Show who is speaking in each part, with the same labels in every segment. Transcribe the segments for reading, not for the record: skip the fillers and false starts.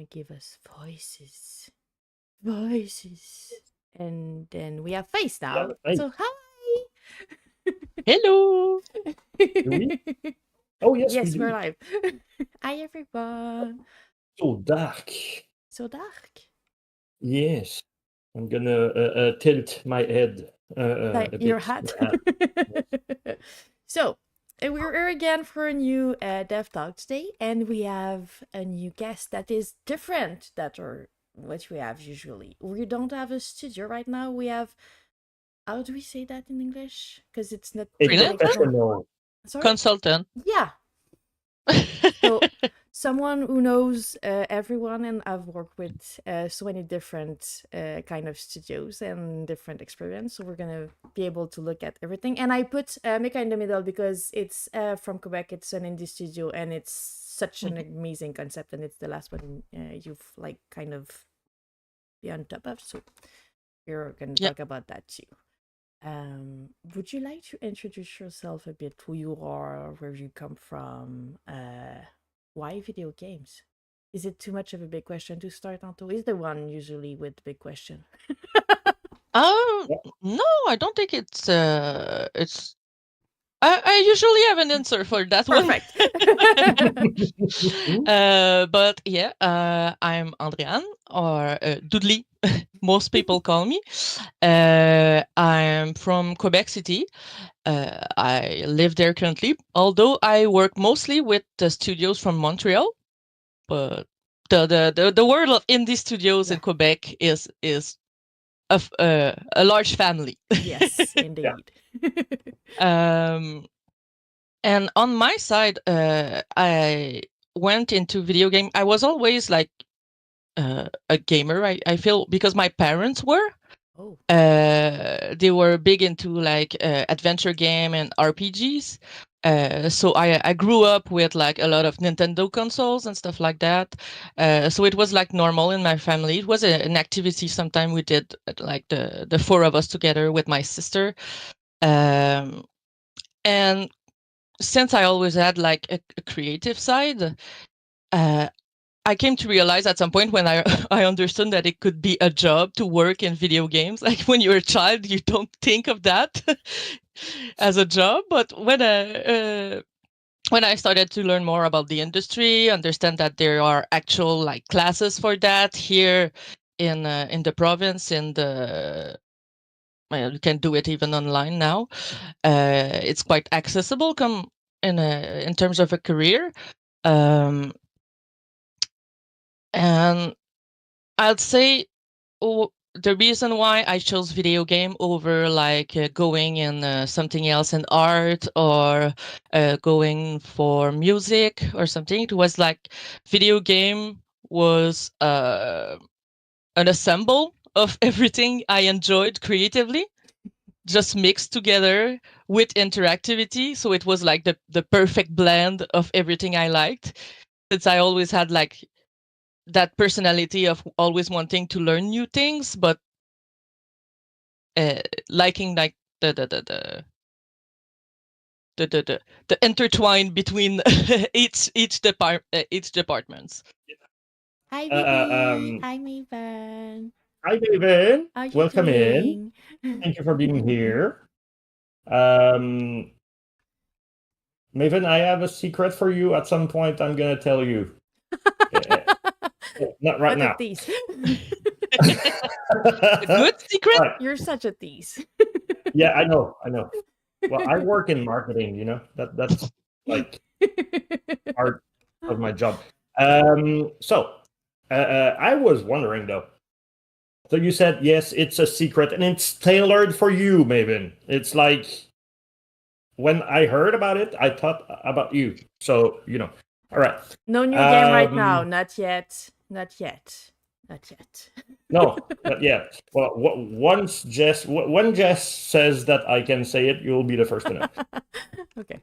Speaker 1: give us voices. Voices. And then we have face now.
Speaker 2: Yeah, hey.
Speaker 1: So hi.
Speaker 3: Hello.
Speaker 2: Do we? Oh, yes, we
Speaker 1: Yes,
Speaker 2: do.
Speaker 1: we're live. Hi everyone.
Speaker 2: So dark.
Speaker 1: So dark.
Speaker 2: Yes. I'm gonna tilt my head
Speaker 1: Like
Speaker 2: a
Speaker 1: your
Speaker 2: bit.
Speaker 1: hat.
Speaker 2: Yes.
Speaker 1: So we're here again for a new Dev Talk today, and we have a new guest that is different that or what we have usually. We don't have a studio right now. We have, how do we say that in English? Because it's not
Speaker 2: A
Speaker 3: Freelancer?
Speaker 2: professional.
Speaker 1: Sorry?
Speaker 3: Consultant.
Speaker 1: Yeah. So someone who knows everyone, and I've worked with so many different kind of studios and different experience. So we're gonna be able to look at everything. And I put Mika in the middle because it's from Quebec. It's an indie studio, and it's such an amazing concept. And it's the last one you've like kind of be on top of. So we're gonna talk about that too. Would you like to introduce yourself a bit, who you are, where you come from, why video games? Is it too much of a big question to start, Anto? Is the one usually with the big question?
Speaker 3: No, I don't think it's I usually have an answer for that one.
Speaker 1: Perfect.
Speaker 3: But yeah, I'm Andriane, or Dudley, most people call me. I'm from Quebec City. I live there currently, although I work mostly with the studios from Montreal. But the world of indie studios in Quebec is a large family.
Speaker 1: Yes, indeed.
Speaker 3: And on my side, I went into video game. I was always like a gamer. I feel, because my parents were.
Speaker 1: Oh.
Speaker 3: They were big into like adventure game and RPGs. So I grew up with like a lot of Nintendo consoles and stuff like that. So it was like normal in my family. It was an activity sometime we did, like the four of us together with my sister. And since I always had like a creative side, I came to realize at some point when I I understood that it could be a job to work in video games. Like when you're a child, you don't think of that as a job. But when I started to learn more about the industry, understand that there are actual like classes for that here in the province, you can do it even online now. It's quite accessible in terms of a career. And I'd say the reason why I chose video game over like going in something else in art, or going for music or something, it was like video game was an assemble of everything I enjoyed creatively, just mixed together with interactivity. So it was like the perfect blend of everything I liked, since I always had like that personality of always wanting to learn new things, but liking like the intertwine between each departments.
Speaker 1: Hi, baby. Hi, Maven.
Speaker 2: Hi, David.
Speaker 1: How you
Speaker 2: Welcome
Speaker 1: doing?
Speaker 2: in. Thank you for being here. Maven, I have a secret for you. At some point, I'm gonna tell you. Not right
Speaker 1: What a
Speaker 2: now.
Speaker 1: tease.
Speaker 3: A good secret?
Speaker 2: Right.
Speaker 1: You're such a tease.
Speaker 2: Yeah, I know. Well, I work in marketing, that's like part of my job. So I was wondering though. So you said yes, it's a secret, and it's tailored for you, Maven. It's like when I heard about it, I thought about you. So all right.
Speaker 1: No new game right now. Not yet. Not yet. Not yet.
Speaker 2: No, not yet. Well, when Jess says that I can say it, you'll be the first to know.
Speaker 1: Okay.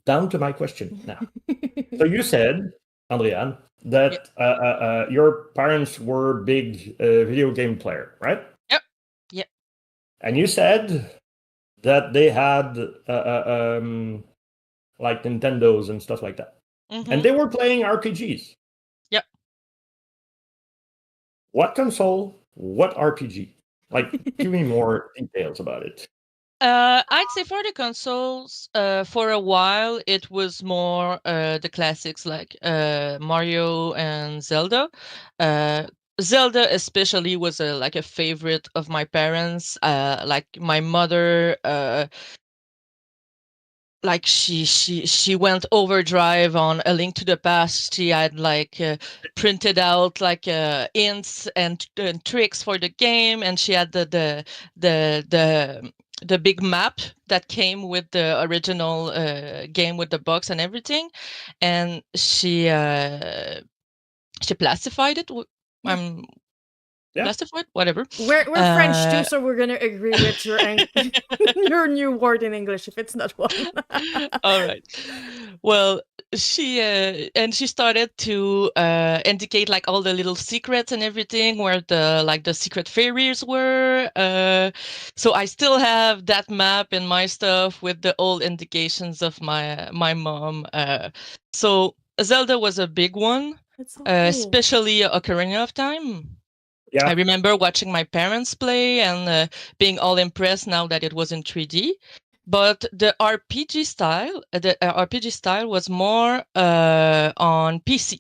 Speaker 2: Down to my question now. So you said, Andriane, that your parents were big video game player, right?
Speaker 3: Yep.
Speaker 2: And you said that they had like Nintendos and stuff like that, and they were playing RPGs. What console? What RPG? Like, give me more details about it.
Speaker 3: I'd say for the consoles, for a while it was more the classics like Mario and Zelda. Zelda especially was like a favorite of my parents. Like my mother, like she went overdrive on A Link to the Past. She had like printed out like hints and tricks for the game, and she had the big map that came with the original game with the box and everything, and she plastified it. Plastified, whatever.
Speaker 1: We're French too, so we're gonna agree with your your new word in English if it's not one.
Speaker 3: All right. Well, she started to indicate like all the little secrets and everything where the secret fairies were. So I still have that map in my stuff with the old indications of my mom. So Zelda was a big one,
Speaker 1: That's so cool.
Speaker 3: especially Ocarina of Time.
Speaker 2: Yeah.
Speaker 3: I remember watching my parents play and being all impressed now that it was in 3D. But the RPG style was more on PC.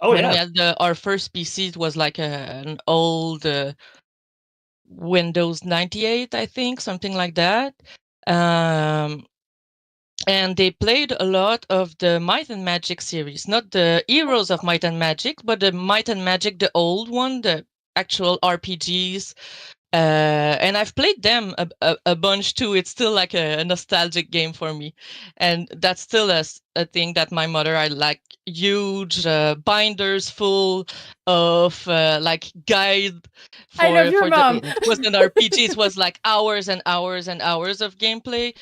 Speaker 2: Oh
Speaker 3: When
Speaker 2: yeah.
Speaker 3: we had our first PC, it was like an old Windows 98, I think, something like that. And they played a lot of the Might and Magic series, not the Heroes of Might and Magic, but the Might and Magic, the old one, the actual RPGs. And I've played them a bunch too. It's still like a nostalgic game for me, and that's still a thing that my mother, I like huge binders full of like guide for
Speaker 1: I love your mom.
Speaker 3: it wasn't RPG. It was like hours and hours and hours of gameplay.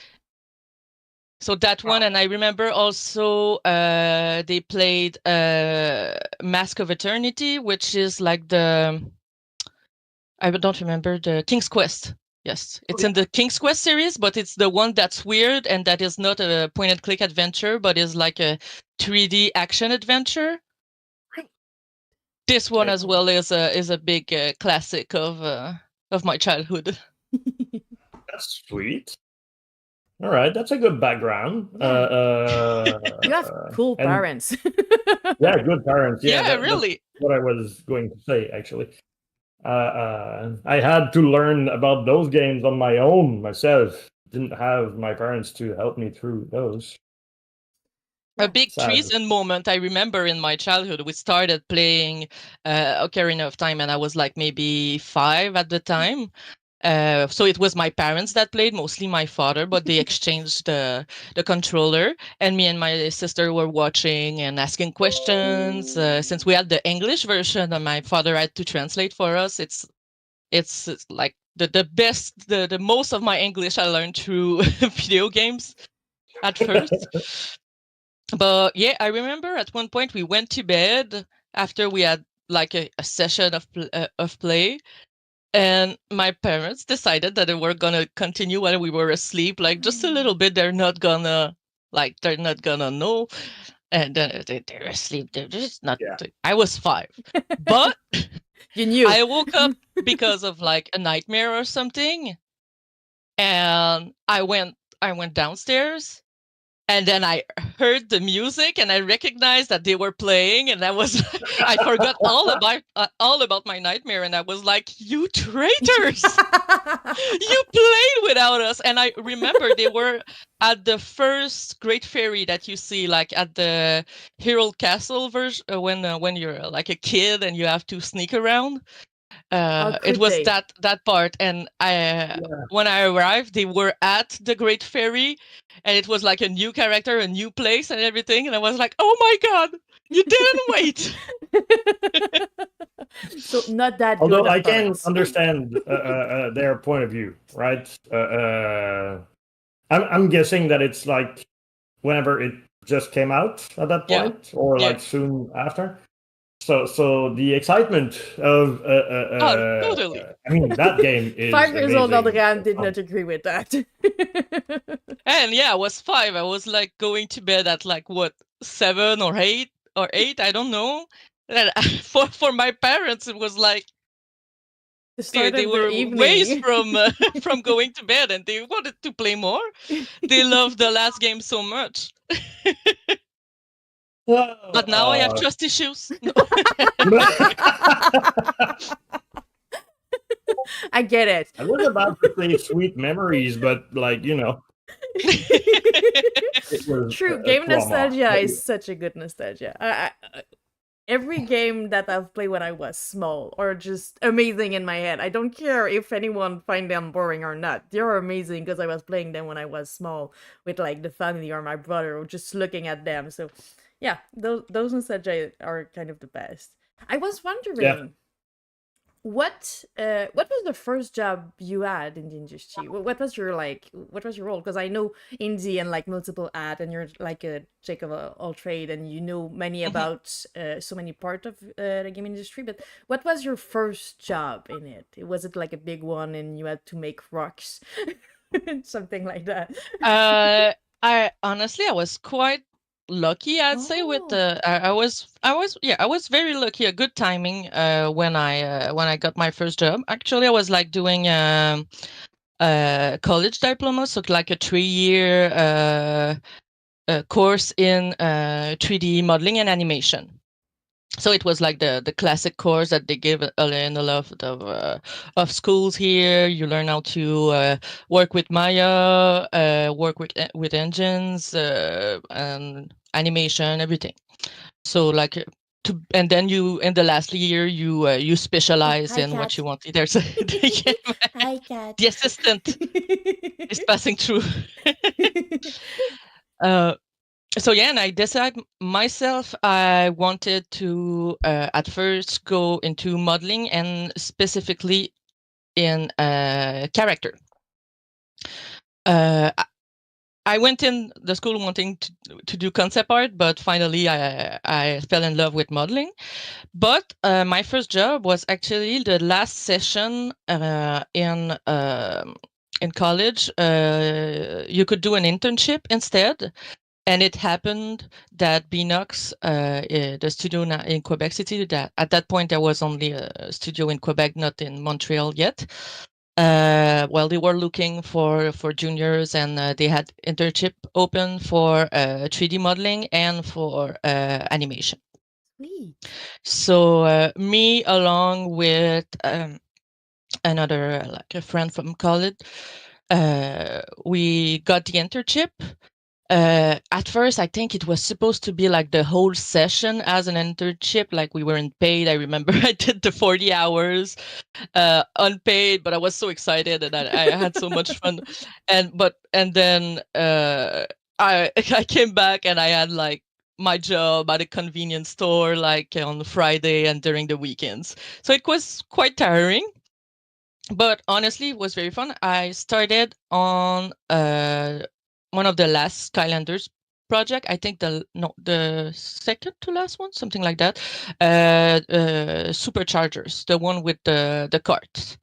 Speaker 3: So that one, and I remember also they played Mask of Eternity, which is like I don't remember the King's Quest. Yes, it's in the King's Quest series, but it's the one that's weird and that is not a point-and-click adventure, but is like a 3D action adventure. This one as well is a big classic of my childhood.
Speaker 2: That's sweet. All right, that's a good background.
Speaker 1: You have cool parents.
Speaker 2: Yeah, good parents.
Speaker 3: Yeah, really.
Speaker 2: That's what I was going to say, actually. I had to learn about those games on my own myself. Didn't have my parents to help me through those.
Speaker 3: A big treason moment I remember in my childhood. We started playing Ocarina of Time, and I was like maybe 5 at the time. So it was my parents that played, mostly my father, but they exchanged the controller, and me and my sister were watching and asking questions. Since we had the English version and my father had to translate for us, it's like the best, the most of my English I learned through video games at first. But yeah, I remember at one point we went to bed after we had like a session of play. And my parents decided that they were gonna continue while we were asleep, like just a little bit. They're not gonna know. And they're asleep. They're just not.
Speaker 2: Yeah.
Speaker 3: I was 5, but
Speaker 1: you knew.
Speaker 3: I woke up because of like a nightmare or something, and I went downstairs. And then I heard the music, and I recognized that they were playing, and I forgot all about my nightmare, and I was like, "You traitors! You played without us!" And I remember they were at the first Great Fairy that you see, like at the Hyrule Castle version, when you're like a kid and you have to sneak around. It was that part, and when I arrived, they were at the Great Fairy, and it was like a new character, a new place, and everything, and I was like, "Oh my god, you didn't wait!"
Speaker 1: So not that.
Speaker 2: Although
Speaker 1: good
Speaker 2: I can understand their point of view, right? I'm guessing that it's like whenever it just came out at that point, or like soon after. So the excitement of
Speaker 3: totally.
Speaker 2: I mean, that game is
Speaker 1: 5 years old.
Speaker 2: amazing.
Speaker 1: Adrian did not agree with that.
Speaker 3: And yeah, I was 5. I was like going to bed at like what 7 or 8, I don't know. And for my parents, it was like
Speaker 1: The start
Speaker 3: they
Speaker 1: of the
Speaker 3: were ways
Speaker 1: evening.
Speaker 3: from going to bed, and they wanted to play more. They loved the last game so much. But now I have trust issues. No.
Speaker 1: I get it.
Speaker 2: I was about to say sweet memories, but like, you know, it was
Speaker 1: True,
Speaker 2: a
Speaker 1: game
Speaker 2: trauma.
Speaker 1: nostalgia is such a good nostalgia. Every game that I've played when I was small are just amazing in my head. I don't care if anyone find them boring or not. They're amazing because I was playing them when I was small with like the family or my brother or just looking at them. So yeah, those nostalgia are kind of the best. I was wondering, what was the first job you had in the industry? What was your what was your role? Because I know indie and like multiple ad, and you're like a jack of all trade, and you know many about so many part of the game industry. But what was your first job in it? Was it like a big one, and you had to make rocks, something like that?
Speaker 3: I honestly, I was quite lucky, I'd say. With
Speaker 1: Oh,
Speaker 3: the I was very lucky. A good timing when I got my first job. Actually, I was like doing a college diploma, so like a 3-year course in 3D modeling and animation. So it was like the classic course that they give in a lot of schools here. You learn how to work with Maya, work with engines, and animation, everything. So like and then you in the last year you
Speaker 1: oh,
Speaker 3: specialize
Speaker 1: hi
Speaker 3: in what
Speaker 1: cat.
Speaker 3: you want. There's the
Speaker 1: Hi cat.
Speaker 3: assistant is passing through. uh, so yeah, and I decided myself I wanted to at first go into modeling and specifically in character. I went in the school wanting to do concept art, but finally I fell in love with modeling. But my first job was actually the last session in college. You could do an internship instead. And it happened that Binox, the studio in Quebec City, that at that point there was only a studio in Quebec, not in Montreal yet. Well, they were looking for juniors, and they had internship open for 3D modeling and for animation.
Speaker 1: Sweet.
Speaker 3: So me, along with another like a friend from college, we got the internship. At first, I think it was supposed to be like the whole session as an internship, like we weren't paid. I remember I did the 40 hours unpaid, but I was so excited and I had so much fun. And then I came back and I had like my job at a convenience store like on Friday and during the weekends. So it was quite tiring, but honestly, it was very fun. I started on one of the last Skylanders project. I think the second to last one, something like that. Superchargers, the one with the carts.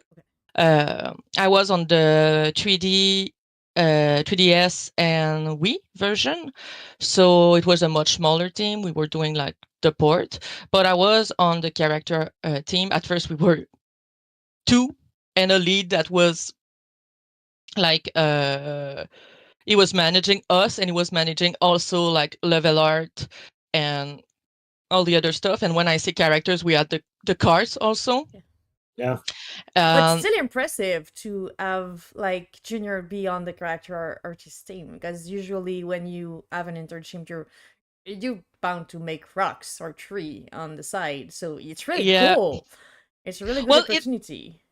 Speaker 3: I was on the 3D 3DS and Wii version, so it was a much smaller team. We were doing like the port, but I was on the character team. At first, we were two and a lead that was like he was managing us, and he was managing also like level art and all the other stuff. And when I say characters, we had the cards also.
Speaker 2: Yeah.
Speaker 1: But
Speaker 3: um
Speaker 1: still impressive to have like junior be on the character artist team, because usually when you have an internship, you bound to make rocks or tree on the side. So it's really
Speaker 3: yeah,
Speaker 1: cool. It's a really good
Speaker 3: well,
Speaker 1: opportunity.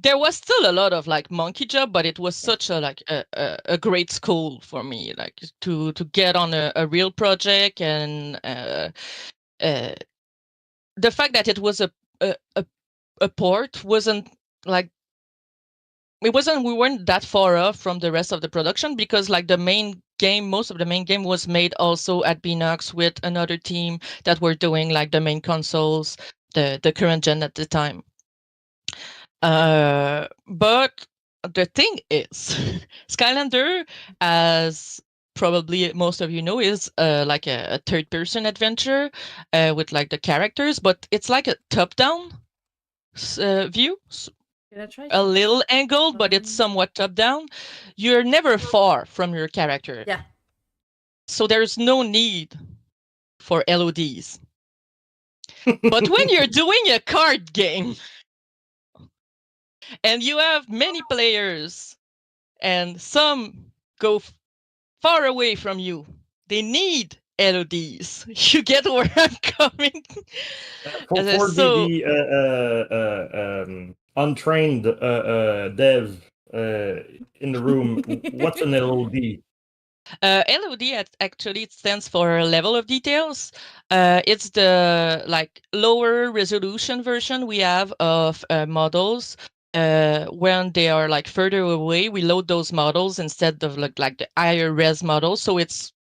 Speaker 3: there was still a lot of like monkey job, but it was such a like a great school for me, like to get on a real project. And uh the fact that it was a, a a port wasn't like we weren't that far off from the rest of the production, because like the main game, most of the main game was made also at Binox with another team that were doing like the main consoles, the current gen at the time. But the thing is, Skylander, as probably most of you know, is like a third-person adventure with like the characters, but it's like a top-down view,
Speaker 1: Can I try
Speaker 3: a
Speaker 1: to
Speaker 3: little angled, but it's somewhat top-down. You're never far from your character.
Speaker 1: Yeah.
Speaker 3: So there's no need for LODs. But when you're doing a card game and you have many players and some go far away from you, they need LODs. You get where I'm coming?
Speaker 2: For
Speaker 3: So
Speaker 2: the untrained dev in the room, what's an LOD?
Speaker 3: LOD actually stands for level of details. It's the like lower resolution version we have of models. When they are like further away, we load those models instead of like the higher res models, so it's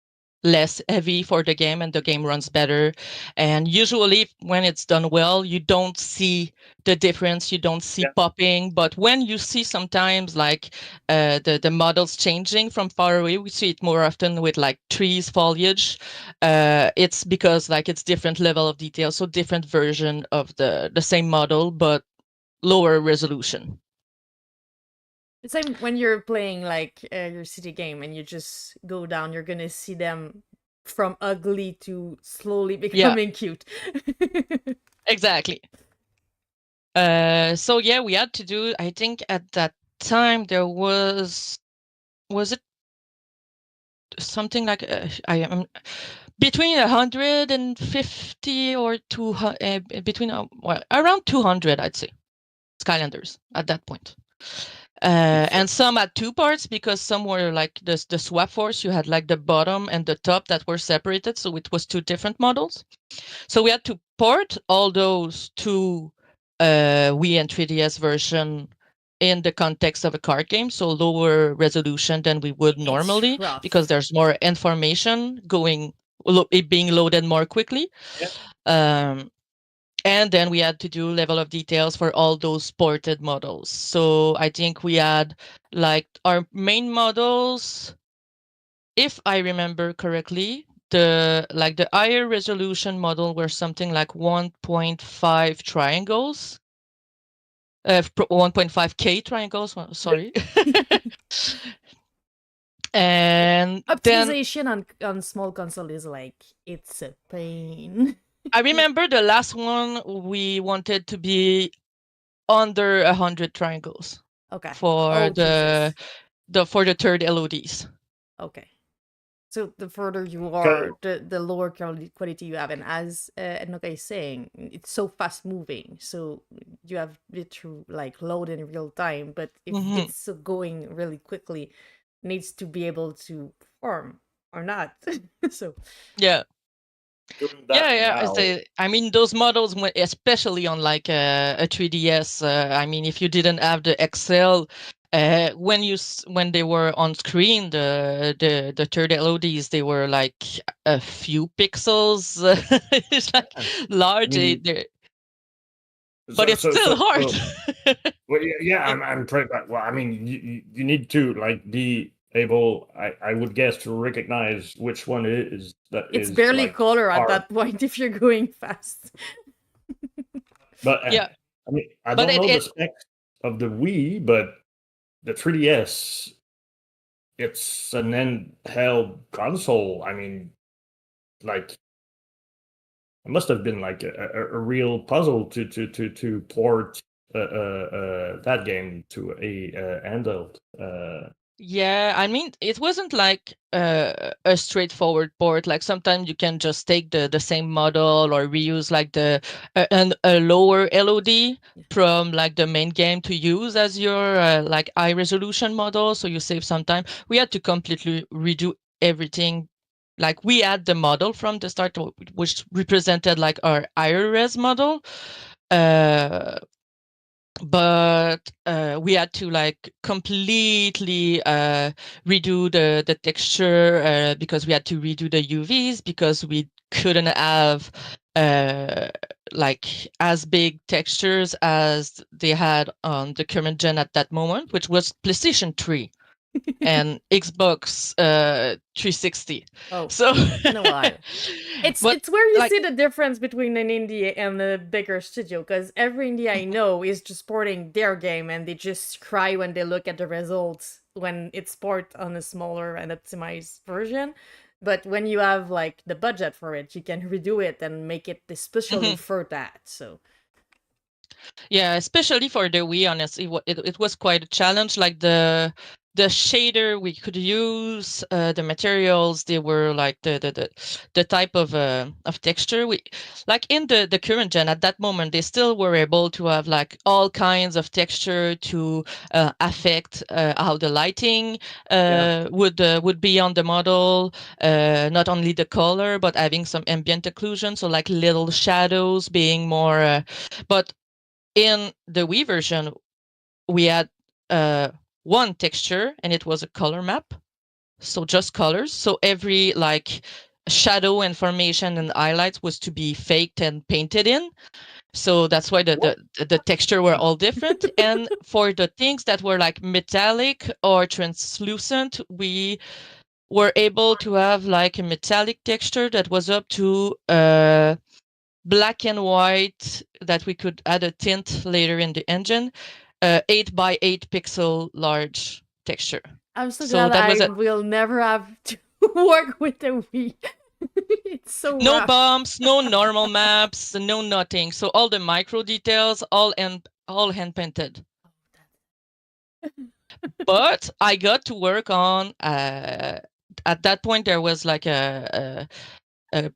Speaker 3: less heavy for the game and the game runs better. And usually when it's done well, you don't see the difference, you don't see popping, but when you see sometimes like the models changing from far away, we see it more often with like trees, foliage. It's because like it's different level of detail, so different version of the same model but lower resolution.
Speaker 1: The same when you're playing like your city game and you just go down, you're gonna see them from ugly to slowly becoming cute.
Speaker 3: Exactly. So yeah, we had to do, I think at that time there was it something like I am between 150 or 200, between well, around 200, I'd say, Skylanders at that point. And some had two parts because some were like the swap force. You had like the bottom and the top that were separated, so it was two different models. So we had to port all those to Wii and 3DS version in the context of a card game, so lower resolution than we would normally, because there's more information being loaded more quickly. And then we had to do level of details for all those ported models. So I think we had like our main models, if I remember correctly, the higher resolution model were something like 1.5 triangles. 1.5K triangles, sorry. And
Speaker 1: optimization on small console is like, it's a pain.
Speaker 3: I remember the last one we wanted to be under 100 triangles.
Speaker 1: Okay.
Speaker 3: For the third LODs.
Speaker 1: Okay. So the further you are, the lower quality you have, and as Enoka is saying, it's so fast moving, so you have it to like load in real time. But if it's going really quickly, it needs to be able to perform or not. So
Speaker 3: yeah. I mean, those models, especially on like a 3DS. I mean, if you didn't have the Excel, when they were on screen, the third LODs, they were like a few pixels. It's like large. But it's still hard.
Speaker 2: Well, yeah, I'm pretty. Well, I mean, you need to like be able, I would guess, to recognize which one it is that
Speaker 1: it's barely
Speaker 2: like
Speaker 1: color at that point if you're going fast.
Speaker 2: But I mean, I don't know the specs of the Wii, but the 3DS, it's an handheld console. I mean, like, it must have been like a real puzzle to port that game to a handheld.
Speaker 3: Yeah, I mean, it wasn't like a straightforward port. Like sometimes you can just take the same model or reuse like a lower LOD from like the main game to use as your like high resolution model, so you save some time. We had to completely redo everything. Like we had the model from the start, which represented like our higher res model. But we had to like completely redo the texture because we had to redo the UVs because we couldn't have like as big textures as they had on the current gen at that moment, which was PlayStation 3. and Xbox 360.
Speaker 1: Oh,
Speaker 3: So
Speaker 1: no lie. It's
Speaker 3: but
Speaker 1: it's where you
Speaker 3: like
Speaker 1: see the difference between an indie and a bigger studio, because every indie I know is just porting their game and they just cry when they look at the results when it's port on a smaller and optimized version. But when you have like the budget for it, you can redo it and make it especially
Speaker 3: mhm.
Speaker 1: for that. So
Speaker 3: Yeah, especially for the Wii, honestly, it was quite a challenge. Like the shader we could use, the materials, they were like the type of texture. We like in the current gen at that moment, they still were able to have like all kinds of texture to affect how the lighting would be on the model. Not only the color, but having some ambient occlusion, so like little shadows being more. But in the Wii version, we had one texture and it was a color map. So just colors. So every like shadow and formation and highlights was to be faked and painted in. So that's why the texture were all different. And for the things that were like metallic or translucent, we were able to have like a metallic texture that was up to black and white that we could add a tint later in the engine, 8 by 8 pixel large texture.
Speaker 1: I'm so
Speaker 3: So
Speaker 1: glad
Speaker 3: that was
Speaker 1: I
Speaker 3: it.
Speaker 1: will never have to work with the Wii. It's so
Speaker 3: No
Speaker 1: rough.
Speaker 3: bumps, no normal maps, no nothing. So all the micro details, all hand painted. But I got to work on. At that point, there was like a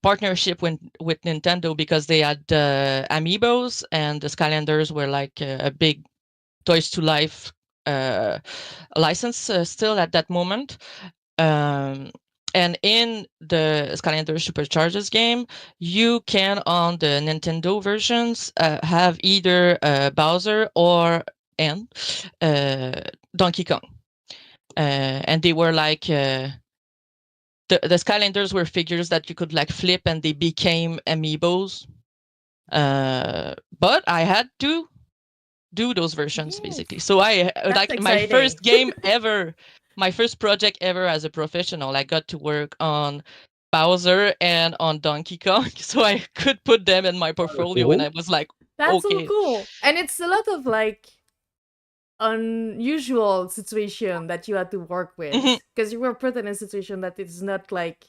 Speaker 3: partnership with Nintendo because they had amiibos, and the Skylanders were like a big Toys to Life license still at that moment. Um, and in the Skylanders Superchargers game, you can, on the Nintendo versions, have either Bowser or and Donkey Kong. And they were like the Skylanders were figures that you could like flip and they became amiibos. But I had to do those versions
Speaker 1: Yes,
Speaker 3: basically. So I
Speaker 1: that's
Speaker 3: like my
Speaker 1: exciting.
Speaker 3: first game ever, my first project ever as a professional. I got to work on Bowser and on Donkey Kong, so I could put them in my portfolio, and I was like,
Speaker 1: That's so
Speaker 3: okay.
Speaker 1: cool. And it's a lot of like unusual situation that you had to work
Speaker 3: Mhm.
Speaker 1: with, because you were put in a situation that it's not like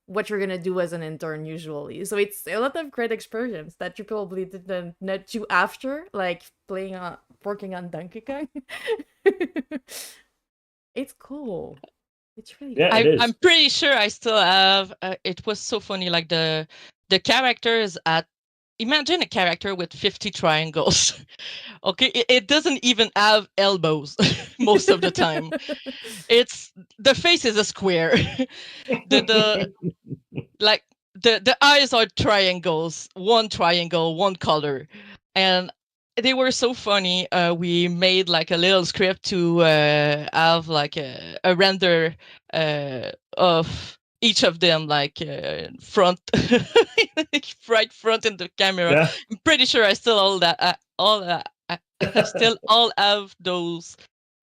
Speaker 1: what you're gonna do as an intern usually. So it's a lot of great experience that you probably didn't not do after, like playing on working on Donkey Kong. It's cool. It's really
Speaker 2: Yeah,
Speaker 1: cool.
Speaker 2: it
Speaker 3: I'm
Speaker 2: is.
Speaker 3: pretty sure I still have. It was so funny, like the characters at. Imagine a character with 50 triangles. Okay, it doesn't even have elbows most of the time. It's the face is a square. The like the eyes are triangles, one triangle, one color, and they were so funny. We made like a little script to have like a render of each of them, like front, right front in the camera.
Speaker 2: Yeah.
Speaker 3: I'm pretty sure I still I still all have those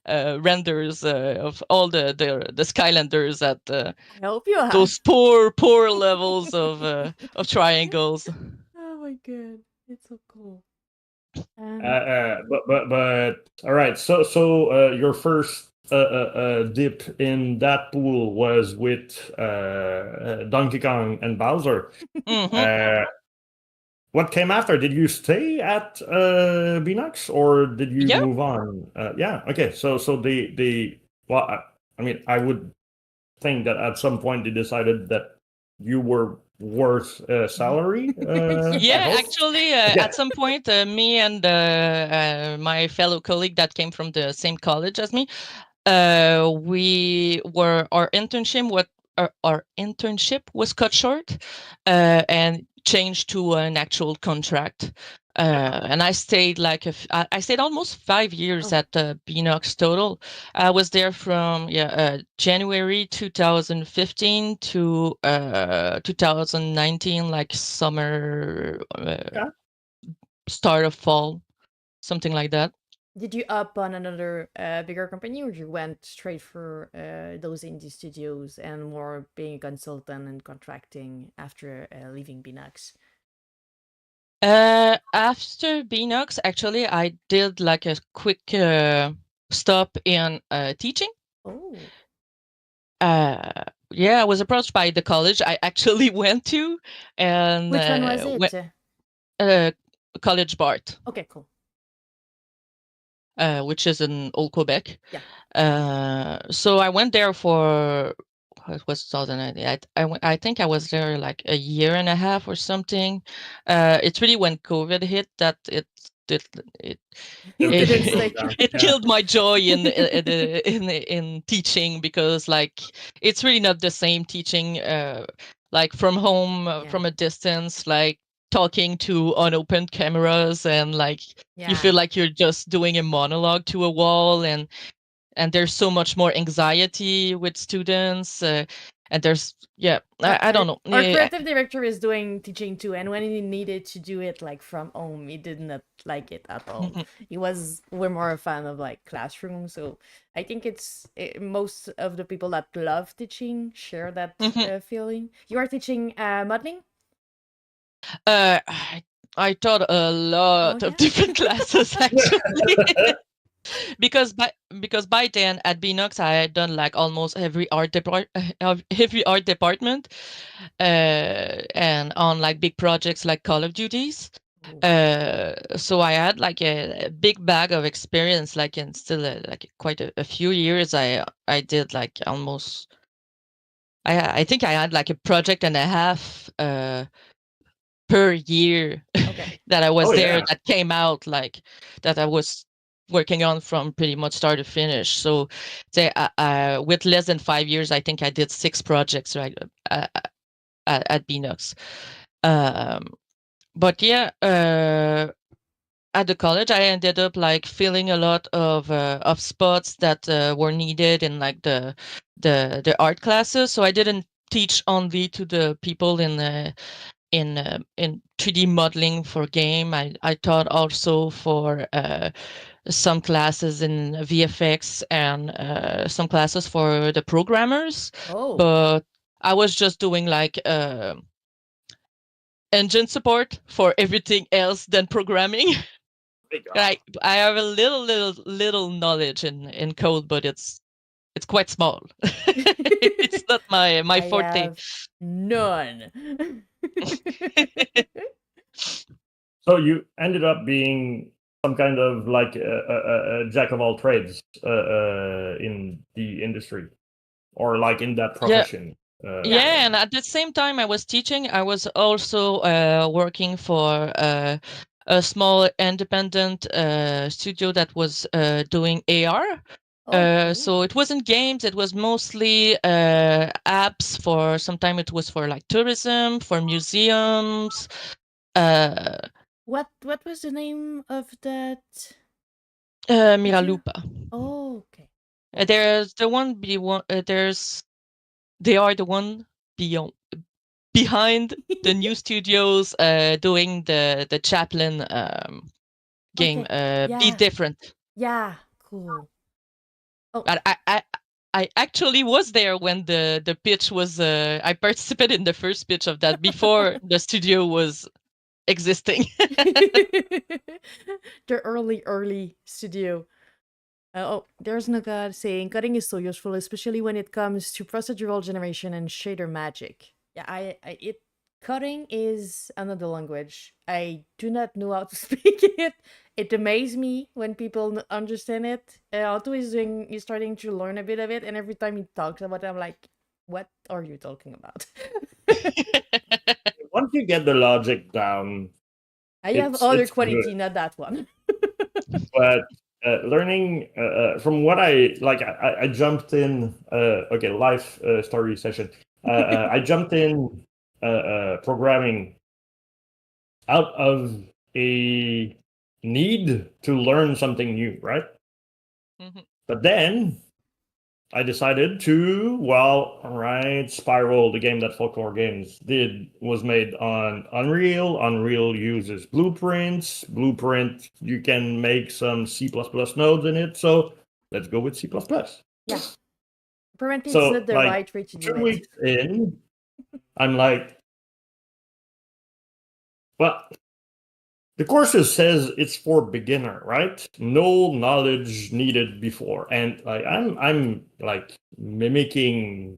Speaker 3: renders of all the Skylanders at
Speaker 1: I hope you have.
Speaker 3: those poor levels of triangles.
Speaker 1: Oh my god, it's so cool.
Speaker 2: But all right. So your first dip in that pool was with Donkey Kong and Bowser.
Speaker 3: Hmm.
Speaker 2: Uh, what came after? Did you stay at Beanox or did you
Speaker 3: Yeah.
Speaker 2: move on? Yeah. Okay. So the well, I mean, I would think that at some point they decided that you were worth salary. I
Speaker 3: Yeah,
Speaker 1: Yes.
Speaker 2: hope.
Speaker 3: actually,
Speaker 2: Okay.
Speaker 3: at some point, me and my fellow colleague that came from the same college as me, we were our internship was cut short, and changed to an actual contract. And I stayed I stayed almost 5 years
Speaker 1: Oh,
Speaker 3: at Beanox total. I was there from January 2015 to 2019, like summer,
Speaker 2: Yeah.
Speaker 3: start of fall, something like that.
Speaker 1: Did you up on another bigger company, or you went straight for those indie studios and more being a consultant and contracting after leaving Binox?
Speaker 3: After Binox, actually, I did like a quick stop in teaching.
Speaker 1: Oh,
Speaker 3: Yeah, I was approached by the college I actually went to, and
Speaker 1: which one was it?
Speaker 3: College Bart,
Speaker 1: Okay, cool.
Speaker 3: which is in Old Quebec.
Speaker 1: Yeah.
Speaker 3: So I went there for what was 2019. I think I was there like a year and a half or something. It's really when COVID hit that it it
Speaker 1: You couldn't
Speaker 2: Everything goes
Speaker 1: stay.
Speaker 2: down.
Speaker 3: it
Speaker 2: Yeah.
Speaker 3: killed my joy in teaching, because like it's really not the same teaching like from home, from a distance, like talking to unopened cameras, and like you feel like you're just doing a monologue to a wall, and there's so much more anxiety with students, and there's I don't know.
Speaker 1: Our creative director is doing teaching too, and when he needed to do it like from home, he did not like it at all. We're more a fan of like classroom, so I think most of the people that love teaching share that feeling. You are teaching modeling?
Speaker 3: I taught a lot of different classes actually. because by then at Binox I had done like almost every art department, and on like big projects like Call of Duties. So I had like a big bag of experience, like in still like quite a few years. I did like almost, I think I had like a project and a half per year that I was there, that came out, like that I was working on from pretty much start to finish. So say with less than 5 years, I think I did 6 projects, right, at Binox. But yeah, at the college, I ended up like filling a lot of spots that were needed in like the art classes. So I didn't teach only to the people in 3D modeling for game. I taught also for some classes in VFX, and some classes for the programmers. But I was just doing like engine support for everything else than programming. I have a little knowledge in code, but it's quite small. It's not my forte.
Speaker 1: Have none.
Speaker 2: So you ended up being some kind of like a jack of all trades in the industry, or like in that profession.
Speaker 3: Yeah, and at the same time I was teaching, I was also working for a small independent studio that was doing AR. So it wasn't games, it was mostly apps for, sometimes it was for like tourism, for museums.
Speaker 1: What was the name of that?
Speaker 3: Miralupa.
Speaker 1: Oh, okay.
Speaker 3: There's the one they are the one beyond behind the new studios doing the Chaplin game. Be Different.
Speaker 1: Yeah, cool.
Speaker 3: I actually was there when the pitch was. I participated in the first pitch of that before the studio was existing.
Speaker 1: The early studio. There's Naga saying cutting is so useful, especially when it comes to procedural generation and shader magic. Yeah, cutting is another language. I do not know how to speak it. It amazes me when people understand it. Otto is starting to learn a bit of it, and every time he talks about it, I'm like, "What are you talking about?"
Speaker 2: Once you get the logic down,
Speaker 1: I have other
Speaker 2: it's
Speaker 1: quality,
Speaker 2: good.
Speaker 1: not that one.
Speaker 2: But learning from what I jumped in. Okay, live story session. I jumped in programming out of a need to learn something new, right? But then I decided to, well, right, Spiral, the game that Folklore Games did, was made on Unreal. Unreal uses blueprints. Blueprint, you can make some C++ nodes in it. So let's go with C++.
Speaker 1: Yeah. Apparently, it's
Speaker 2: So,
Speaker 1: not the
Speaker 2: like,
Speaker 1: right way to do
Speaker 2: 2
Speaker 1: it.
Speaker 2: weeks in, I'm like, well, the courses says it's for beginner, right? No knowledge needed before. And like I'm like mimicking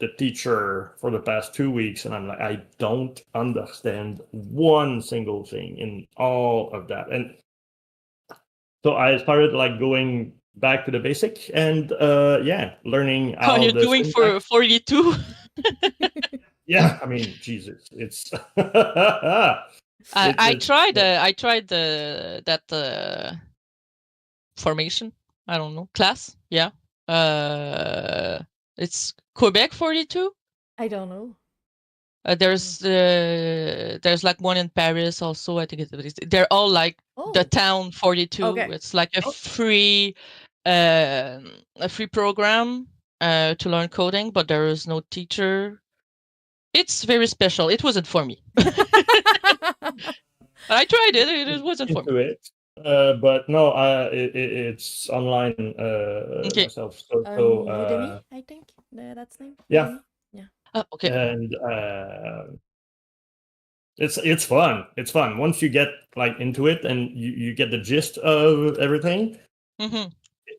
Speaker 2: the teacher for the past 2 weeks, and I'm like, I don't understand one single thing in all of that. And so I started like going back to the basic and learning
Speaker 3: Are
Speaker 2: how
Speaker 3: you
Speaker 2: the
Speaker 3: doing for
Speaker 2: syntax.
Speaker 3: 42?
Speaker 2: Yeah, I mean, Jesus, it's
Speaker 3: I
Speaker 2: it's
Speaker 3: tried that formation. I don't know, class. Yeah. It's Quebec 42.
Speaker 1: I don't know.
Speaker 3: There's like one in Paris also. I think they're all like the
Speaker 1: Oh,
Speaker 3: town 42.
Speaker 1: okay.
Speaker 3: It's like
Speaker 2: Oh.
Speaker 3: a free program to learn coding, but there is no teacher. It's very special. It wasn't for me. I tried it. It wasn't for me.
Speaker 2: into it. But no, it's online
Speaker 3: Okay.
Speaker 2: myself. So,
Speaker 1: Udemy, I think that's the name.
Speaker 2: yeah.
Speaker 1: Udemy? Yeah.
Speaker 3: Okay.
Speaker 2: And it's fun. It's fun once you get like into it and you get the gist of everything.
Speaker 3: Mm-hmm.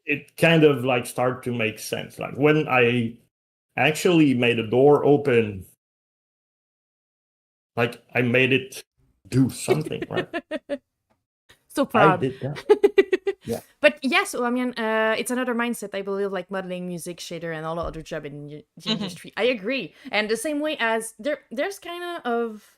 Speaker 2: It kind of like start to make sense. Like when I actually made a door open, like I made it do something, right?
Speaker 1: So
Speaker 2: I
Speaker 1: proud.
Speaker 2: did that. Yeah.
Speaker 1: But yes, I mean, it's another mindset, I believe, like modeling, music, shader, and all the other job in the industry. I agree. And the same way as there's kind of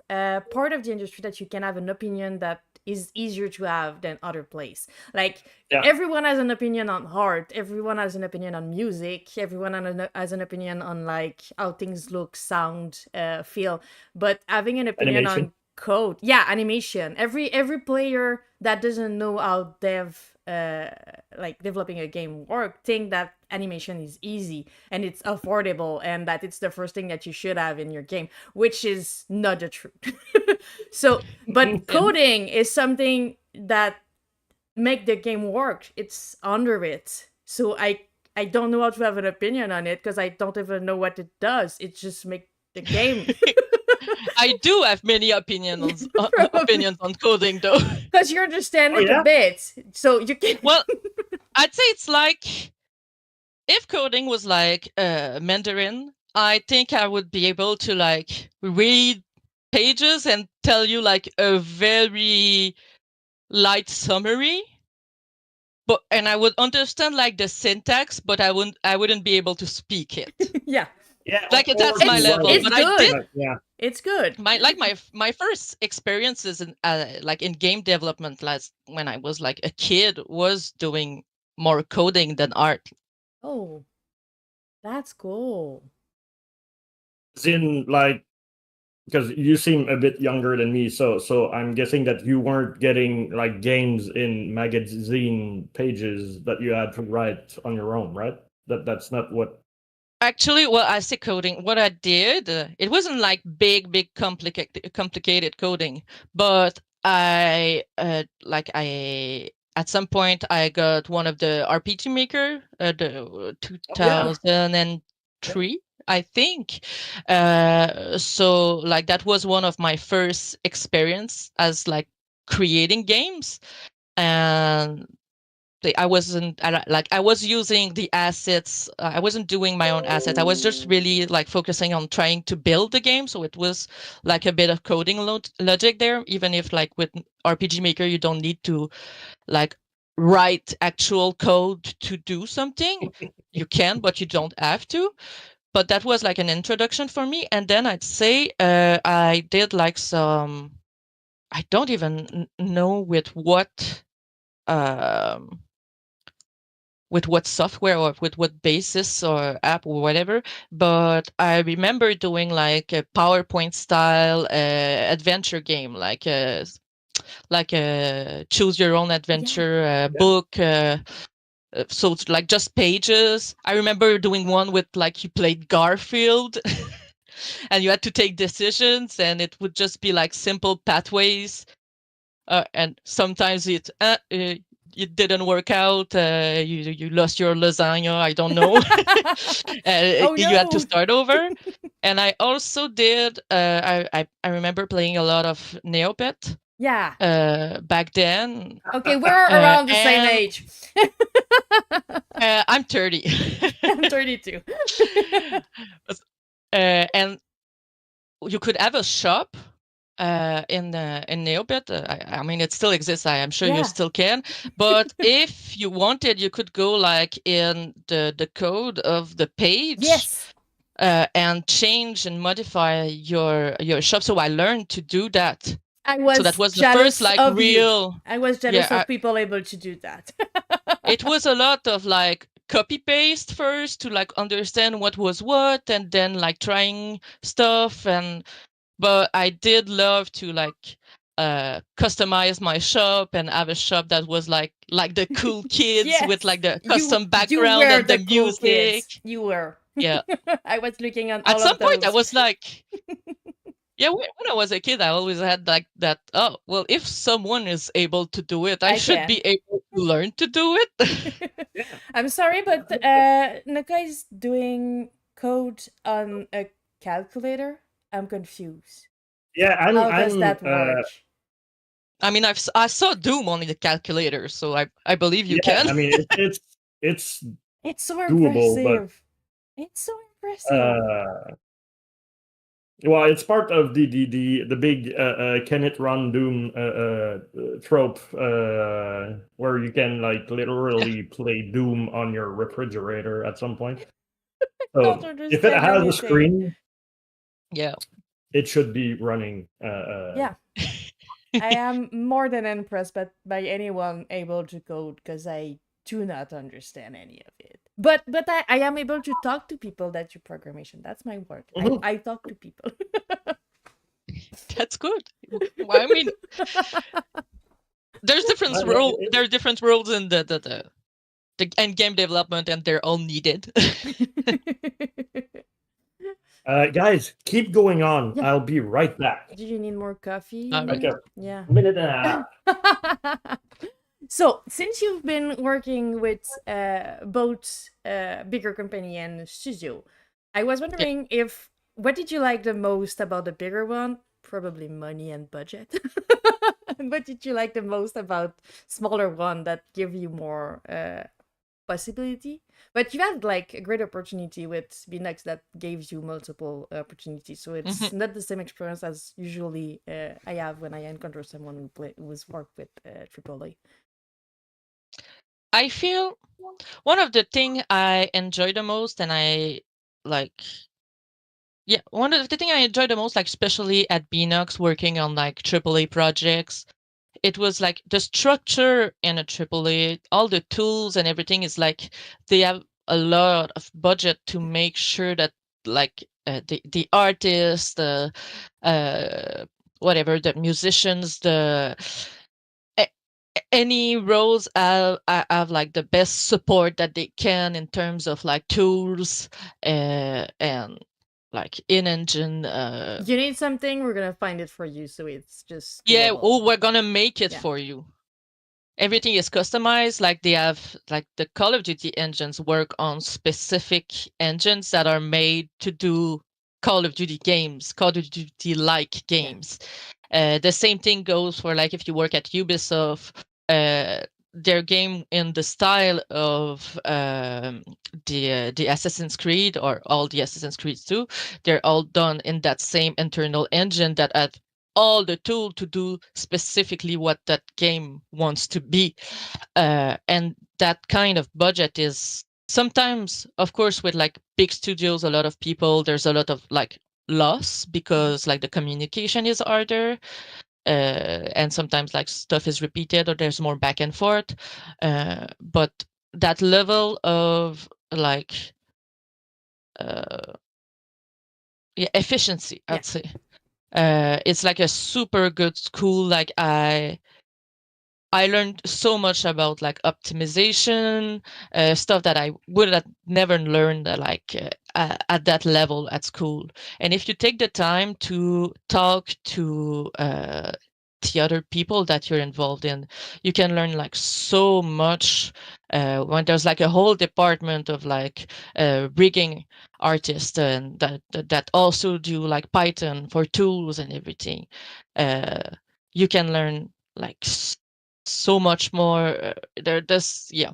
Speaker 1: part of the industry that you can have an opinion that is easier to have than other place. Like everyone has an opinion on art, everyone has an opinion on music, everyone has an opinion on like how things look, sound, feel. But having an opinion
Speaker 2: Animation.
Speaker 1: on code, animation. Every player that doesn't know how developing a game work think that animation is easy and it's affordable and that it's the first thing that you should have in your game, which is not the truth. So but coding is something that make the game work. It's under it. So I don't know how to have an opinion on it because I don't even know what it does. It just make the game.
Speaker 3: I do have many opinions on coding though.
Speaker 1: Because you understand it a bit. So you can.
Speaker 3: Well, I'd say it's like if coding was like Mandarin, I think I would be able to like read pages and tell you like a very light summary. And I would understand like the syntax, but I wouldn't be able to speak it.
Speaker 1: Yeah.
Speaker 3: Like that's my level.
Speaker 1: It's
Speaker 3: but
Speaker 1: good.
Speaker 3: I did.
Speaker 1: Yeah. It's good.
Speaker 3: My first experiences in like in game development, when I was like a kid, was doing more coding than art.
Speaker 1: Oh, that's cool.
Speaker 2: In like, because you seem a bit younger than me, so I'm guessing that you weren't getting like games in magazine pages that you had to write on your own, right? That's not what.
Speaker 3: Actually, well, I say coding. What I did, it wasn't like big complicated coding, but I at some point I got one of the RPG Maker, the 2003. I think. So like that was one of my first experience as like creating games, and I wasn't like I was using the assets. I wasn't doing my own assets. I was just really like focusing on trying to build the game. So it was like a bit of coding logic there, even if like with RPG Maker you don't need to like write actual code to do something. You can, but you don't have to. But that was like an introduction for me. And then I'd say I did like some, I don't even know with what software or with what basis or app or whatever, but I remember doing like a PowerPoint style adventure game, like a choose your own adventure book. so it's like just pages. I remember doing one with like you played Garfield and you had to take decisions, and it would just be like simple pathways. And sometimes it didn't work out. You lost your lasagna. I don't know.
Speaker 1: Oh
Speaker 3: You had to
Speaker 1: no!
Speaker 3: start over. And I also did. I remember playing a lot of Neopet
Speaker 1: Yeah.
Speaker 3: back then.
Speaker 1: Okay, we're around the same
Speaker 3: And
Speaker 1: age.
Speaker 3: I'm 30.
Speaker 1: I'm 32.
Speaker 3: And you could have a shop in Neopet. I mean, it still exists. I am sure you
Speaker 1: Yeah.
Speaker 3: still can. But if you wanted, you could go like in the code of the page.
Speaker 1: Yes.
Speaker 3: And change and modify your shop. So I learned to do that.
Speaker 1: I was
Speaker 3: So that was the
Speaker 1: jealous
Speaker 3: first like
Speaker 1: of
Speaker 3: real.
Speaker 1: you. I was jealous of people able to do that.
Speaker 3: It was a lot of like copy paste first to like understand what was what, and then like trying stuff. But I did love to like customize my shop and have a shop that was like the cool kids
Speaker 1: Yes.
Speaker 3: with like the
Speaker 1: You
Speaker 3: custom
Speaker 1: were
Speaker 3: background and the
Speaker 1: cool
Speaker 3: music.
Speaker 1: kids. You were.
Speaker 3: Yeah.
Speaker 1: I was looking at
Speaker 3: At
Speaker 1: all
Speaker 3: some
Speaker 1: of those.
Speaker 3: point, I was like, yeah, when I was a kid, I always had like that. Oh, well, if someone is able to do it, I should be able to learn to do it.
Speaker 1: I'm sorry, but Naka is doing code on a calculator. I'm confused.
Speaker 2: Yeah,
Speaker 1: How does that work?
Speaker 3: I mean, I saw Doom on the calculator, so I believe you can.
Speaker 2: I mean, it's
Speaker 1: so
Speaker 2: doable,
Speaker 1: impressive. It's so impressive.
Speaker 2: Well, it's part of the big can it run Doom trope, where you can like literally play Doom on your refrigerator at some point. So if it has a screen,
Speaker 3: yeah,
Speaker 2: it should be running.
Speaker 1: Yeah. I am more than impressed by anyone able to code, because I do not understand any of it. But I am able to talk to people that do programmation. That's my work. I talk to people.
Speaker 3: That's good. Well, I mean, there's different roles. There are different roles in the end game development, and they're all needed.
Speaker 2: Guys, keep going on. Yeah. I'll be right back.
Speaker 1: Do you need more coffee?
Speaker 2: Okay.
Speaker 1: Yeah.
Speaker 2: Minute and a half.
Speaker 1: So, since you've been working with both bigger company and studio, I was wondering what did you like the most about the bigger one? Probably money and budget. What did you like the most about smaller one that give you more possibility? But you had like a great opportunity with Binax that gave you multiple opportunities, so it's not the same experience as usually I have when I encounter someone who's worked with AAA.
Speaker 3: I feel one of the things I enjoy the most, and I like, one of the things I enjoy the most, like especially at Binox working on like AAA projects, it was like the structure in a AAA, all the tools and everything is like they have a lot of budget to make sure that like the artists, the whatever, the musicians, any roles have like the best support that they can in terms of like tools and like in-engine.
Speaker 1: You need something, we're gonna find it for you, so it's just
Speaker 3: doable. Oh, we're gonna make it for you. Everything is customized. Like they have like the Call of Duty engines work on specific engines that are made to do Call of Duty games, Call of Duty like games. The same thing goes for like if you work at Ubisoft, their game in the style of the Assassin's Creed, or all the Assassin's Creeds too, they're all done in that same internal engine that had all the tool to do specifically what that game wants to be. And that kind of budget is sometimes, of course, with like big studios, a lot of people, there's a lot of like loss because like the communication is harder. And sometimes like stuff is repeated or there's more back and forth. But that level of like efficiency, I'd say. It's like a super good school. Like I learned so much about like optimization, stuff that I would have never learned at that level at school. And if you take the time to talk to the other people that you're involved in, you can learn like so much. When there's like a whole department of like rigging artists and that also do like Python for tools and everything, you can learn like so much more. There's yeah,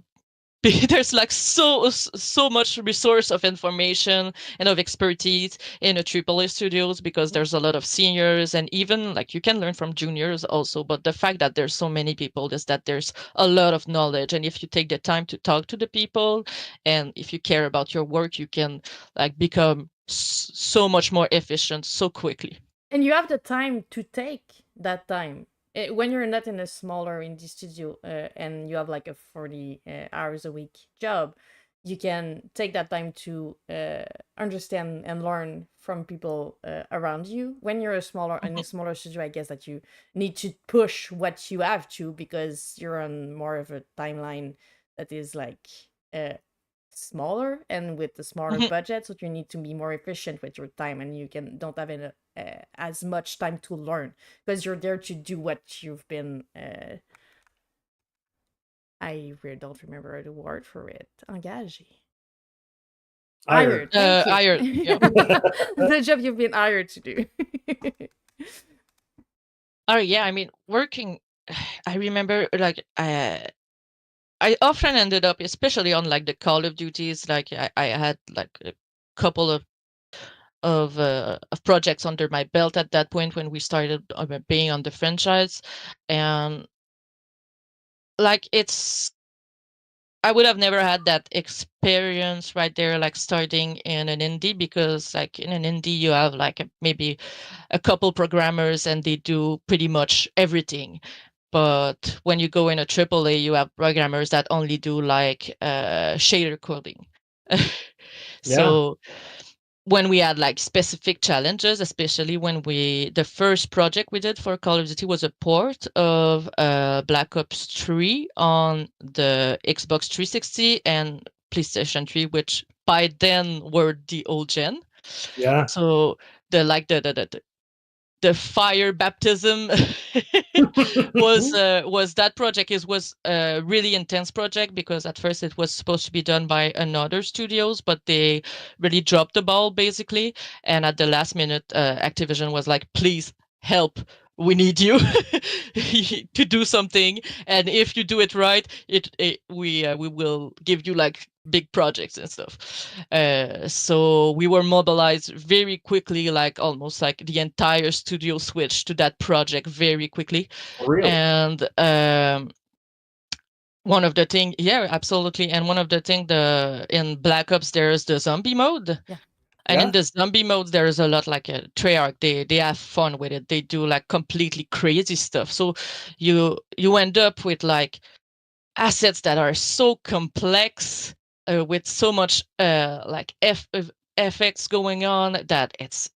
Speaker 3: there's like so much resource of information and of expertise in a AAA studios, because there's a lot of seniors, and even like you can learn from juniors also. But the fact that there's so many people is that there's a lot of knowledge, and if you take the time to talk to the people, and if you care about your work, you can like become so much more efficient so quickly.
Speaker 1: And you have the time to take that time. When you're not in a smaller indie studio and you have like a 40 hours a week job, you can take that time to understand and learn from people around you. When you're in a smaller studio, I guess that you need to push what you have to, because you're on more of a timeline that is like smaller, and with the smaller
Speaker 3: Mhm.
Speaker 1: budget, so you need to be more efficient with your time, and you don't have as much time to learn, because you're there to do what you've been I really don't remember the word for it. Engagé. Hired. Thank you.
Speaker 3: Iron, yeah.
Speaker 1: The job you've been hired to do.
Speaker 3: Oh yeah, I mean, working. I remember like I often ended up, especially on like the Call of Duties, like I had like a couple of projects under my belt at that point when we started being on the franchise, and like I would have never had that experience right there, like starting in an indie, because like in an indie you have like maybe a couple programmers and they do pretty much everything. But when you go in a AAA, you have programmers that only do like shader coding.
Speaker 2: Yeah.
Speaker 3: So when we had like specific challenges, especially when the first project we did for Call of Duty was a port of Black Ops 3 on the Xbox 360 and PlayStation 3, which by then were the old gen.
Speaker 2: Yeah.
Speaker 3: So the fire baptism was that project. It was a really intense project, because at first it was supposed to be done by another studios, but they really dropped the ball basically, and at the last minute Activision was like, please help, we need you to do something, and if you do it right, we will give you like big projects and stuff. So we were mobilized very quickly, like almost like the entire studio switched to that project very quickly.
Speaker 2: For real.
Speaker 3: And one of the thing, yeah, absolutely. And one of the thing, in Black Ops, there's the zombie mode.
Speaker 1: Yeah.
Speaker 3: And
Speaker 2: Yeah.
Speaker 3: in the zombie mode, there is a lot like a Treyarch. They have fun with it. They do like completely crazy stuff. So you end up with like assets that are so complex, with so much like effects going on, that it's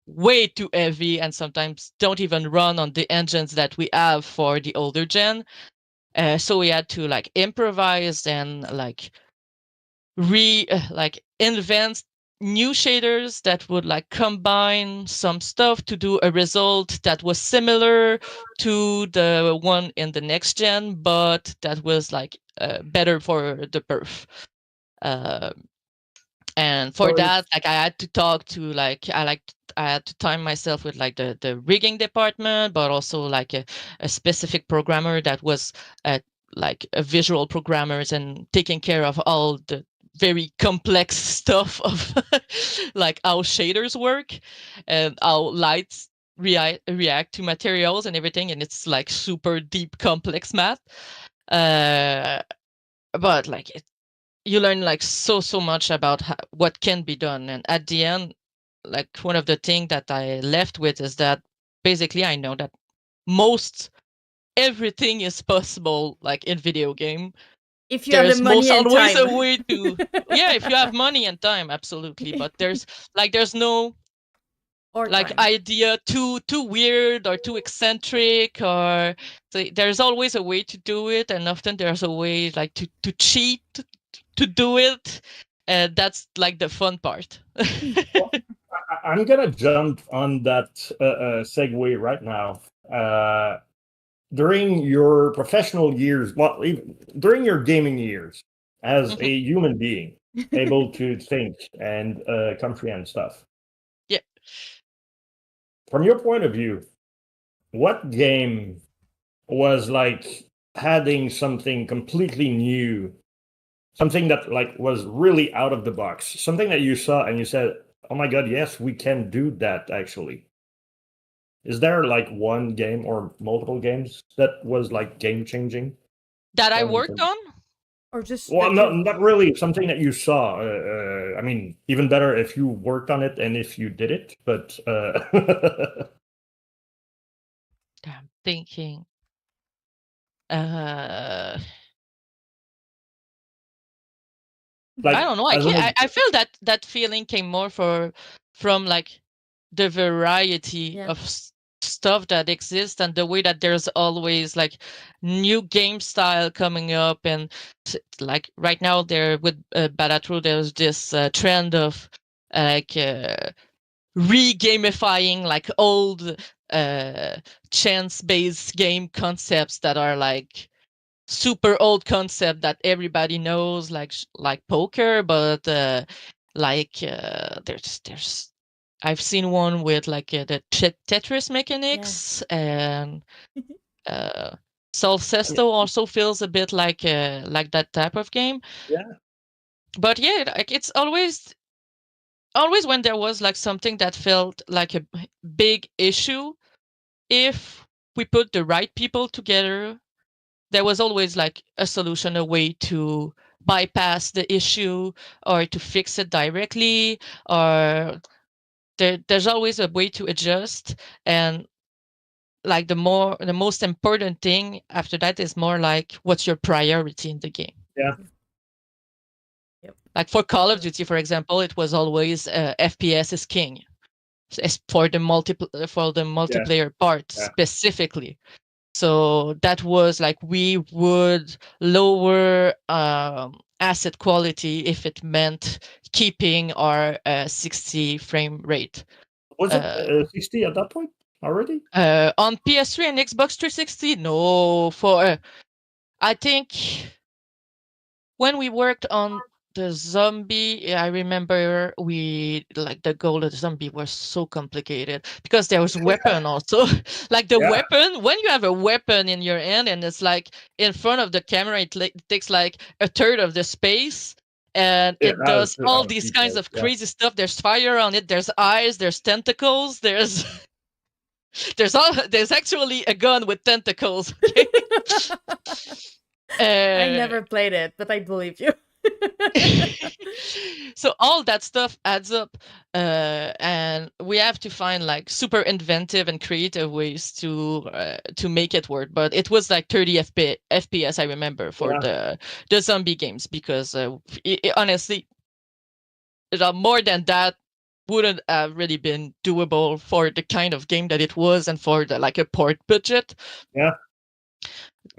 Speaker 3: way too heavy, and sometimes don't even run on the engines that we have for the older gen. So we had to like improvise and like like invent new shaders that would like combine some stuff to do a result that was similar to the one in the next gen, but that was like better for the perf. Uh, and for
Speaker 2: So
Speaker 3: that, like I had to talk to like I had to time myself with like the rigging department, but also like a specific programmer that was like a visual programmers and taking care of all the very complex stuff of like how shaders work and how lights react to materials and everything, and it's like super deep complex math. But like you learn like so much about what can be done, and at the end, like one of the things that I left with is that basically I know that most everything is possible, like in video game.
Speaker 1: If you have the
Speaker 3: There's
Speaker 1: money
Speaker 3: most
Speaker 1: and
Speaker 3: always
Speaker 1: time.
Speaker 3: a way to, yeah, if you have money and time, absolutely, but there's no
Speaker 1: Or
Speaker 3: like
Speaker 1: time.
Speaker 3: idea too weird or too eccentric, or so there's always a way to do it, and often there's a way like to cheat to do it, and that's like the fun part.
Speaker 2: Well, I'm gonna jump on that segue right now. During your professional years, well, even during your gaming years, as a human being, able to think and comprehend stuff.
Speaker 3: Yeah.
Speaker 2: From your point of view, what game was like adding something completely new, something that like was really out of the box, something that you saw and you said, "Oh my God, yes, we can do that." Actually, is there like one game or multiple games that was like game changing?
Speaker 3: That I worked on?
Speaker 1: Or just
Speaker 2: Well,
Speaker 1: that
Speaker 2: not
Speaker 1: you
Speaker 2: not really something that you saw. I mean, even better if you worked on it and if you did it. But
Speaker 3: I'm thinking. Uh,
Speaker 2: like,
Speaker 3: I don't know.
Speaker 2: as an
Speaker 3: I feel that feeling came more from like the variety
Speaker 1: Yeah.
Speaker 3: of stuff that exists, and the way that there's always like new game style coming up, and like right now there with Balatro, there's this trend of like re-gamifying like old chance-based game concepts that are like super old concept that everybody knows, like poker, but there's I've seen one with like the Tetris mechanics, and uh, Solcesto also feels a bit like that type of game.
Speaker 2: yeah,
Speaker 3: But yeah, like it's always when there was like something that felt like a big issue, if we put the right people together, there was always like a solution, a way to bypass the issue or to fix it directly, or there's always a way to adjust. And like the most important thing after that is more like what's your priority in the game.
Speaker 2: yeah,
Speaker 1: Yep.
Speaker 3: Like for Call of Duty, for example, it was always FPS is king for the multiplayer part
Speaker 2: yeah,
Speaker 3: specifically. So that was like we would lower asset quality if it meant keeping our 60 frame rate.
Speaker 2: Was it
Speaker 3: Uh,
Speaker 2: 60 at that point already?
Speaker 3: on PS3 and Xbox 360, no. For I think when we worked on the zombie, I remember we like the goal of the zombie was so complicated because there was weapon also. Like the
Speaker 2: Yeah,
Speaker 3: weapon, when you have a weapon in your hand and it's like in front of the camera, it takes like a third of the space, and
Speaker 2: yeah,
Speaker 3: it does
Speaker 2: that
Speaker 3: all
Speaker 2: was
Speaker 3: these kinds
Speaker 2: detailed.
Speaker 3: of
Speaker 2: Yeah,
Speaker 3: crazy stuff. There's fire on it, there's eyes, there's tentacles, there's there's actually a gun with tentacles. Okay?
Speaker 1: I
Speaker 3: uh,
Speaker 1: never played it, but I believe you.
Speaker 3: So all that stuff adds up, and we have to find like super inventive and creative ways to make it work. But it was like 30 FPS, I remember, for
Speaker 2: yeah,
Speaker 3: the zombie games, because honestly, more than that wouldn't have really been doable for the kind of game that it was, and for the like a port budget,
Speaker 2: yeah,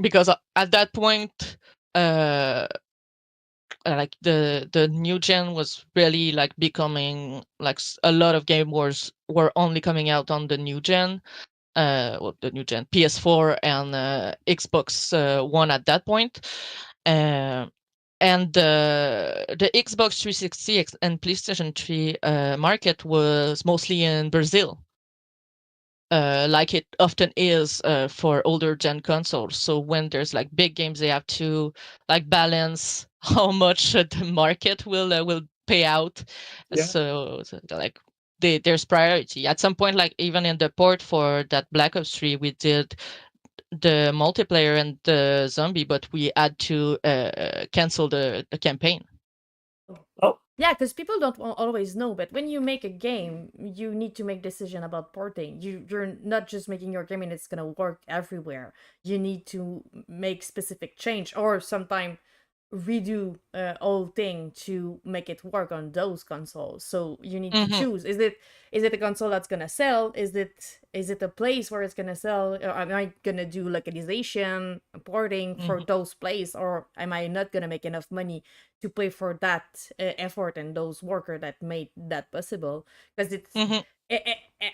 Speaker 3: because at that point, uh like the new gen was really like becoming like a lot of game were only coming out on the new gen, the new gen PS4 and Xbox One at that point. uh, and the Xbox 360 and PlayStation 3 market was mostly in Brazil, like it often is for older gen consoles. So when there's like big games, they have to like balance how much the market will pay out.
Speaker 2: yeah,
Speaker 3: So like there's priority. At some point, like even in the port for that Black Ops 3, we did the multiplayer and the zombie, but we had to cancel the campaign.
Speaker 2: oh,
Speaker 1: Yeah, because people don't always know, but when you make a game, you need to make decision about porting. You're not just making your game and it's gonna work everywhere. You need to make specific change, or sometime redo whole thing to make it work on those consoles. So you need to choose: is it a console that's gonna sell? Is it a place where it's gonna sell? Or am I gonna do localization porting for those places, or am I not gonna make enough money to pay for that effort and those workers that made that possible? Because it's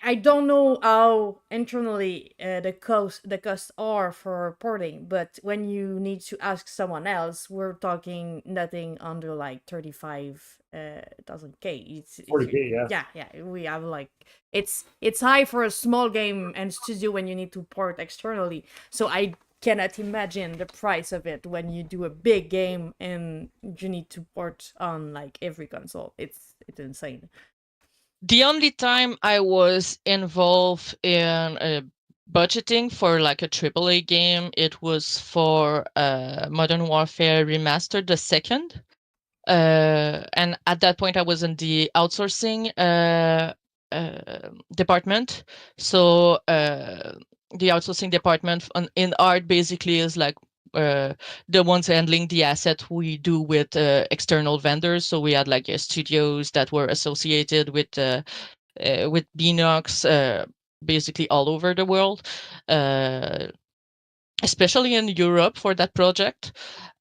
Speaker 1: I don't know how internally the costs are for porting, but when you need to ask someone else, we're talking nothing under like 35,000 K. It's
Speaker 2: 40K,
Speaker 1: yeah. We have like it's high for a small game and studio when you need to port externally. So I cannot imagine the price of it when you do a big game and you need to port on like every console. It's insane.
Speaker 3: The only time I was involved in budgeting for like a AAA game, it was for Modern Warfare Remastered, the second. And at that point, I was in the outsourcing department. So the outsourcing department in art basically is like the ones handling the asset we do with external vendors. So we had like studios that were associated with Beanox, basically all over the world, especially in Europe for that project.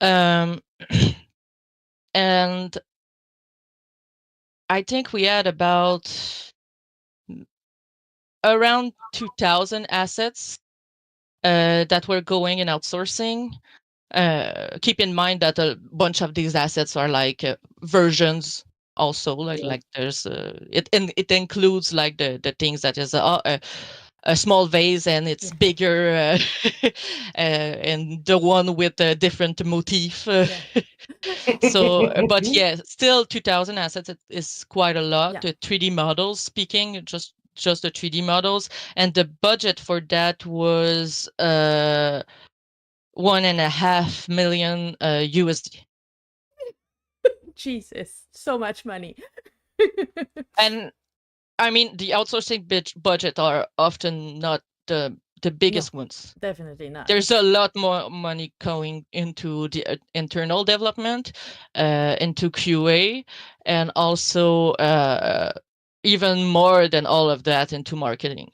Speaker 3: And I think we had about around 2,000 assets that were going in outsourcing. Keep in mind that a bunch of these assets are like versions also, like there's it includes like the things that is a small vase and it's bigger and the one with a different motif. So but yeah, still 2,000 assets is quite a lot. The 3D models speaking, just the 3D models, and the budget for that was 1.5 million USD.
Speaker 1: Jesus, so much money.
Speaker 3: And I mean, the outsourcing budget are often not the biggest ones.
Speaker 1: Definitely not.
Speaker 3: There's a lot more money going into the internal development, into QA, and also even more than all of that into marketing.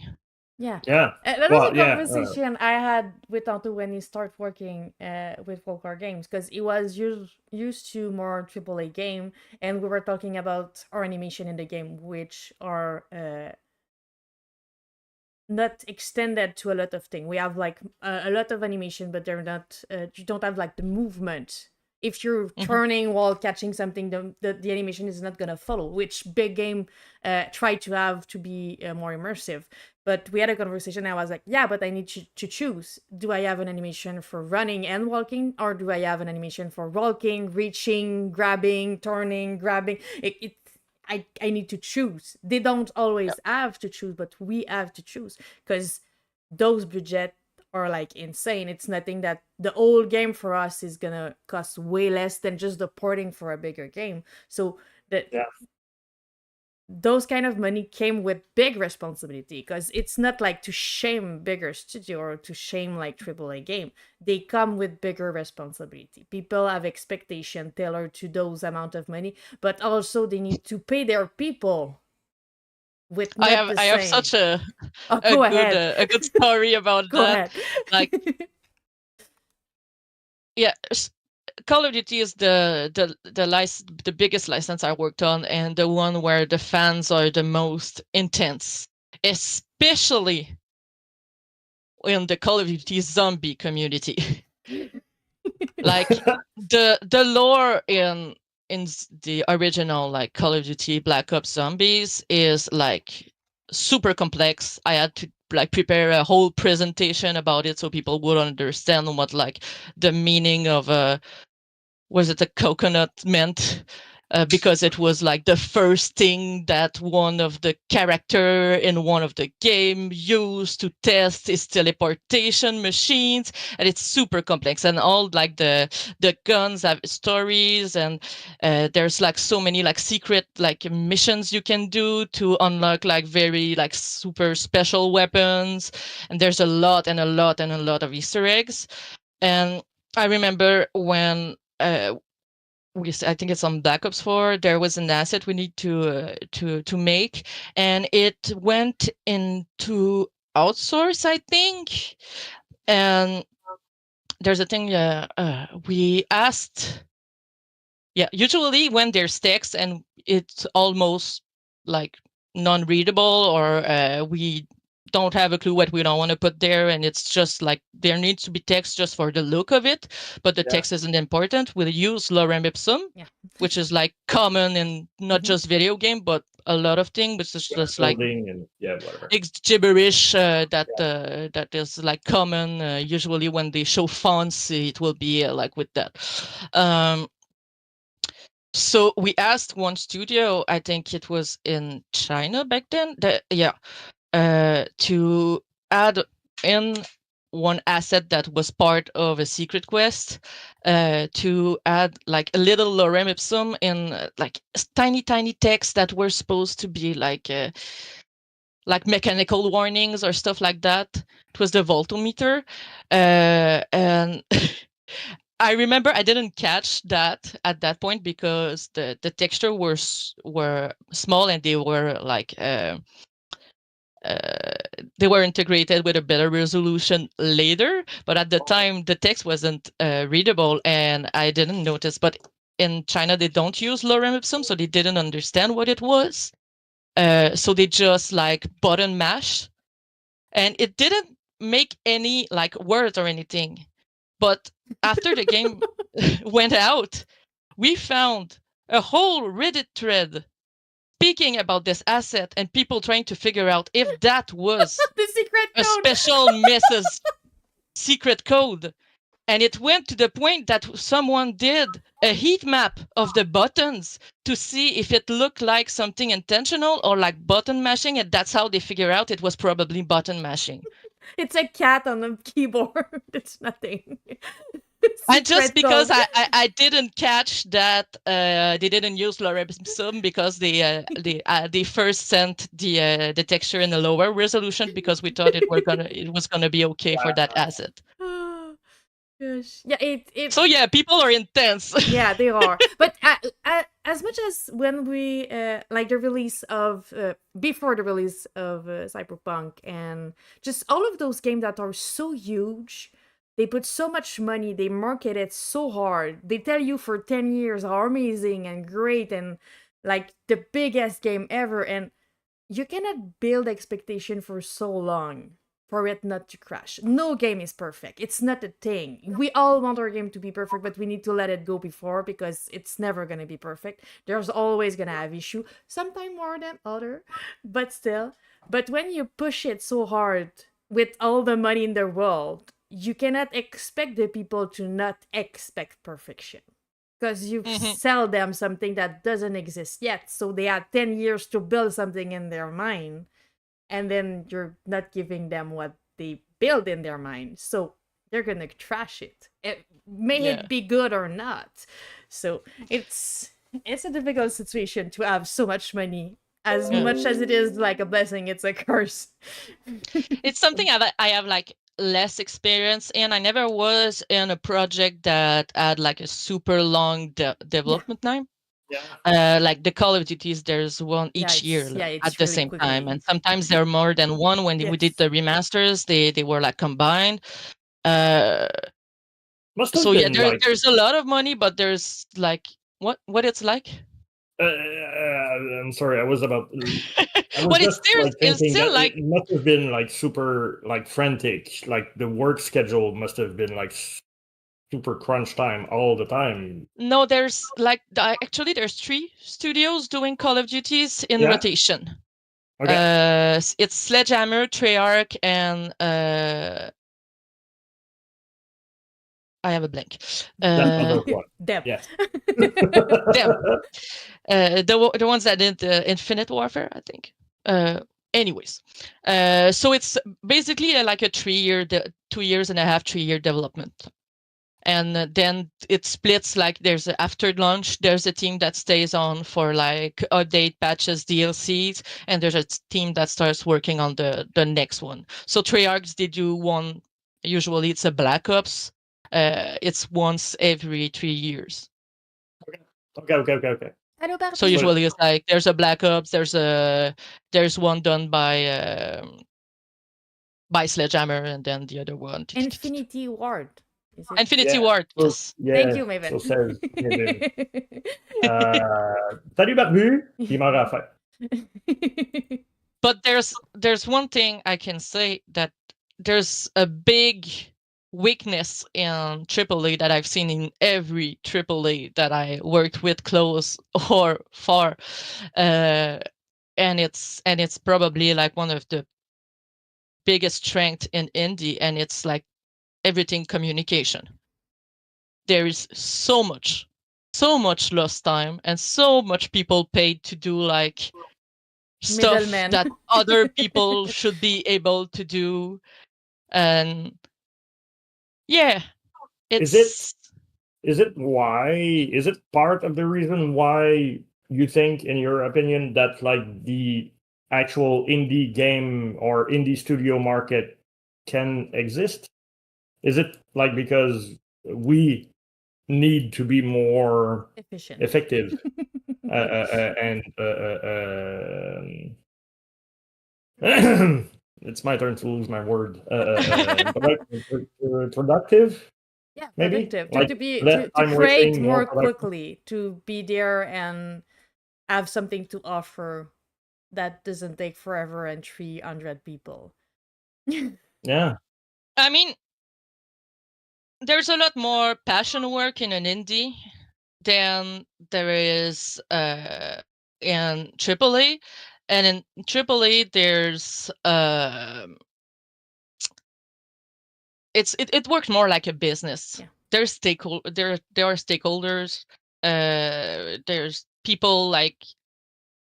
Speaker 1: Yeah.
Speaker 2: Yeah.
Speaker 1: That was a conversation I had with Anto when he started working with Volcar Games, because he was used to more AAA game, and we were talking about our animation in the game, which are not extended to a lot of things. We have like a lot of animation, but they're not. You don't have like the movement. If you're turning while catching something, the animation is not gonna follow. Which big game try to have to be more immersive. But we had a conversation. And I was like, yeah, but I need to choose. Do I have an animation for running and walking, or do I have an animation for walking, reaching, grabbing, turning, grabbing? I need to choose. They don't always have to choose, but we have to choose, because those budget are like insane. It's nothing that the old game for us is gonna cost way less than just the porting for a bigger game. So that those kind of money came with big responsibility, because it's not like to shame bigger studio or to shame like AAA game. They come with bigger responsibility. People have expectation tailored to those amount of money, but also they need to pay their people with not
Speaker 3: I have such a good story about
Speaker 1: go
Speaker 3: that.
Speaker 1: ahead.
Speaker 3: Like yeah, Call of Duty is the biggest license I worked on, and the one where the fans are the most intense, especially in the Call of Duty zombie community. Like the lore in the original like Call of Duty Black Ops Zombies is like super complex. I had to like prepare a whole presentation about it so people would understand what like the meaning of was it a coconut meant, because it was like the first thing that one of the character in one of the game used to test his teleportation machines, and it's super complex, and all like the guns have stories, and there's like so many like secret like missions you can do to unlock like very like super special weapons, and there's a lot and a lot and a lot of Easter eggs. And I remember when I think it's on Black Ops 4. There was an asset we need to make, and it went into outsource, I think. And there's a thing we asked. Yeah, usually when there's text and it's almost like non-readable, or we don't have a clue what we don't want to put there, and it's just like there needs to be text just for the look of it, but the text isn't important. We'll use lorem ipsum, which is like common in not just video game, but a lot of things, which is just like
Speaker 2: and whatever.
Speaker 3: gibberish that is like common. Usually when they show fonts, it will be like with that. So we asked one studio, I think it was in China back then, to add in one asset that was part of a secret quest, to add like a little lorem ipsum in like tiny text that were supposed to be like mechanical warnings or stuff like that. It was the voltometer, and I remember I didn't catch that at that point because the texture were small, and they were like they were integrated with a better resolution later. But at the time, the text wasn't readable, and I didn't notice. But in China, they don't use lorem ipsum, so they didn't understand what it was. So they just like button mash, and it didn't make any like words or anything. But after the game went out, we found a whole Reddit thread speaking about this asset and people trying to figure out if that was
Speaker 1: the secret
Speaker 3: a
Speaker 1: code.
Speaker 3: special Mrs. secret code. And it went to the point that someone did a heat map of the buttons to see if it looked like something intentional or like button mashing, and that's how they figure out it was probably button mashing.
Speaker 1: It's a cat on the keyboard. It's nothing.
Speaker 3: And just because I didn't catch that they didn't use lorem ipsum because they first sent the texture in a lower resolution because we thought it was gonna be okay for that asset.
Speaker 1: Gosh. Yeah,
Speaker 3: so yeah, people are intense.
Speaker 1: Yeah, they are. But as much as when we like the release of before the release of Cyberpunk and just all of those games that are so huge, they put so much money, they market it so hard. They tell you for 10 years how amazing and great and like the biggest game ever, and you cannot build expectation for so long for it not to crash. No game is perfect. It's not a thing. We all want our game to be perfect, but we need to let it go before because it's never going to be perfect. There's always going to have issue, sometimes more than other, but still. But when you push it so hard with all the money in the world, you cannot expect the people to not expect perfection. Because you sell them something that doesn't exist yet. So they had 10 years to build something in their mind. And then you're not giving them what they build in their mind. So they're going to trash it. It be good or not. So it's a difficult situation to have so much money. As much as it is like a blessing, it's a curse.
Speaker 3: It's something I have like less experience in. I never was in a project that had like a super long development time. Like the Call of Duties, there's one each year at the same time, and sometimes there are more than one. When we did the remasters, they were like combined. So yeah, there's a lot of money, but there's like what it's like.
Speaker 2: I'm sorry, I was about.
Speaker 3: But it's still like
Speaker 2: it must have been like super like frantic. Like the work schedule must have been like super crunch time all the time.
Speaker 3: No, there's like actually there's 3 studios doing Call of Duties in rotation. Okay. It's Sledgehammer, Treyarch, and I have a blank.
Speaker 1: Them.
Speaker 2: Yes.
Speaker 3: Them. The ones that did Infinite Warfare, I think. Anyways, so it's basically like a 3-year, 2 years and a half, 3-year development. And then it splits, like there's after launch, there's a team that stays on for like update patches, DLCs, and there's a team that starts working on the next one. So Treyarch, they do one, usually it's a Black Ops, it's once every 3 years.
Speaker 2: Okay.
Speaker 1: Hello, Barbie.
Speaker 3: So usually it's like there's a Black Ops, there's one done by Sledgehammer, and then the other one.
Speaker 1: Infinity Ward. Is it?
Speaker 3: Infinity Ward. Yes.
Speaker 1: Thank you, Maven.
Speaker 2: So says Maven. Salut Barbu, il meurt à la fin.
Speaker 3: But there's one thing I can say, that there's a big weakness in AAA that I've seen in every AAA that I worked with close or far, and it's probably like one of the biggest strength in indie, and it's like everything communication. There is so much lost time and so much people paid to do like stuff
Speaker 1: Middlemen.
Speaker 3: that other people should be able to do. And yeah,
Speaker 2: Is it part of the reason why you think, in your opinion, that like the actual indie game or indie studio market can exist? Is it like because we need to be more
Speaker 1: efficient,
Speaker 2: effective, and it's my turn to lose my word. Productive.
Speaker 1: Yeah,
Speaker 2: maybe
Speaker 1: productive.
Speaker 2: like
Speaker 1: to create more quickly, to be there and have something to offer that doesn't take forever and 300 people.
Speaker 2: Yeah.
Speaker 3: I mean, there's a lot more passion work in an indie than there is in AAA. And in AAA, there's it works more like a business.
Speaker 1: Yeah.
Speaker 3: There are stakeholders. There's people like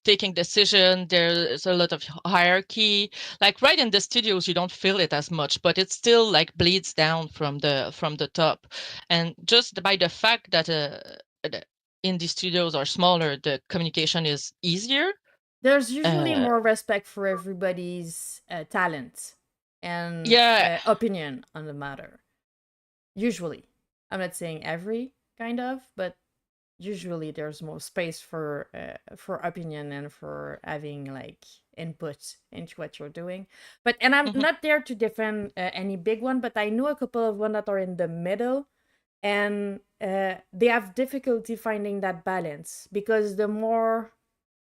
Speaker 3: taking decision. There's a lot of hierarchy. Like right in the studios, you don't feel it as much, but it still like bleeds down from the top. And just by the fact that the indie studios are smaller, the communication is easier.
Speaker 1: There's usually more respect for everybody's talent and opinion on the matter. Usually. I'm not saying every kind of, but usually there's more space for opinion and for having like input into what you're doing. But and I'm not there to defend any big one, but I know a couple of one that are in the middle, and they have difficulty finding that balance, because the more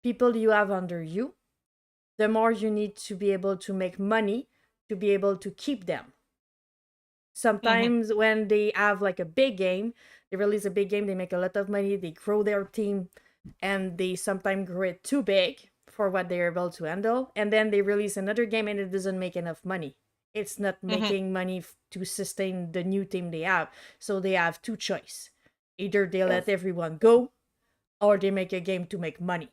Speaker 1: people you have under you, the more you need to be able to make money to be able to keep them. Sometimes when they have like a big game, they release a big game, they make a lot of money, they grow their team, and they sometimes grow it too big for what they're able to handle. And then they release another game and it doesn't make enough money. It's not making money to sustain the new team they have. So they have two choices. Either they let everyone go, or they make a game to make money.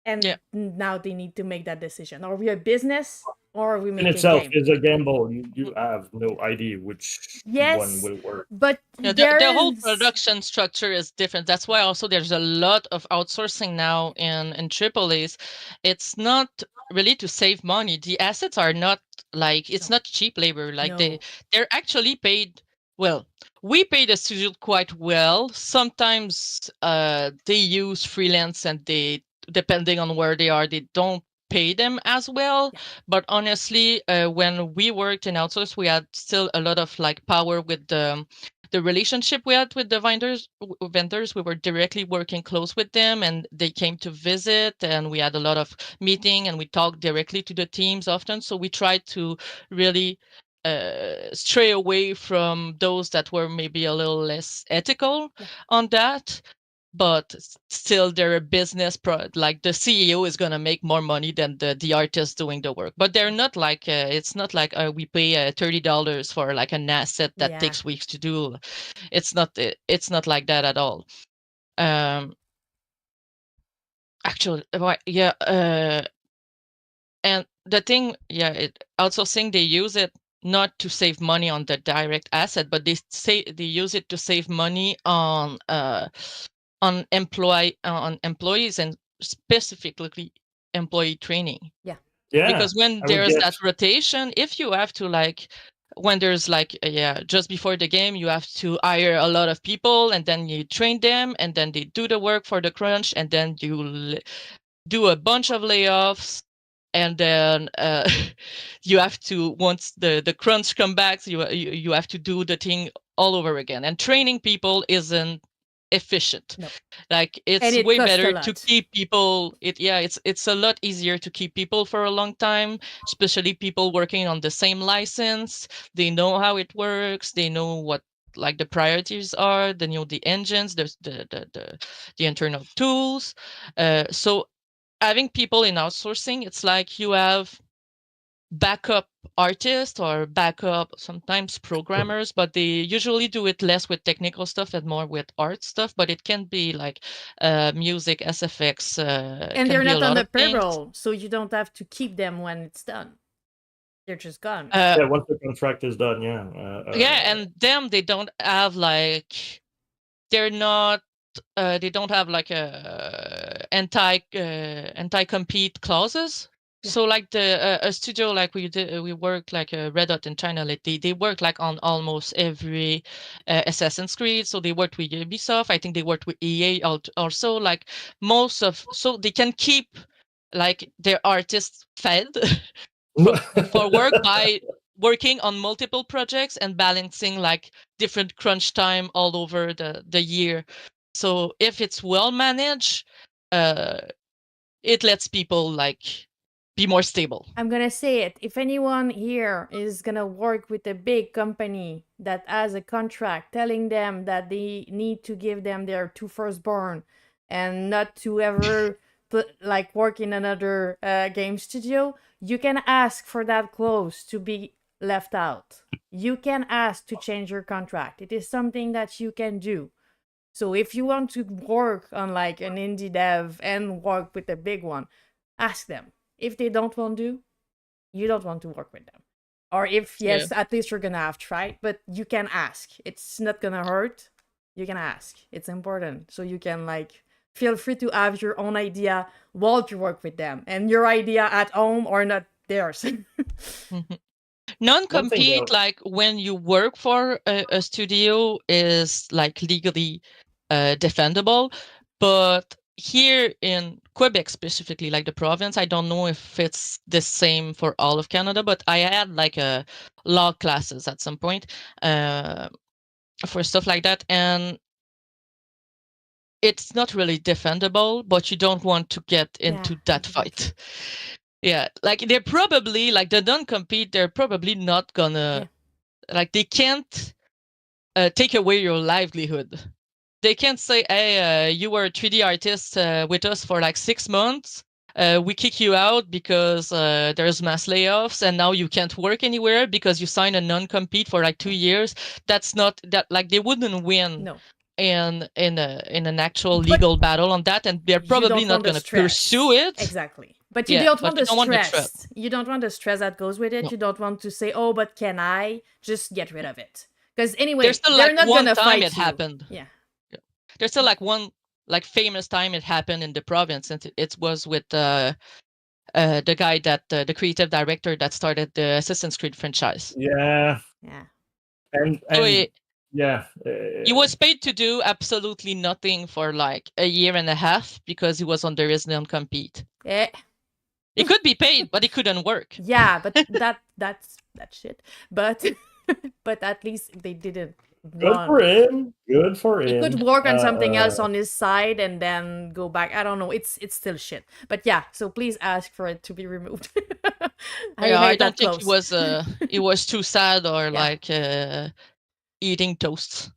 Speaker 1: And now they need to make that decision. Are we a business, or we make
Speaker 2: in itself
Speaker 1: a game?
Speaker 2: is a gamble. You have no idea which one will work.
Speaker 1: But
Speaker 3: the whole production structure is different. That's why also there's a lot of outsourcing now in AAAs. It's not really to save money. The assets are not like, it's not cheap labor. Like they're actually paid well. We pay the studio quite well. Sometimes they use freelance, and they, depending on where they are, they don't pay them as well. But honestly, when we worked in outsource, we had still a lot of like power with the relationship we had with the vendors. We were directly working close with them, and they came to visit, and we had a lot of meeting, and we talked directly to the teams often. So we tried to really stray away from those that were maybe a little less ethical on that. But still, they're a business like the CEO is going to make more money than the artist doing the work. But they're not like it's not like we pay $30 for like an asset that takes weeks to do. It's not like that at all. Actually, and the thing, outsourcing, they use it not to save money on the direct asset, but they use it to save money on employees, and specifically employee training.
Speaker 1: Yeah.
Speaker 3: Because when there's that rotation, if you have to like when there's like just before the game, you have to hire a lot of people, and then you train them, and then they do the work for the crunch, and then you do a bunch of layoffs, and then you have to, once the crunch come back, you have to do the thing all over again. And training people isn't efficient.
Speaker 1: No.
Speaker 3: Like,
Speaker 1: And
Speaker 3: it's
Speaker 1: it
Speaker 3: way
Speaker 1: costs a
Speaker 3: better
Speaker 1: lot.
Speaker 3: to keep people. It's a lot easier to keep people for a long time, especially people working on the same license. They know how it works. They know what like the priorities are. They know the engines, the internal tools. So having people in outsourcing, it's like you have backup artists or backup sometimes programmers, but they usually do it less with technical stuff and more with art stuff. But it can be like music, SFX,
Speaker 1: And
Speaker 3: can
Speaker 1: they're
Speaker 3: be a
Speaker 1: not on
Speaker 3: lot
Speaker 1: the
Speaker 3: of things.
Speaker 1: payroll, so you don't have to keep them when it's done. They're just gone.
Speaker 2: Yeah, once the contract is done,
Speaker 3: And them, they don't have like, they're not they don't have like a anti-compete clauses.
Speaker 1: Yeah.
Speaker 3: So like a studio like we work like Red Dot in China, like they work like on almost every Assassin's Creed. So they worked with Ubisoft. I think they worked with EA also. Like so they can keep like their artists fed for work by working on multiple projects and balancing like different crunch time all over the year. So if it's well managed, it lets people like be more stable.
Speaker 1: I'm gonna say it. If anyone here is gonna work with a big company that has a contract telling them that they need to give them their 2 firstborn and not to ever like work in another game studio, you can ask for that clause to be left out. You can ask to change your contract. It is something that you can do. So if you want to work on like an indie dev and work with a big one, ask them. If they don't want to, you don't want to work with them. Or if yes, at least you're gonna have tried, but you can ask. It's not gonna hurt. You can ask. It's important. So you can like feel free to have your own idea while you work with them. And your idea at home or not theirs.
Speaker 3: Non-compete, like when you work for a studio, is like legally defendable. But here in Quebec specifically, like the province, I don't know if it's the same for all of Canada, but I had like a law classes at some point for stuff like that, and it's not really defendable, but you don't want to get into that fight. Yeah, like they're probably like the non-compete, they're probably not gonna like, they can't take away your livelihood. They can't say, hey, you were a 3D artist with us for like 6 months. We kick you out because there's mass layoffs and now you can't work anywhere because you signed a non-compete for like 2 years. That's not that, like, they wouldn't win.
Speaker 1: No.
Speaker 3: In an actual legal battle on that, and they're probably not going to pursue it.
Speaker 1: Exactly. But you don't want the stress. You don't want the stress that goes with it.
Speaker 3: No.
Speaker 1: You don't want to say, oh, but can I just get rid of it? Because anyway,
Speaker 3: there's still
Speaker 1: they're
Speaker 3: like
Speaker 1: not going to fight
Speaker 3: it
Speaker 1: you.
Speaker 3: Happened.
Speaker 1: Yeah.
Speaker 3: There's still like one like famous time it happened in the province, and it was with the guy that the creative director that started the Assassin's Creed franchise.
Speaker 2: Yeah. And
Speaker 3: so he was paid to do absolutely nothing for like a year and a half because he was under his non-compete.
Speaker 1: Yeah.
Speaker 3: He could be paid, but he couldn't work.
Speaker 1: Yeah, but that's shit. But but at least they didn't.
Speaker 2: Good for him. Good for him.
Speaker 1: He could work on something else on his side and then go back. I don't know. It's still shit. But yeah, so please ask for it to be removed.
Speaker 3: I don't think it was too sad or like eating toast.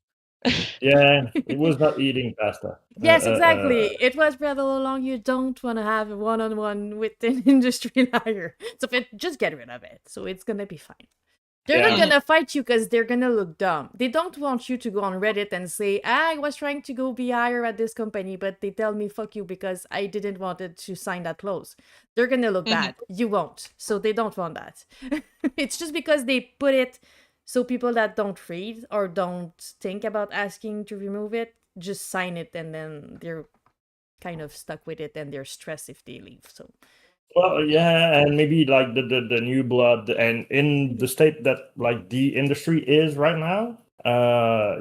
Speaker 2: Yeah, it was not eating pasta.
Speaker 1: Yes, exactly. It was Breath all along. You don't want to have a one-on-one with an industry liar. So just get rid of it. So it's gonna be fine. They're not gonna fight you because they're gonna look dumb. They don't want you to go on Reddit and say, I was trying to go be higher at this company, but they tell me fuck you because I didn't wanted to sign that clause. They're gonna look bad. You won't. So they don't want that. It's just because they put it so people that don't read or don't think about asking to remove it just sign it, and then they're kind of stuck with it and they're stressed if they leave. So
Speaker 2: Well, yeah, and maybe like the new blood, and in the state that like the industry is right now,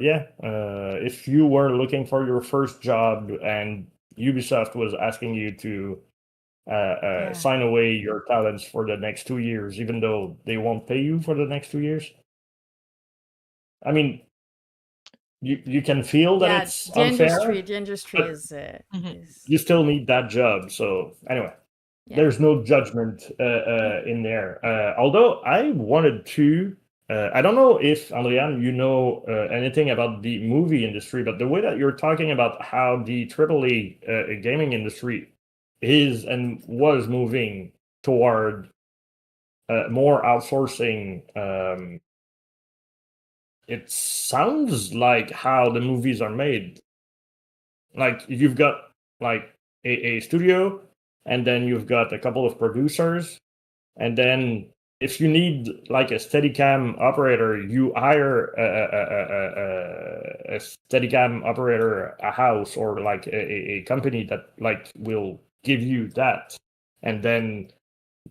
Speaker 2: yeah, if you were looking for your first job and Ubisoft was asking you to
Speaker 1: Yeah.
Speaker 2: sign away your talents for the next 2 years, even though they won't pay you for the next 2 years, I mean, you can feel that
Speaker 1: Yeah,
Speaker 2: it's
Speaker 1: the industry,
Speaker 2: unfair,
Speaker 1: the industry
Speaker 2: but
Speaker 3: Mhm.
Speaker 1: is
Speaker 2: you still need that job. So anyway.
Speaker 1: yeah.
Speaker 2: There's no judgment in there. Although I wanted to, I don't know if Andrian, you know anything about the movie industry, but the way that you're talking about how the AAA gaming industry is and was moving toward more outsourcing, it sounds like how the movies are made. Like you've got like a studio, and then you've got a couple of producers. And then if you need like a Steadicam operator, you hire a Steadicam operator, a house, or like a company that like will give you that. And then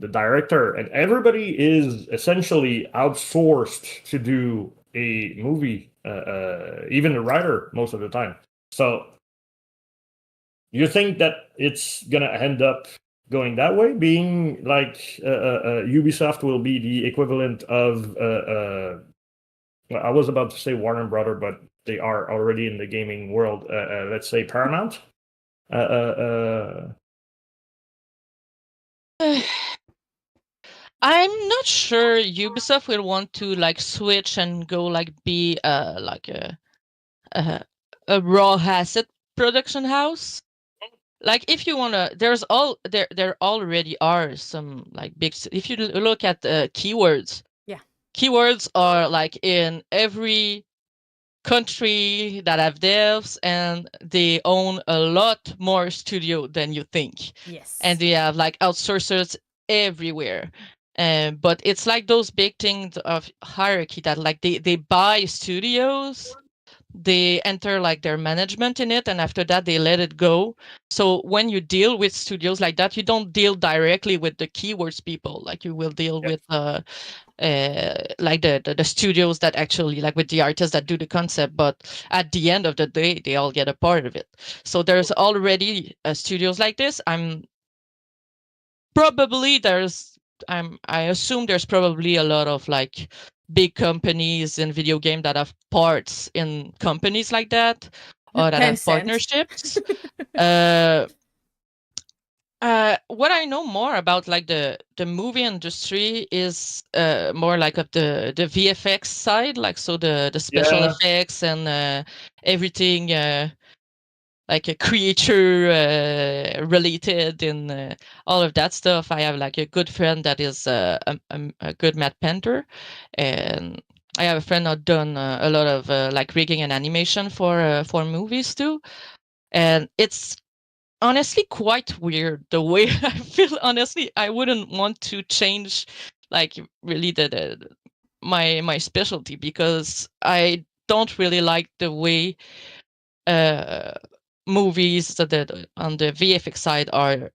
Speaker 2: the director and everybody is essentially outsourced to do a movie, even the writer most of the time. So you think that it's gonna end up going that way, being like Ubisoft will be the equivalent of well, I was about to say Warner Brother, but they are already in the gaming world. Let's say Paramount. Uh,
Speaker 3: I'm not sure Ubisoft will want to like switch and go like be like a raw asset production house. Like if you wanna, there already are some like big. If you look at keywords,
Speaker 1: Yeah.
Speaker 3: keywords are like in every country that have devs, and they own a lot more studio than you think.
Speaker 1: Yes.
Speaker 3: And they have like outsourcers everywhere. But it's like those big things of hierarchy that like they buy studios, they enter like their management in it, and after that they let it go. So when you deal with studios like that, you don't deal directly with the keywords people, like you will deal
Speaker 2: yeah.
Speaker 3: with like the studios that actually like with the artists that do the concept, but at the end of the day they all get a part of it. So there's already studios like this. Probably there's I assume there's probably a lot of like big companies in video game that have parts in companies like that, or that have
Speaker 1: Tencent.
Speaker 3: partnerships. What I know more about like the movie industry is more like of the VFX side, like so the special
Speaker 2: Yeah.
Speaker 3: effects and everything like a creature related and all of that stuff. I have like a good friend that is a good matte painter, and I have a friend that done a lot of like rigging and animation for movies too, and it's honestly quite weird the way I feel. Honestly, I wouldn't want to change like really my specialty, because I don't really like the way uh movies that on the VFX side are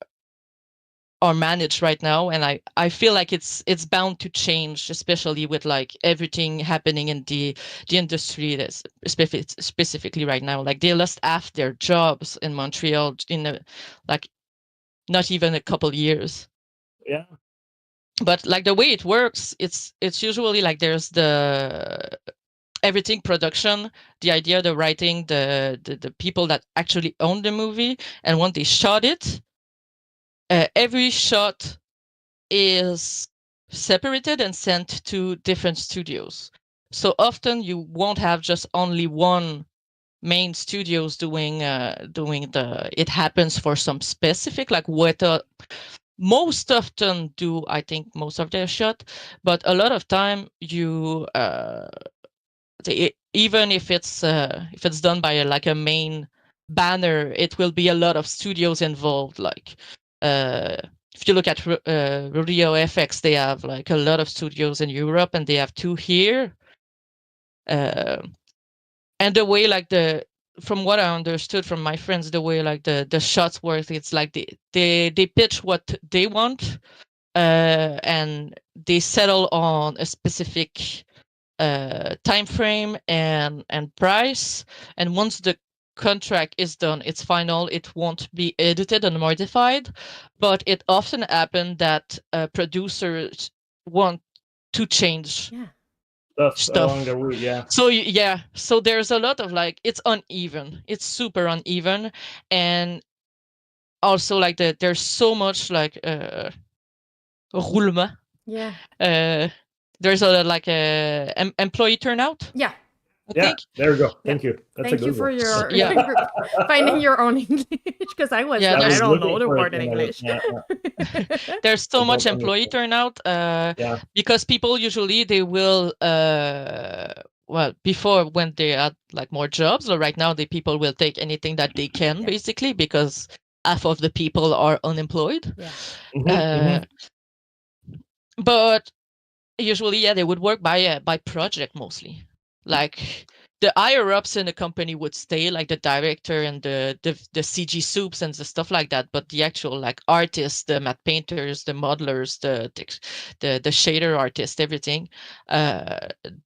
Speaker 3: managed right now, and I feel like it's bound to change, especially with like everything happening in the industry that's specifically right now. Like they lost half their jobs in Montreal in like not even a couple years.
Speaker 2: Yeah.
Speaker 3: But like the way it works, it's usually like there's the everything production, the idea, the writing, the people that actually own the movie, and when they shot it, every shot is separated and sent to different studios. So often you won't have just only one main studios doing the it happens for some specific like what most often do I think most of their shot, but a lot of time you even if it's done by like a main banner, it will be a lot of studios involved. Like uh, if you look at Rio FX, they have like a lot of studios in Europe, and they have two here. Uh, and the way like from what I understood from my friends, the way like the shots work, it's like they pitch what they want, and they settle on a specific time frame and price. And once the contract is done, it's final. It won't be edited and modified. But it often happens that producers want to change
Speaker 1: Yeah.
Speaker 2: Stuff along the route, yeah.
Speaker 3: So yeah, so there's a lot of like, it's uneven. It's super uneven, and also like there's so much like roulement.
Speaker 1: Yeah.
Speaker 3: There's a like a employee turnout.
Speaker 1: Yeah.
Speaker 3: I
Speaker 2: Yeah,
Speaker 3: think.
Speaker 2: there you go.
Speaker 1: Yeah.
Speaker 2: Thank you. That's
Speaker 1: Thank
Speaker 2: a
Speaker 1: you
Speaker 2: good
Speaker 1: for
Speaker 2: one.
Speaker 1: your
Speaker 3: Yeah.
Speaker 1: finding your own English, because I was
Speaker 3: Yeah,
Speaker 1: like, I
Speaker 3: there's-
Speaker 1: don't know
Speaker 2: looking
Speaker 1: the
Speaker 2: for it
Speaker 1: word in
Speaker 2: when I was-
Speaker 1: English.
Speaker 2: yeah.
Speaker 3: There's so
Speaker 2: I
Speaker 3: much
Speaker 2: don't
Speaker 3: employee
Speaker 2: understand.
Speaker 3: turnout
Speaker 2: Yeah.
Speaker 3: because people usually they will well, before when they had like more jobs, or right now the people will take anything that they can
Speaker 1: Yeah.
Speaker 3: basically, because half of the people are unemployed.
Speaker 1: Yeah.
Speaker 2: Mhm.
Speaker 3: But usually, yeah, they would work by project mostly. Like the higher ups in the company would stay, like the director and the CG soups and the stuff like that. But the actual like artists, the matte painters, the modelers, the shader artists, everything,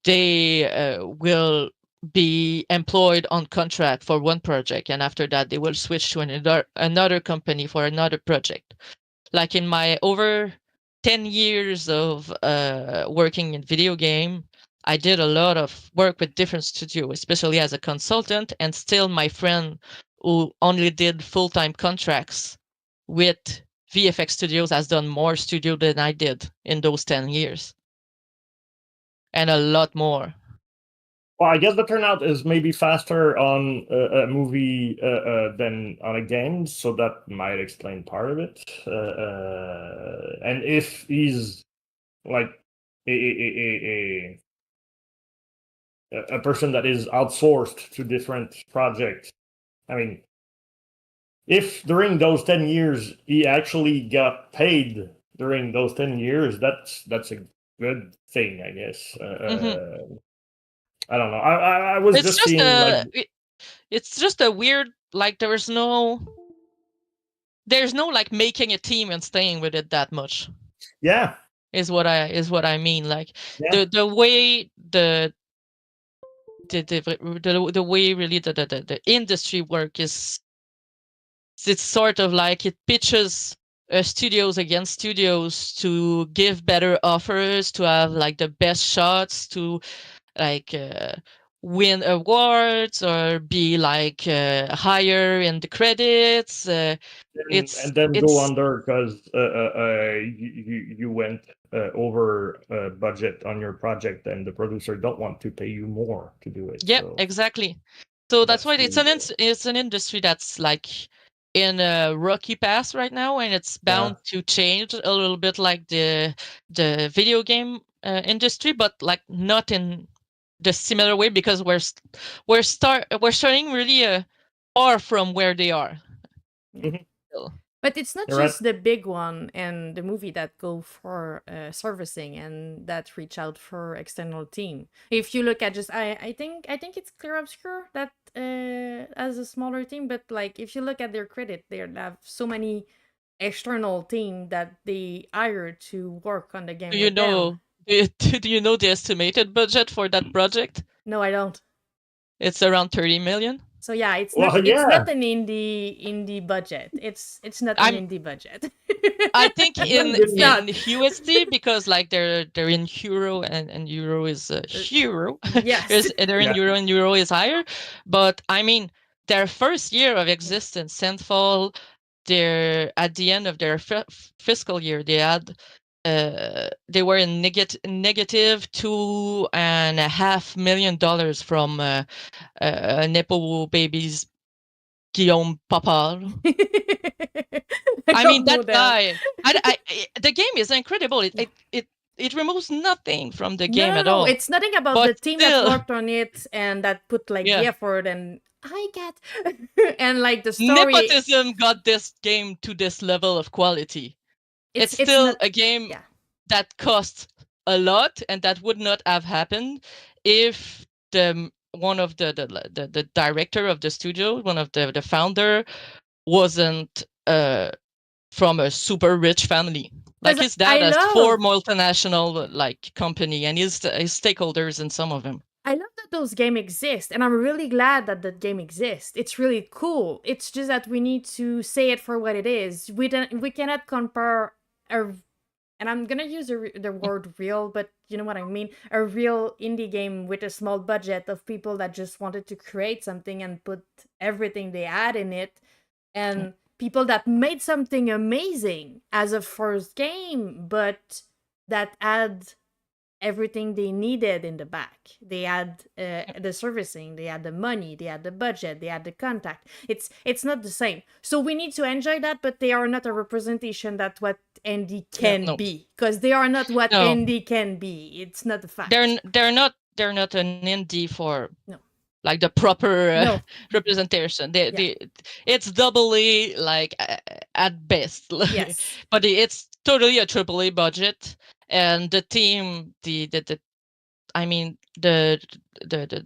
Speaker 3: they will be employed on contract for one project, and after that they will switch to another company for another project. Like in my over 10 years of working in video game, I did a lot of work with different studios, especially as a consultant, and still my friend who only did full-time contracts with VFX studios has done more studio than I did in those 10 years. And a lot more.
Speaker 2: Well, I guess the turnout is maybe faster on a movie than on a game, so that might explain part of it. And if he's like a person that is outsourced to different projects, I mean, if during those 10 years he actually got paid during those 10 years, that's a good thing, I guess. I don't know. I was
Speaker 3: It's
Speaker 2: just
Speaker 3: just
Speaker 2: seeing like
Speaker 3: it's just a weird, like there's no like making a team and staying with it that much.
Speaker 2: yeah.
Speaker 3: Is what I mean. Like
Speaker 2: Yeah.
Speaker 3: the way the way really the industry work is, it's sort of like it pitches studios against studios to give better offers, to have like the best shots, to like win awards or be like higher in the credits.
Speaker 2: And then go under because you went over budget on your project, and the producer don't want to pay you more to do it.
Speaker 3: Yeah,
Speaker 2: So
Speaker 3: exactly. So that's why it's
Speaker 2: the-
Speaker 3: it's an industry that's like in a rocky path right now, and it's bound to change a little bit, like the video game industry, but like not in the similar way, because we're starting really far from where they are.
Speaker 2: Mhm.
Speaker 3: Still.
Speaker 1: But it's not
Speaker 2: You're right.
Speaker 1: just the big one and the movie that go for servicing and that reach out for external team. If you look at just, I think it's Clear Obscure that as a smaller team, but like if you look at their credit, they have so many external team that they hire to work on the game
Speaker 3: Do you
Speaker 1: with
Speaker 3: know?
Speaker 1: them.
Speaker 3: Do you know the estimated budget for that project?
Speaker 1: No, I don't.
Speaker 3: It's around 30 million.
Speaker 1: So yeah, it's
Speaker 2: Well,
Speaker 1: not
Speaker 2: yeah.
Speaker 1: an indie budget. It's not
Speaker 3: I'm-
Speaker 1: an indie budget.
Speaker 3: I think in
Speaker 2: It's
Speaker 1: not.
Speaker 3: USD, because like they're in euro, and euro is euro.
Speaker 1: Yes.
Speaker 3: They're in
Speaker 2: Yeah.
Speaker 3: euro, and euro is higher. But I mean, their first year of existence, Sandfall, at the end of their fiscal year, they had they were in negative $2.5 million from Nepo babies Guillaume Papal. I mean, that guy. The game is incredible. It removes nothing from the game at all.
Speaker 1: It's nothing about
Speaker 3: But
Speaker 1: the team
Speaker 3: still,
Speaker 1: that worked on it and that put like
Speaker 3: Yeah.
Speaker 1: the effort and I get and like the story.
Speaker 3: nepotism got this game to this level of quality. It's still
Speaker 1: not,
Speaker 3: a game
Speaker 1: yeah.
Speaker 3: that costs a lot, and that would not have happened if the one of the director of the studio, one of the founder, wasn't from a super rich family. Like
Speaker 1: 'Cause
Speaker 3: his dad
Speaker 1: I
Speaker 3: has 4
Speaker 1: love
Speaker 3: multinational like company, and he's stakeholders in some of them.
Speaker 1: I love that those games exist, and I'm really glad that that game exists. It's really cool. It's just that we need to say it for what it is. We cannot compare a, and I'm gonna use the word real, but you know what I mean. A real indie game with a small budget of people that just wanted to create something and put everything they had in it, and people that made something amazing as a first game, but that had everything they needed in the back. They had the servicing, they had the money, they had the budget, they had the contact. It's not the same. So we need to enjoy that, but they are not a representation that what indie can
Speaker 3: No.
Speaker 1: be, because they are not what
Speaker 3: No.
Speaker 1: indie can be. It's not a fact.
Speaker 3: They're not an indie for
Speaker 1: No.
Speaker 3: like the proper
Speaker 1: No.
Speaker 3: representation.
Speaker 1: Yeah.
Speaker 3: It's doubly like at best.
Speaker 1: Yes.
Speaker 3: But it's totally a AAA budget, and the team, I mean the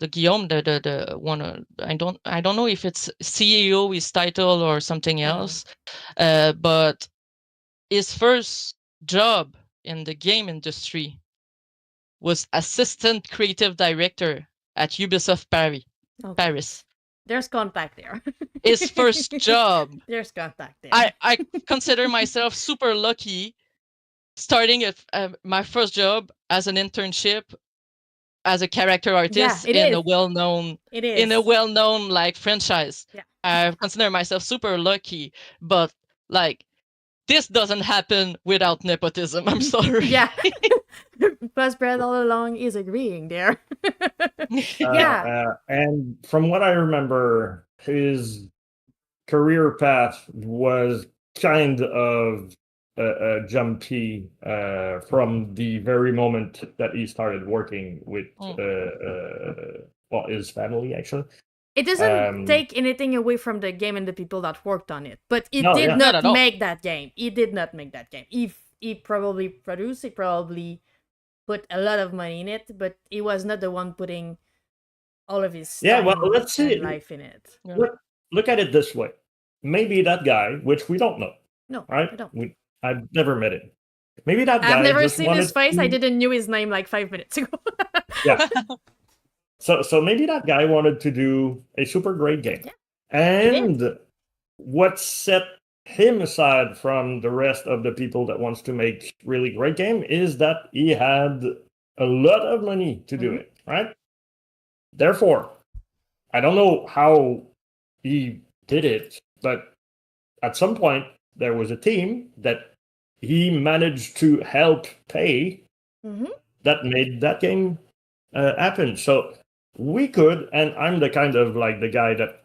Speaker 3: Guillaume, the one, I don't know if it's CEO his title or something else, but his first job in the game industry was assistant creative director at Ubisoft Paris.
Speaker 1: Okay.
Speaker 3: Paris.
Speaker 1: There's contact there.
Speaker 3: His first job.
Speaker 1: There's contact there.
Speaker 3: I consider myself super lucky starting my first job as an internship as a character artist in a well-known like franchise.
Speaker 1: Yeah.
Speaker 3: I consider myself super lucky, but like this doesn't happen without nepotism. I'm sorry.
Speaker 1: Yeah. Buzzbread all along is agreeing there. Yeah.
Speaker 2: And from what I remember, his career path was kind of jumpy from the very moment that he started working with his family, actually.
Speaker 1: It doesn't take anything away from the game and the people that worked on it, but it
Speaker 3: No,
Speaker 1: did
Speaker 3: yeah.
Speaker 1: not make that game. He did not make that game. He probably produced, he probably put a lot of money in it, but he was not the one putting all of his time
Speaker 2: let's see
Speaker 1: and life in it.
Speaker 2: Yeah. Look at it this way. Maybe that guy, which we don't know.
Speaker 1: No,
Speaker 2: right?
Speaker 1: I don't.
Speaker 2: I've never met him. Maybe that guy.
Speaker 1: I've never
Speaker 2: just
Speaker 1: seen his face.
Speaker 2: to...
Speaker 1: I didn't knew his name like 5 minutes ago.
Speaker 2: Yeah. So maybe that guy wanted to do a super great game.
Speaker 1: Yeah,
Speaker 2: and what set him aside from the rest of the people that wants to make really great game is that he had a lot of money to do it, right? Therefore, I don't know how he did it, but at some point there was a team that he managed to help pay that made that game happen. So we could, and I'm the kind of like the guy that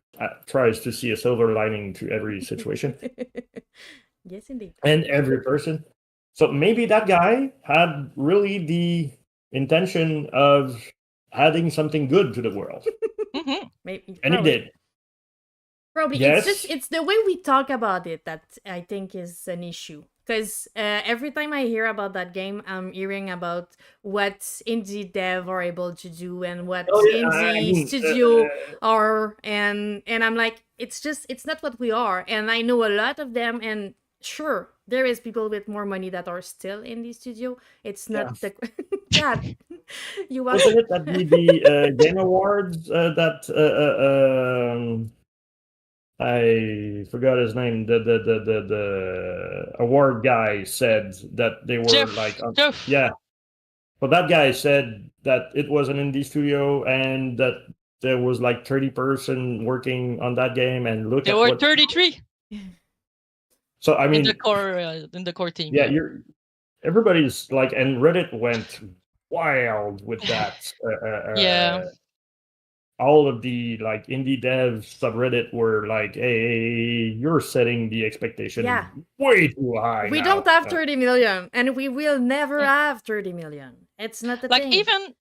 Speaker 2: tries to see a silver lining to every situation.
Speaker 1: Yes, indeed.
Speaker 2: And every person. So maybe that guy had really the intention of adding something good to the world.
Speaker 1: Maybe,
Speaker 2: and he did.
Speaker 1: Probably.
Speaker 2: Yes.
Speaker 1: It's the way we talk about it that I think is an issue. Because every time I hear about that game, I'm hearing about what indie dev are able to do and what indie studio are, and I'm like, it's not what we are. And I know a lot of them, and sure, there is people with more money that are still in the studio. It's not the you want
Speaker 2: Wasn't it that the Game Awards that I forgot his name. The award guy said that they were
Speaker 3: Jeff.
Speaker 2: Yeah. But that guy said that it was an indie studio and that there was like 30 person working on that game, and look
Speaker 3: there
Speaker 2: at
Speaker 3: were
Speaker 2: what...
Speaker 3: 33.
Speaker 2: So I mean,
Speaker 3: in the core team.
Speaker 2: Yeah, everybody's like, and Reddit went wild with that.
Speaker 3: Yeah.
Speaker 2: All of the like indie dev subreddit were like, hey, you're setting the expectation way too high.
Speaker 1: We don't have 30 million, and we will never have 30 million. It's not the thing.
Speaker 3: Even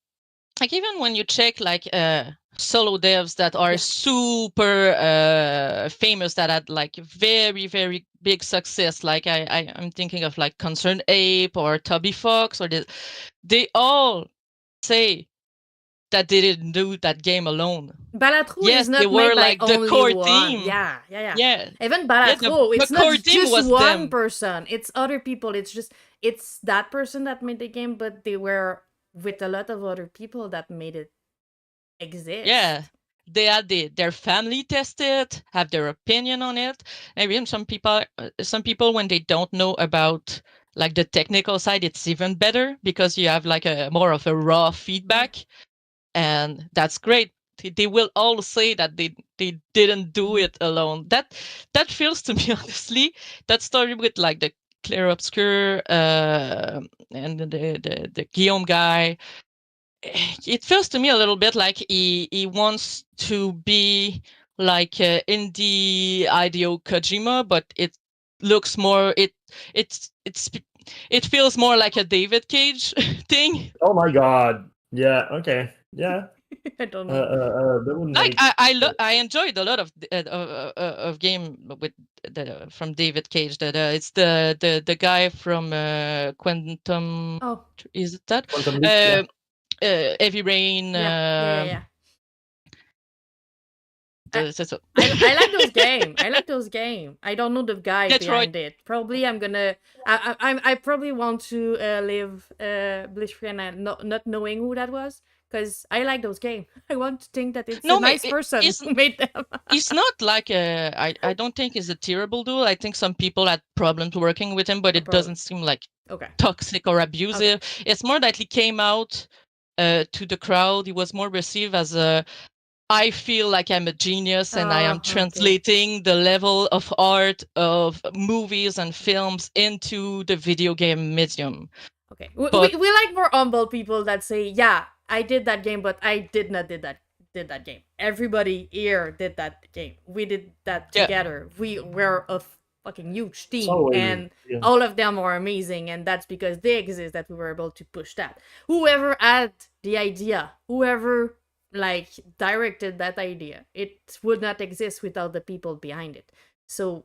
Speaker 3: when you check like solo devs that are super famous, that had like very, very big success, like I'm thinking of like Concerned Ape or Tubby Fox, or they all say that they didn't do that game alone.
Speaker 1: Balatro
Speaker 3: Yes,
Speaker 1: is
Speaker 3: they
Speaker 1: not
Speaker 3: were
Speaker 1: made by
Speaker 3: like the
Speaker 1: only
Speaker 3: core
Speaker 1: one.
Speaker 3: team.
Speaker 1: Yeah.
Speaker 3: Yeah,
Speaker 1: Even
Speaker 3: yeah.
Speaker 1: Balatro,
Speaker 3: The
Speaker 1: it's not
Speaker 3: core team
Speaker 1: just
Speaker 3: was
Speaker 1: one
Speaker 3: them.
Speaker 1: person. It's other people. It's that person that made the game, but they were with a lot of other people that made it exist.
Speaker 3: Yeah, they had their family test it, have their opinion on it. And even some people when they don't know about like the technical side, it's even better because you have like a more of a raw feedback, and that's great. They will all say that they didn't do it alone. That feels to me honestly, that story with like the Claire Obscure and the Guillaume guy, it feels to me a little bit like he wants to be like indie Hideo Kojima, but it looks more it's it feels more like a David Cage thing.
Speaker 2: Oh my god. Yeah. Okay. Yeah.
Speaker 1: I don't know.
Speaker 2: That would
Speaker 3: Like
Speaker 2: make.
Speaker 3: I enjoyed a lot of game with from David Cage. That it's the guy from Quantum.
Speaker 1: Oh,
Speaker 3: Is it that?
Speaker 2: Quantum Leap. Yeah.
Speaker 3: Heavy Rain.
Speaker 1: yeah.
Speaker 3: So
Speaker 1: I like those game. I like those game. I don't know the guy
Speaker 3: Detroit.
Speaker 1: behind it. Probably I'm gonna. I probably want to live blissfree and not knowing who that was because I like those game. I want to think that it's
Speaker 3: No,
Speaker 1: a nice person
Speaker 3: it's
Speaker 1: who made them.
Speaker 3: it's not like I don't think he's a terrible dude. I think some people had problems working with him, but
Speaker 1: Oh,
Speaker 3: it
Speaker 1: probably.
Speaker 3: doesn't seem like
Speaker 1: Okay.
Speaker 3: toxic or abusive. It's more that he came out to the crowd. He was more received as a I feel like I'm a genius and I am
Speaker 1: Oh, okay.
Speaker 3: translating the level of art of movies and films into the video game medium.
Speaker 1: Okay.
Speaker 3: But
Speaker 1: We like more humble people that say, "Yeah, I did that game, but I did not did that game. Everybody here did that game. We did that
Speaker 3: yeah,
Speaker 1: together. We were a fucking huge team,
Speaker 2: So
Speaker 1: and
Speaker 2: yeah.
Speaker 1: all of them are amazing, and that's because they exist that we were able to push that. Whoever had the idea, whoever like directed that idea, it would not exist without the people behind it. So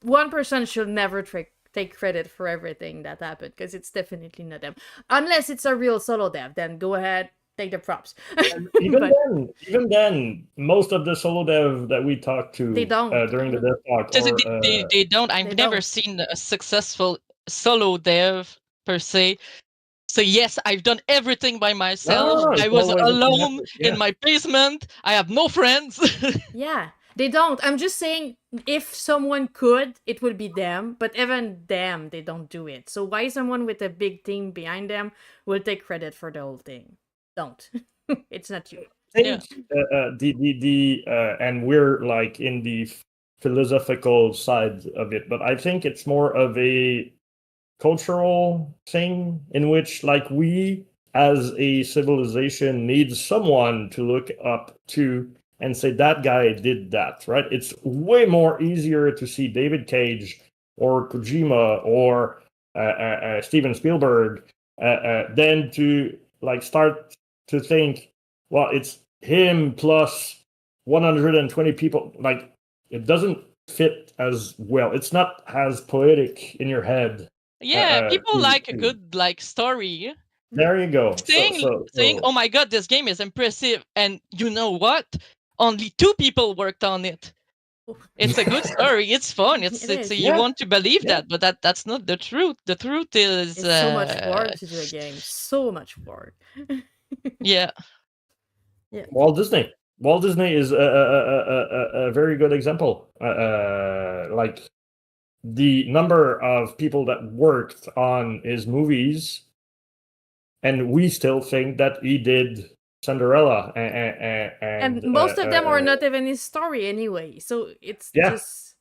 Speaker 1: one person should never take credit for everything that happened because it's definitely not them. Unless it's a real solo dev, then go ahead, take the props.
Speaker 2: Even then, most of the solo dev that we talked to
Speaker 1: They don't.
Speaker 2: during the dev talk,
Speaker 3: they don't. I've never seen a successful solo dev per se. So yes, I've done everything by myself.
Speaker 2: No,
Speaker 3: I
Speaker 2: it's
Speaker 3: was
Speaker 2: always a team
Speaker 3: alone
Speaker 2: effort, yeah.
Speaker 3: in my basement. I have no friends.
Speaker 1: Yeah, they don't. I'm just saying, if someone could, it would be them. But even them, they don't do it. So why someone with a big team behind them will take credit for the whole thing? Don't. It's not you.
Speaker 2: I think and we're like in the philosophical side of it, but I think it's more of a cultural thing in which like we as a civilization needs someone to look up to and say that guy did that, right? It's way more easier to see David Cage or Kojima or Steven Spielberg than to like start to think, well, it's him plus 120 people. Like it doesn't fit as well. It's not as poetic in your head.
Speaker 3: Yeah, people like a good like story.
Speaker 2: There you go.
Speaker 3: Saying, "Oh my god, this game is impressive," and you know what? Only 2 people worked on it. It's a good story. It's fun. You want to believe that, but that's not the truth. The truth is
Speaker 1: it's so much work to do a game. So much work.
Speaker 3: Yeah.
Speaker 1: Yeah.
Speaker 2: Walt Disney is a very good example. Like the number of people that worked on his movies, and we still think that he did Cinderella,
Speaker 1: and most of them are not even his story anyway. So it's just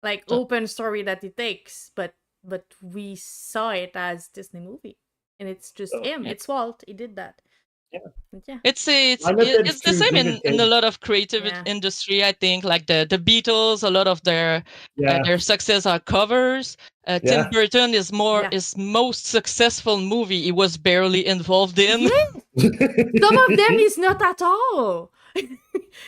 Speaker 1: like open story that he takes, but we saw it as Disney movie, and it's just him. It's Walt. He did that. Yeah.
Speaker 3: It's the same in a lot of creative industry. I think like the Beatles, a lot of their success are covers. Tim Burton is his most successful movie he was barely involved in.
Speaker 1: Some of them is not at all.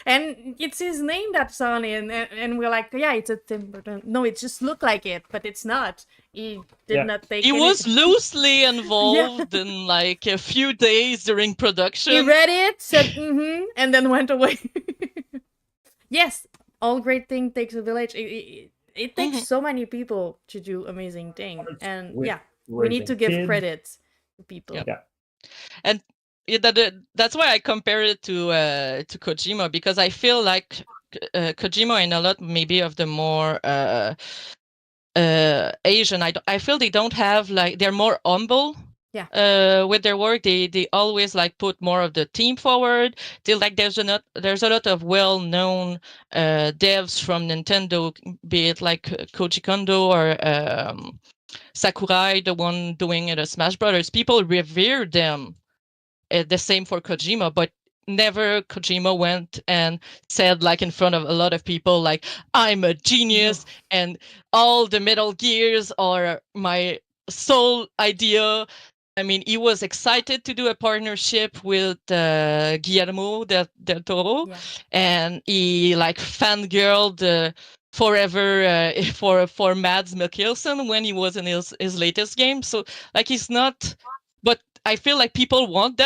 Speaker 1: And it's his name that's on it, and we're like, yeah, it's a Tim Burton. No, it just looked like it, but it's not. He did not take
Speaker 3: He
Speaker 1: any.
Speaker 3: was loosely involved in like a few days during production.
Speaker 1: He read it, said and then went away. Yes, all great thing takes a village. It takes so many people to do amazing things, and we need to give credit to people.
Speaker 2: Yeah.
Speaker 3: And that's why I compare it to Kojima, because I feel like Kojima and a lot maybe of the more Asian, I feel they don't have like, they're more humble. With their work, they always like put more of the team forward. They like there's a lot of well-known devs from Nintendo, be it like Koji Kondo or Sakurai, the one doing the Smash Brothers. People revere them. The same for Kojima, but never Kojima went and said like in front of a lot of people like, I'm a genius and all the Metal Gears are my sole idea. I mean, he was excited to do a partnership with Guillermo del Toro, and he like fangirled forever for Mads Mikkelsen when he was in his latest game. So like, he's not, but I feel like people want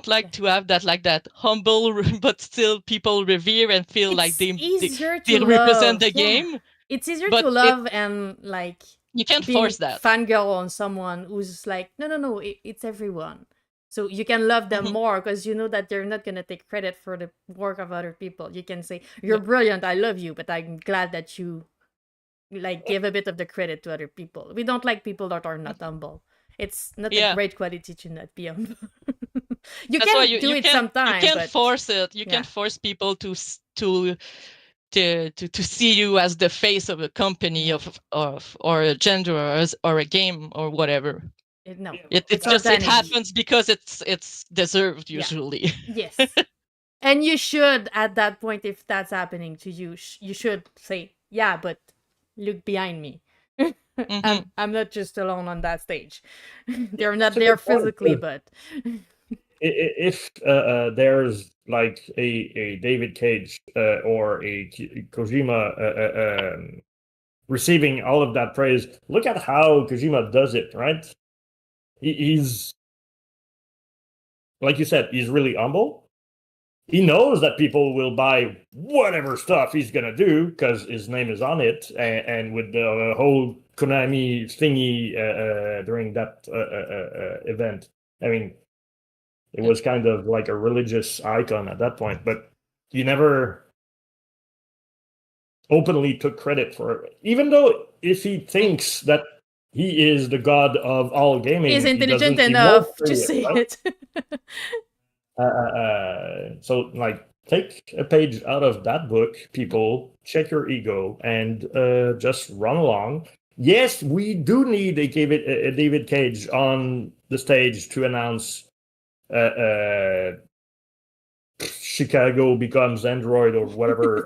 Speaker 3: like to have that, like that humble, but still people revere and feel like they represent the game.
Speaker 1: It's easier to love and like,
Speaker 3: you can't force that.
Speaker 1: Fangirl on someone who's like, no, it's everyone. So you can love them more because you know that they're not gonna take credit for the work of other people. You can say, you're brilliant, I love you, but I'm glad that you like give a bit of the credit to other people. We don't like people that are not humble. It's not a great quality to not be humble. You can do it sometimes.
Speaker 3: You can't force it. You can't force people to see you as the face of a company of or a gender or a game or whatever.
Speaker 1: No,
Speaker 3: it's just it happens because it's deserved usually.
Speaker 1: Yes. And you should, at that point, if that's happening to you, you should say, yeah, but look behind me. I'm not just alone on that stage. They're not there physically, but
Speaker 2: if there's like a David Cage or a Kojima receiving all of that praise, look at how Kojima does it, right? He's, like you said, he's really humble. He knows that people will buy whatever stuff he's gonna do because his name is on it, and with the whole Konami thingy during that event, I mean, it was kind of like a religious icon at that point, but he never openly took credit for it. Even though if he thinks that he is the god of all gaming,
Speaker 1: he's intelligent enough to say it.
Speaker 2: So, like, take a page out of that book, people. Check your ego and just run along. Yes, we do need a David Cage on the stage to announce Chicago becomes Android or whatever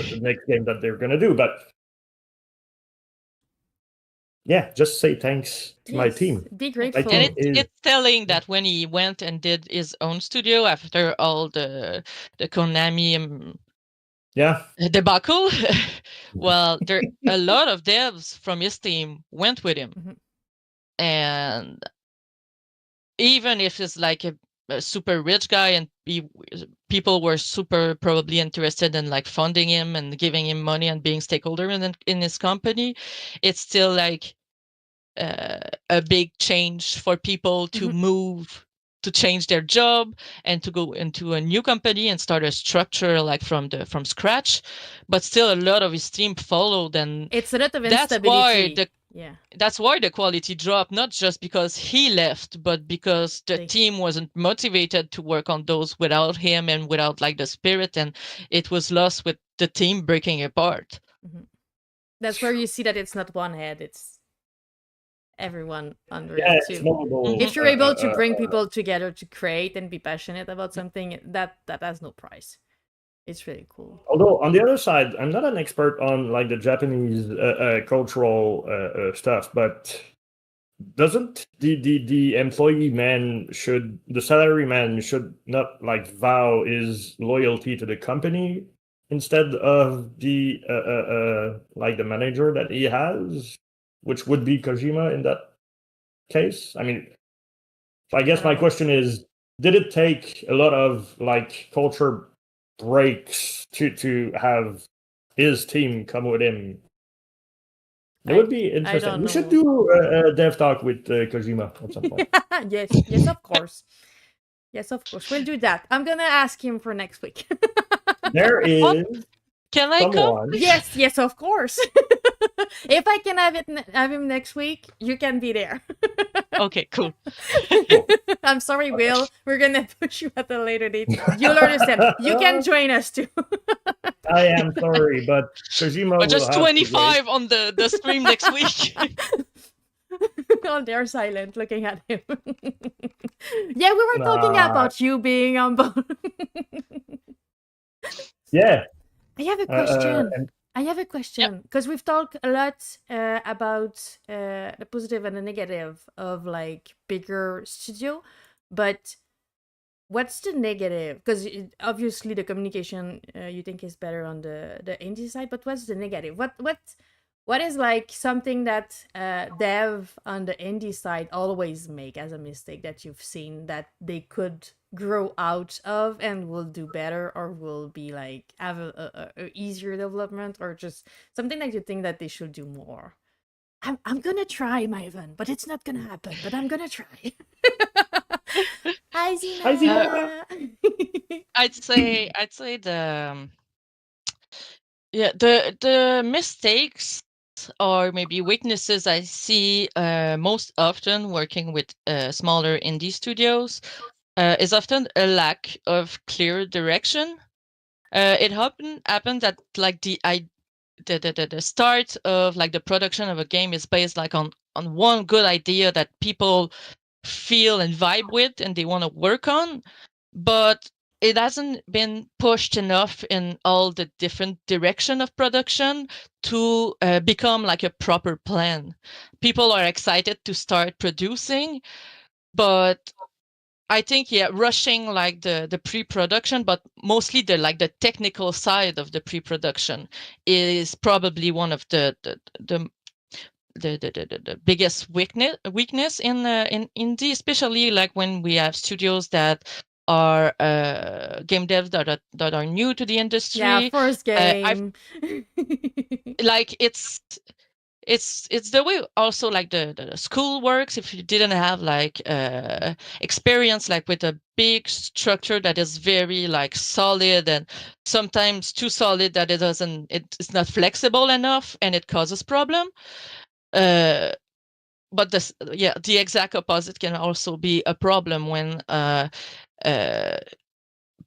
Speaker 2: the next game that they're going to do. But yeah, just say thanks to my team.
Speaker 1: Be grateful.
Speaker 3: And it's telling that when he went and did his own studio after all the Konami debacle, well, there a lot of devs from his team went with him. And even if it's like a super rich guy and people were super probably interested in like funding him and giving him money and being stakeholder in his company, it's still like a big change for people to move, to change their job and to go into a new company and start a structure like from scratch. But still a lot of his team followed, and
Speaker 1: it's a lot of instability.
Speaker 3: That's why the quality dropped, not just because he left, but because the team wasn't motivated to work on those without him and without like the spirit, and it was lost with the team breaking apart.
Speaker 1: That's where you see that it's not one head, it's everyone under it too. If you're able to bring people together to create and be passionate about something, that has no price. It's really cool.
Speaker 2: Although on the other side, I'm not an expert on like the Japanese cultural stuff, but doesn't the employee man the salary man should not like vow his loyalty to the company instead of the like the manager that he has? which would be Kojima in that case. I mean, I guess my question is, did it take a lot of like culture breaks to have his team come with him? That would be interesting. We should do a dev talk with Kojima at some point.
Speaker 1: Yes, of course. Yes, of course. We'll do that. I'm gonna ask him for next week.
Speaker 2: There is
Speaker 3: Can I come?
Speaker 2: someone.
Speaker 1: Yes, of course. If I can have him next week, you can be there.
Speaker 3: Okay, cool.
Speaker 1: I'm sorry, Will. We're gonna push you at a later date. You'll understand. You can join us too.
Speaker 2: I am sorry, but Kojima
Speaker 3: But
Speaker 2: will
Speaker 3: just
Speaker 2: have to
Speaker 3: 25 on the stream next week.
Speaker 1: Oh, they're silent, looking at him. Yeah, we were talking
Speaker 2: Nah.
Speaker 1: about you being on board.
Speaker 2: Yeah.
Speaker 1: I have a question.
Speaker 2: and
Speaker 1: I have a question because we've talked a lot about the positive and the negative of like bigger studio, but what's the negative? Because obviously the communication you think is better on the indie side, but what's the negative? What is like something that dev on the indie side always make as a mistake that you've seen that they could grow out of and will do better, or will be like have a easier development, or just something that you think that they should do more? I'm gonna try, Myvan, but it's not gonna happen. But I'm gonna try. Hi, Zina.
Speaker 2: Hi, Zina.
Speaker 3: I'd say the mistakes or maybe weaknesses I see most often working with smaller indie studios is often a lack of clear direction. It happens that like the start of like the production of a game is based like on one good idea that people feel and vibe with and they want to work on, but it hasn't been pushed enough in all the different direction of production to become like a proper plan. People are excited to start producing, but I think rushing like the pre-production, but mostly the technical side of the pre-production is probably one of the biggest weakness in indie, especially like when we have studios that are game devs that are new to the industry.
Speaker 1: Yeah, first game.
Speaker 3: Like it's the way also like the school works. If you didn't have like experience like with a big structure that is very like solid and sometimes too solid that it's not flexible enough and it causes problem. But the exact opposite can also be a problem when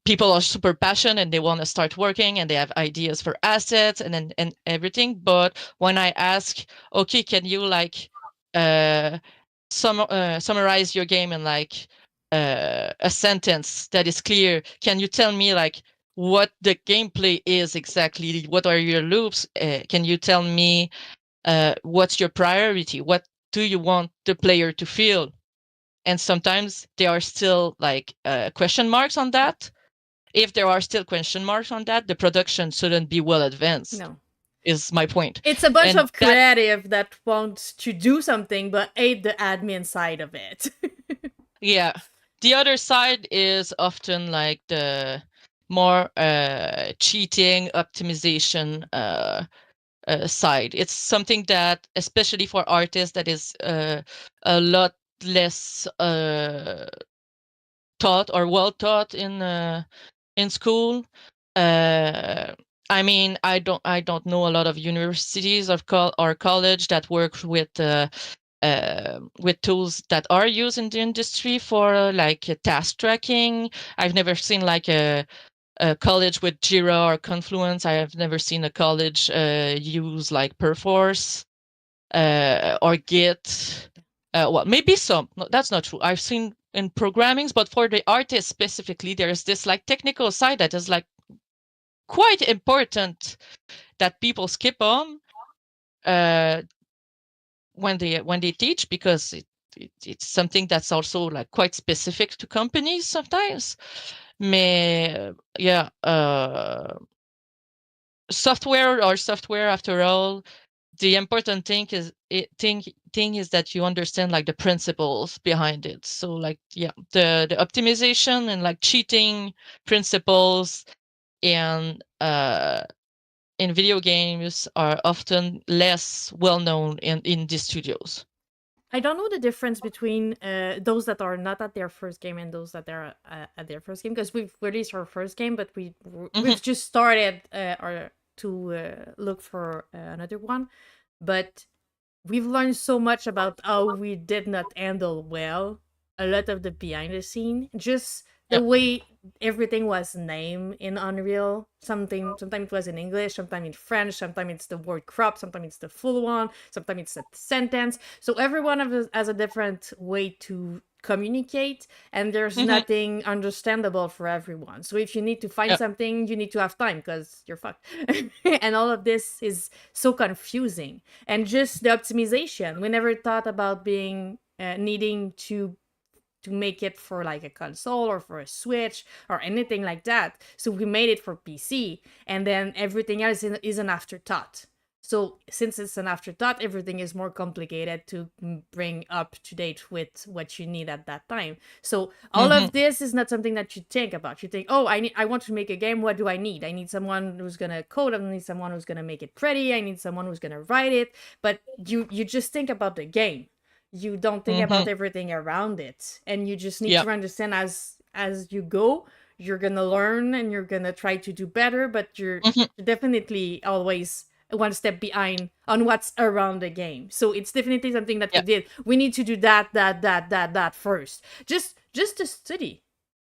Speaker 3: people are super passionate and they want to start working and they have ideas for assets and everything. But when I ask, okay, can you like summarize your game in like a sentence that is clear? Can you tell me like what the gameplay is exactly? What are your loops? Can you tell me what's your priority? What do you want the player to feel? And sometimes there are still like question marks on that. If there are still question marks on that, the production shouldn't be well advanced.
Speaker 1: No.
Speaker 3: Is my point.
Speaker 1: It's a bunch of creative that wants to do something but hate the admin side of it.
Speaker 3: Yeah. The other side is often like the more cheating optimization side. It's something that, especially for artists, that is a lot less taught or well taught in school. I mean, I don't know a lot of universities or college that work with tools that are used in the industry for like task tracking. I've never seen like a college with Jira or Confluence. I have never seen a college use like Perforce or Git. Well, maybe some. No, that's not true. I've seen in programmings, but for the artists specifically, there's this like technical side that is like quite important that people skip on when they teach, because it's something that's also like quite specific to companies sometimes. Software after all, the important thing is that you understand like the principles behind it. So like the optimization and like cheating principles and in video games are often less well known in these studios.
Speaker 1: I don't know the difference between those that are not at their first game and those that are at their first game, because we've released our first game, but we've just started to look for another one. But we've learned so much about how we did not handle well a lot of the behind the scene, just the way everything was named in Unreal. Sometimes it was in English, sometimes in French, sometimes it's the word crop, sometimes it's the full one, sometimes it's a sentence. So every one of us has a different way to communicate, and there's nothing understandable for everyone. So if you need to find something, you need to have time because you're fucked. And all of this is so confusing. And just the optimization, we never thought about being needing to make it for like a console or for a Switch or anything like that. So we made it for PC, and then everything else is an afterthought. So since it's an afterthought, everything is more complicated to bring up to date with what you need at that time. So all of this is not something that you think about. You think, oh, I want to make a game. What do I need? I need someone who's gonna code. I need someone who's gonna make it pretty. I need someone who's gonna write it. But you just think about the game. You don't think about everything around it, and you just need to understand as you go. You're gonna learn and you're gonna try to do better, but you're definitely always one step behind on what's around the game. So it's definitely something that we did. We need to do that first. Just to study.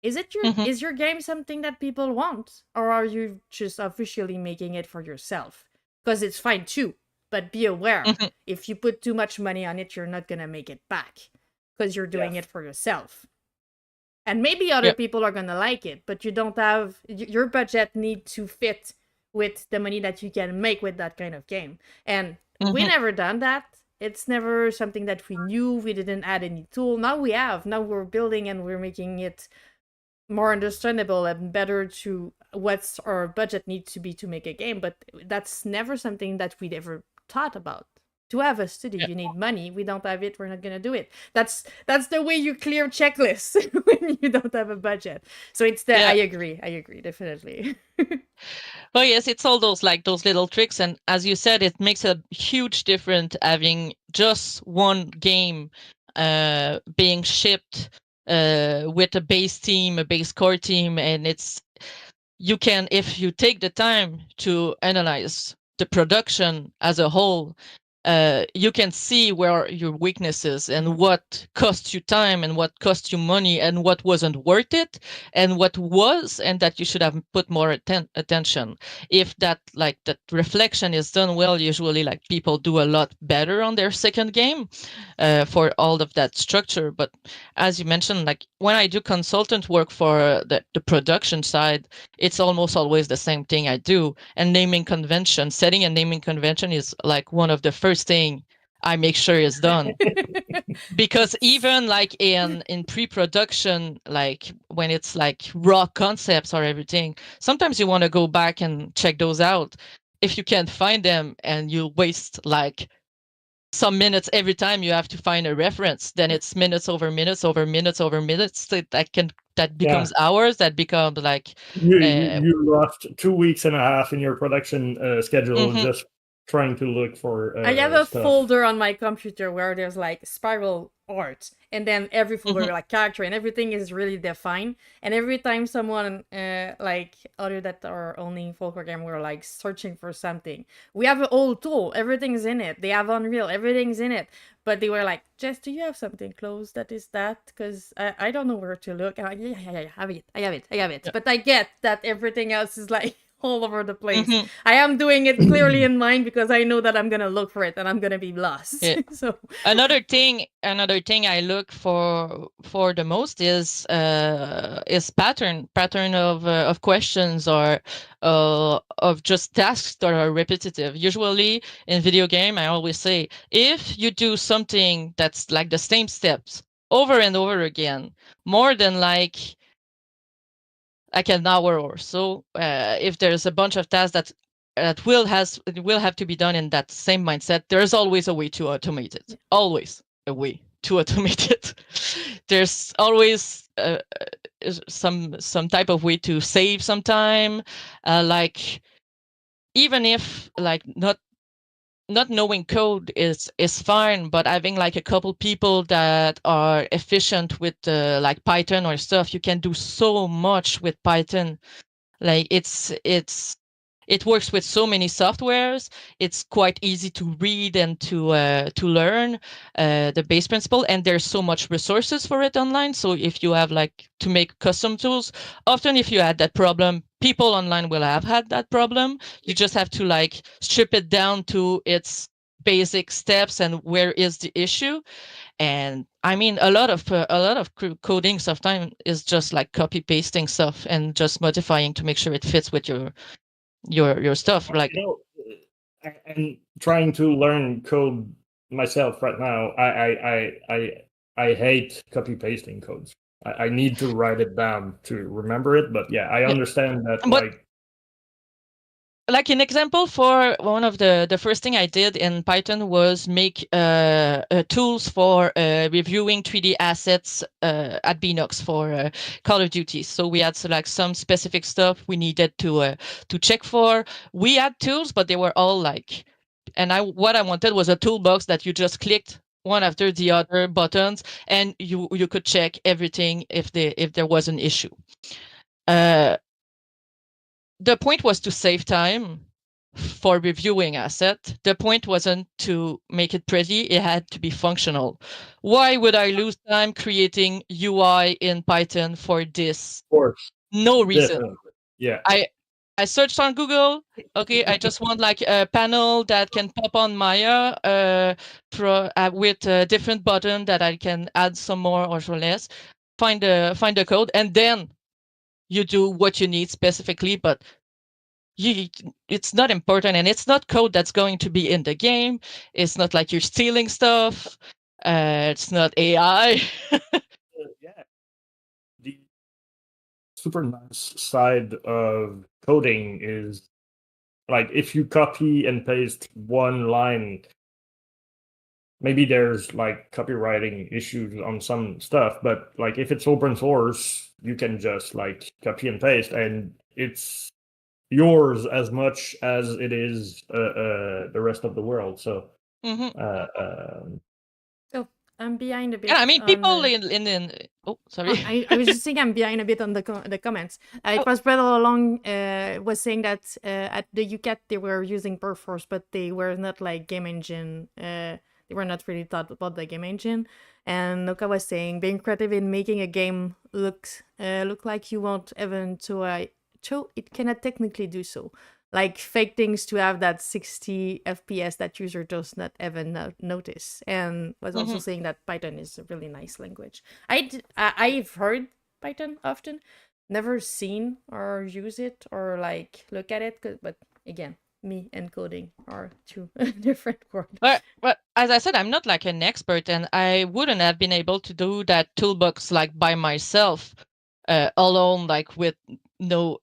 Speaker 1: Is it is your game something that people want, or are you just officially making it for yourself? Because it's fine too. But be aware, if you put too much money on it, you're not going to make it back because you're doing it for yourself. And maybe other people are going to like it, but you don't have, your budget need to fit with the money that you can make with that kind of game. And we never done that. It's never something that we knew. We didn't add any tool. Now we have. Now we're building and we're making it more understandable and better to what's our budget needs to be to make a game. But that's never something that we'd ever thought about. To have a studio, you need money. We don't have it. We're not gonna do it. That's the way you clear checklists when you don't have a budget. So it's the I agree, definitely.
Speaker 3: Well, yes, it's all those little tricks, and as you said, it makes a huge difference having just one game being shipped with a base team, a base core team, and you can, if you take the time to analyze the production as a whole, you can see where your weaknesses and what cost you time and what cost you money and what wasn't worth it and what was, and that you should have put more attention. If that reflection is done well, usually people do a lot better on their second game for all of that structure. But as you mentioned, when I do consultant work for the production side, it's almost always the same thing I do. And setting a naming convention is one of the first thing I make sure is done. Because even in pre-production, when it's raw concepts or everything, sometimes you want to go back and check those out. If you can't find them and you waste some minutes every time you have to find a reference, then it's minutes over minutes over minutes over minutes that becomes hours, that becomes
Speaker 2: you lost 2 weeks and a half in your production schedule just trying to look for
Speaker 1: I have a folder on my computer where there's spiral art, and then every folder character, and everything is really defined. And every time someone other that are only folk program were searching for something, we have an old tool, everything's in it. They have Unreal, everything's in it. But they were like, Jess, do you have something close that is that? Because I don't know where to look. And I have it. Yeah. But I get that everything else is all over the place. I am doing it clearly in mind because I know that I'm gonna look for it and I'm gonna be lost. So
Speaker 3: another thing I look for the most is pattern of questions or of just tasks that are repetitive. Usually in video game, I always say, if you do something that's the same steps over and over again, more than an hour or so, if there's a bunch of tasks that that will have to be done in that same mindset. There's always a way to automate it. Always a way to automate it. There's always some type of way to save some time, like even if like not knowing code is fine, but having like a couple people that are efficient with like Python or stuff, you can do so much with Python. Like it works with so many softwares. It's quite easy to read and to learn the base principle, and there's so much resources for it online. So if you have like to make custom tools, often if you had that problem, people online will have had that problem. You just have to like strip it down to its basic steps and where is the issue. And I mean, a lot of coding sometimes is just like copy pasting stuff and just modifying to make sure it fits with your stuff. Like,
Speaker 2: you know, I'm trying to learn code myself right now. I hate copy pasting codes. I need to write it down to remember it. But yeah, I understand that.
Speaker 3: but like an example for one of the first thing I did in Python was make tools for reviewing 3D assets at Binox for Call of Duty. So we had like some specific stuff we needed to check for. We had tools, but they were all like, and what I wanted was a toolbox that you just clicked one after the other buttons, and you could check everything if there was an issue. The point was to save time for reviewing asset. The point wasn't to make it pretty, it had to be functional. Why would I lose time creating UI in Python for this?
Speaker 2: Of course.
Speaker 3: No reason.
Speaker 2: Definitely. Yeah.
Speaker 3: I searched on Google. Okay, I just want like a panel that can pop on Maya with a different button that I can add some more or less. Find the code, and then you do what you need specifically, but it's not important, and it's not code that's going to be in the game. It's not like you're stealing stuff. It's not AI.
Speaker 2: Yeah. The super nice side of coding is like if you copy and paste one line, maybe there's like copywriting issues on some stuff, but like if it's open source, you can just like copy and paste and it's yours as much as it is the rest of the world. So
Speaker 1: Oh, I'm behind a bit.
Speaker 3: Yeah, I mean,
Speaker 1: on,
Speaker 3: people in oh, sorry.
Speaker 1: I was just saying I'm behind a bit on the comments. It was Brett all along was saying that at the UCAT they were using Perforce, but they were not like game engine. They were not really thought about the game engine. And Noka was saying being creative in making a game look like you want even to it cannot technically do so. Like fake things to have that 60 FPS that user does not even notice. And was also saying that Python is a really nice language. I've heard Python often, never seen or use it or like look at it, but again, me and coding are two different words.
Speaker 3: But as I said, I'm not like an expert, and I wouldn't have been able to do that toolbox like by myself, alone, like with no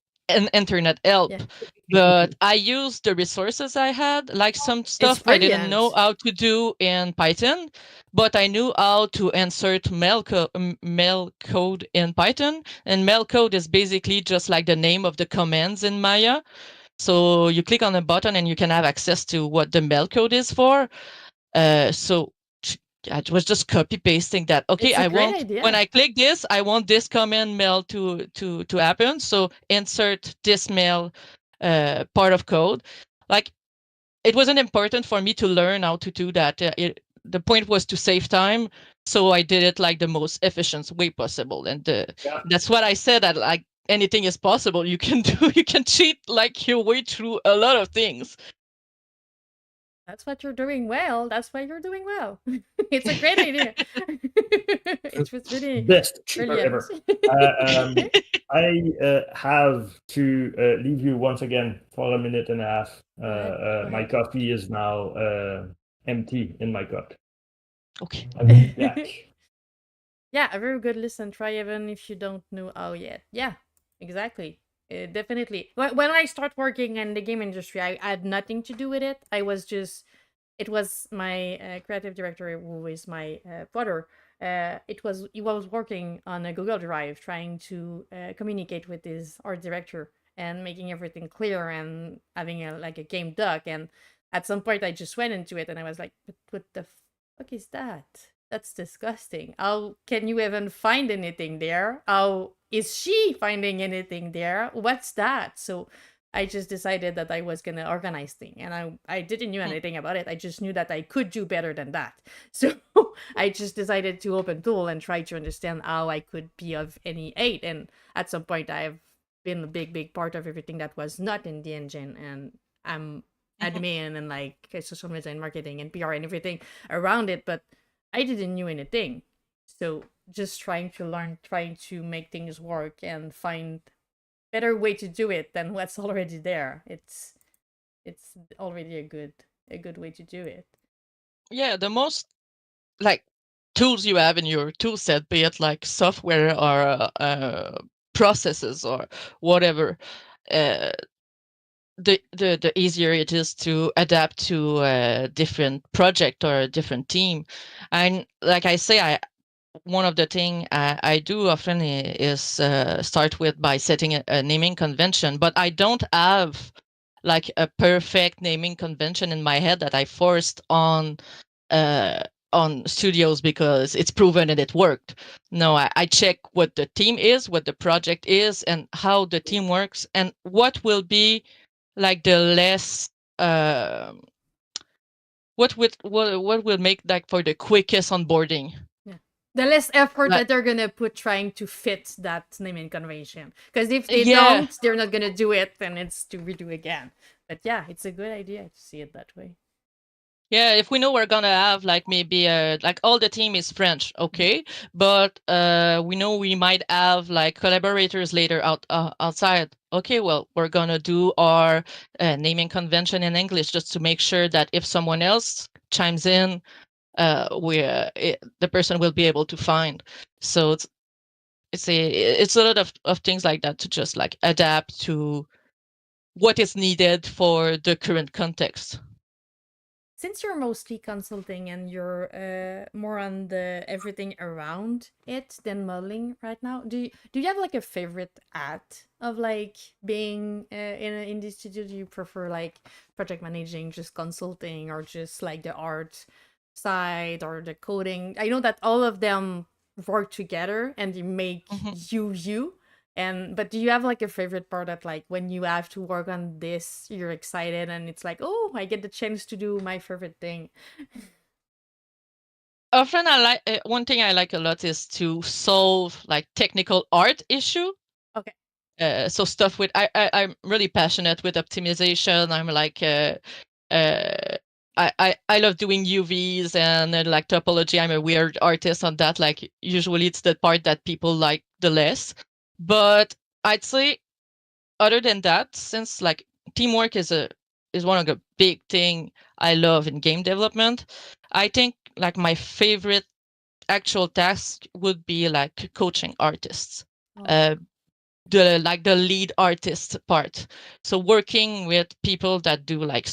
Speaker 3: internet help.
Speaker 1: Yeah.
Speaker 3: But I used the resources I had, like some stuff I didn't know how to do in Python, but I knew how to insert mail code in Python. And mail code is basically just like the name of the commands in Maya. So you click on a button and you can have access to what the mail code is for. So I was just copy pasting that. Okay, I want idea. When I click this, I want this command mail to happen. So insert this mail part of code. Like it wasn't important for me to learn how to do that. The point was to save time, so I did it like the most efficient way possible. And that's what I said. That like anything is possible. You can do. You can cheat like your way through a lot of things.
Speaker 1: That's what you're doing well. That's why you're doing well. It's a great idea. It's really
Speaker 2: best cheaper ever. I have to leave you once again for a minute and a half. My coffee is now empty in my cup.
Speaker 3: Okay.
Speaker 2: I'll be back.
Speaker 1: Yeah, a very good listen. Try even if you don't know how yet. Yeah, exactly. Definitely. When I start working in the game industry, I had nothing to do with it. It was my creative director, who is my brother. He was working on a Google Drive, trying to communicate with his art director and making everything clear and having a game doc. And at some point, I just went into it and I was like, "But what the fuck is that? That's disgusting. How can you even find anything there? How is she finding anything there? What's that?" So I just decided that I was gonna organize thing, and I didn't know anything about it. I just knew that I could do better than that. So I just decided to open tool and try to understand how I could be of any aid. And at some point, I've been a big part of everything that was not in the engine, and I'm admin and like social media and marketing and PR and everything around it, but I didn't know anything. So just trying to learn, trying to make things work and find better way to do it than what's already there. It's already a good way to do it.
Speaker 3: Yeah, the most like tools you have in your tool set, be it like software or processes or whatever, the easier it is to adapt to a different project or a different team. And like I say, one of the thing I do often is start with by setting a naming convention, but I don't have like a perfect naming convention in my head that I forced on studios because it's proven and it worked. No, I check what the team is, what the project is, and how the team works, and what will be like the less what will make like for the quickest onboarding.
Speaker 1: The less effort
Speaker 3: Like,
Speaker 1: that they're gonna put trying to fit that naming convention. Because if they
Speaker 3: yeah,
Speaker 1: don't, they're not gonna do it, and it's to redo again. But yeah, it's a good idea to see it that way.
Speaker 3: yeah, if we know we're gonna have like maybe like all the team is French, okay, but we know we might have like collaborators later outside. Okay, well, we're gonna do our naming convention in English just to make sure that if someone else chimes in, the person will be able to find. So it's a lot of things like that to just like adapt to what is needed for the current context.
Speaker 1: Since you're mostly consulting and you're more on the everything around it than modeling right now, do you have like a favorite act of like being in an indie studio? Do you prefer like project managing, just consulting, or just like the art side or the coding? I know that all of them work together and they make you. And but do you have like a favorite part that like when you have to work on this, you're excited and it's like, oh, I get the chance to do my favorite thing.
Speaker 3: Often I like one thing I like a lot is to solve like technical art issue.
Speaker 1: Okay.
Speaker 3: So stuff with I'm really passionate with optimization. I'm like I love doing UVs and like topology. I'm a weird artist on that. Like usually it's the part that people like the less. But I'd say other than that, since like teamwork is one of the big thing I love in game development, I think like my favorite actual task would be like coaching artists.
Speaker 1: Oh.
Speaker 3: The lead artist part. So working with people that do like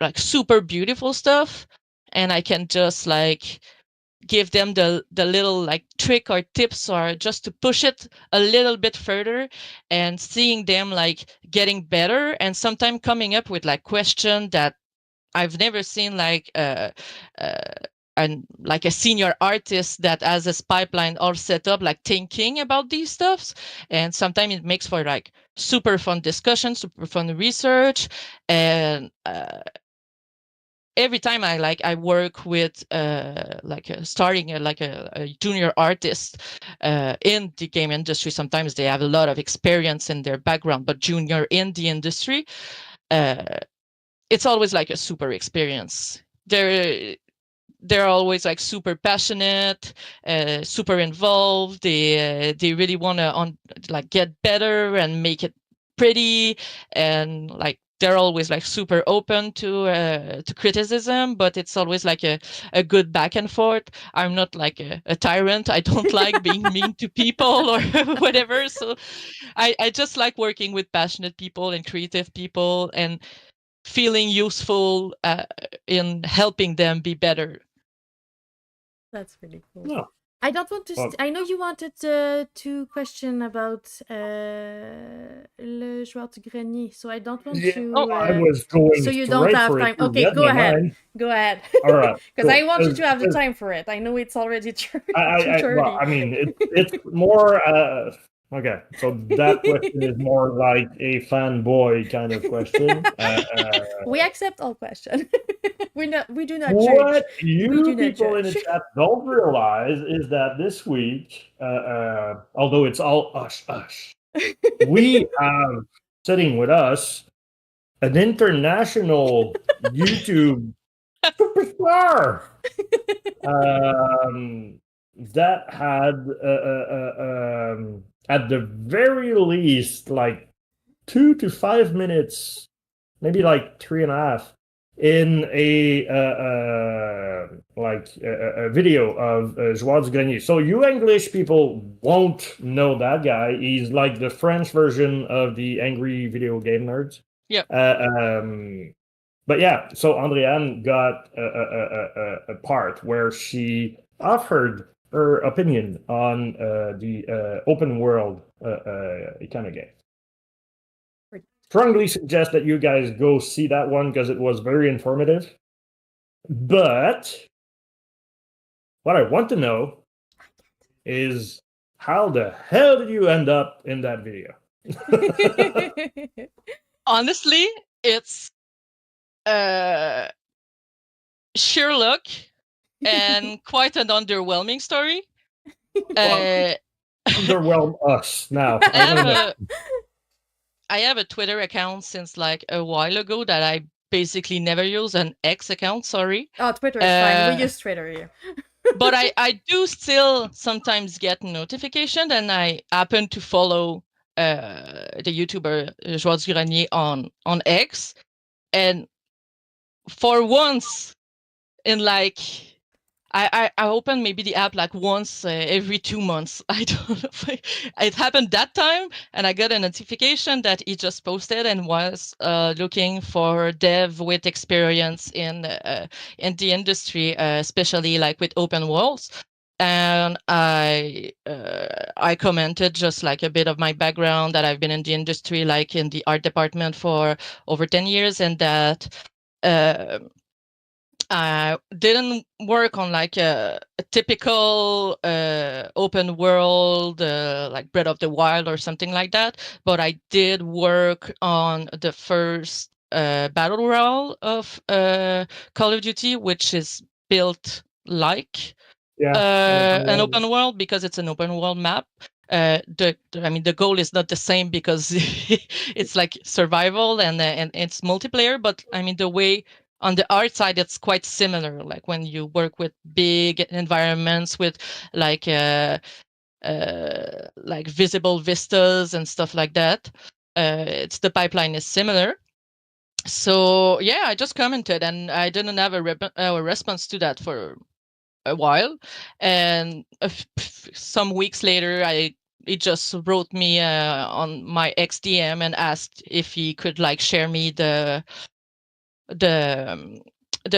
Speaker 3: like super beautiful stuff, and I can just like give them the little like trick or tips or just to push it a little bit further, and seeing them like getting better and sometimes coming up with like question that I've never seen like and like a senior artist that has this pipeline all set up, like thinking about these stuffs. And sometimes it makes for like super fun discussion, super fun research. And every time I work with like starting like a junior artist in the game industry, sometimes they have a lot of experience in their background, but junior in the industry, it's always like a super experience. They're always like super passionate, super involved. They really want to like get better and make it pretty, and like they're always like super open to criticism, but it's always like a good back and forth. I'm not like a tyrant. I don't like being mean to people or whatever. So I just like working with passionate people and creative people and feeling useful in helping them be better.
Speaker 1: That's really cool.
Speaker 2: No.
Speaker 1: I don't want to.
Speaker 2: Well-
Speaker 1: I know you wanted to question about le joueur du grenier, so I don't want to.
Speaker 2: I was going
Speaker 1: so you don't
Speaker 2: straight
Speaker 1: have
Speaker 2: for it.
Speaker 1: time.
Speaker 2: You
Speaker 1: Okay,
Speaker 2: read
Speaker 1: go
Speaker 2: my
Speaker 1: ahead.
Speaker 2: mind.
Speaker 1: Go ahead.
Speaker 2: All right,
Speaker 1: Because
Speaker 2: cool.
Speaker 1: I want you to have the
Speaker 2: 'Cause-
Speaker 1: time for it. I know it's already 2:30.
Speaker 2: well, I mean, it's more. Okay, so that question is more like a fanboy kind of question.
Speaker 1: We accept all questions. We do not judge.
Speaker 2: What
Speaker 1: We
Speaker 2: you
Speaker 1: do not
Speaker 2: people in the
Speaker 1: judge.
Speaker 2: chat don't realize is that this week, although it's all us, we have sitting with us an international YouTube superstar that had at the very least like 2 to 5 minutes, maybe like 3.5, in a video of Joao de Grenier. So you English people won't know that guy. He's like the French version of the Angry Video Game Nerds.
Speaker 3: Yep.
Speaker 2: But yeah, so Andréane got a part where she offered her opinion on the open world kind of game. Strongly suggest that you guys go see that one because it was very informative. But what I want to know is how the hell did you end up in that video?
Speaker 3: Honestly, it's sheer luck and quite an underwhelming story.
Speaker 2: Underwhelm us now.
Speaker 3: I have a Twitter account since like a while ago that I basically never use, an X account, sorry.
Speaker 1: Oh, Twitter is fine. We use Twitter here.
Speaker 3: But I do still sometimes get notification, and I happen to follow the YouTuber Joao de Grenier on X. And for once in like I open maybe the app like once every 2 months. I don't know. It happened that time, and I got a notification that he just posted and was looking for dev with experience in the industry, especially like with open worlds. And I commented just like a bit of my background, that I've been in the industry, like in the art department for over 10 years, and that I didn't work on like a typical open world like Breath of the Wild or something like that, but I did work on the first battle royale of Call of Duty, which is built like an open world because it's an open world map. The goal is not the same because it's like survival and it's multiplayer, but I mean the way on the art side it's quite similar. Like when you work with big environments with like visible vistas and stuff like that, it's the pipeline is similar. So yeah, I just commented and I didn't have a response to that for a while, and some weeks later he just wrote me on my XDM and asked if he could like share me the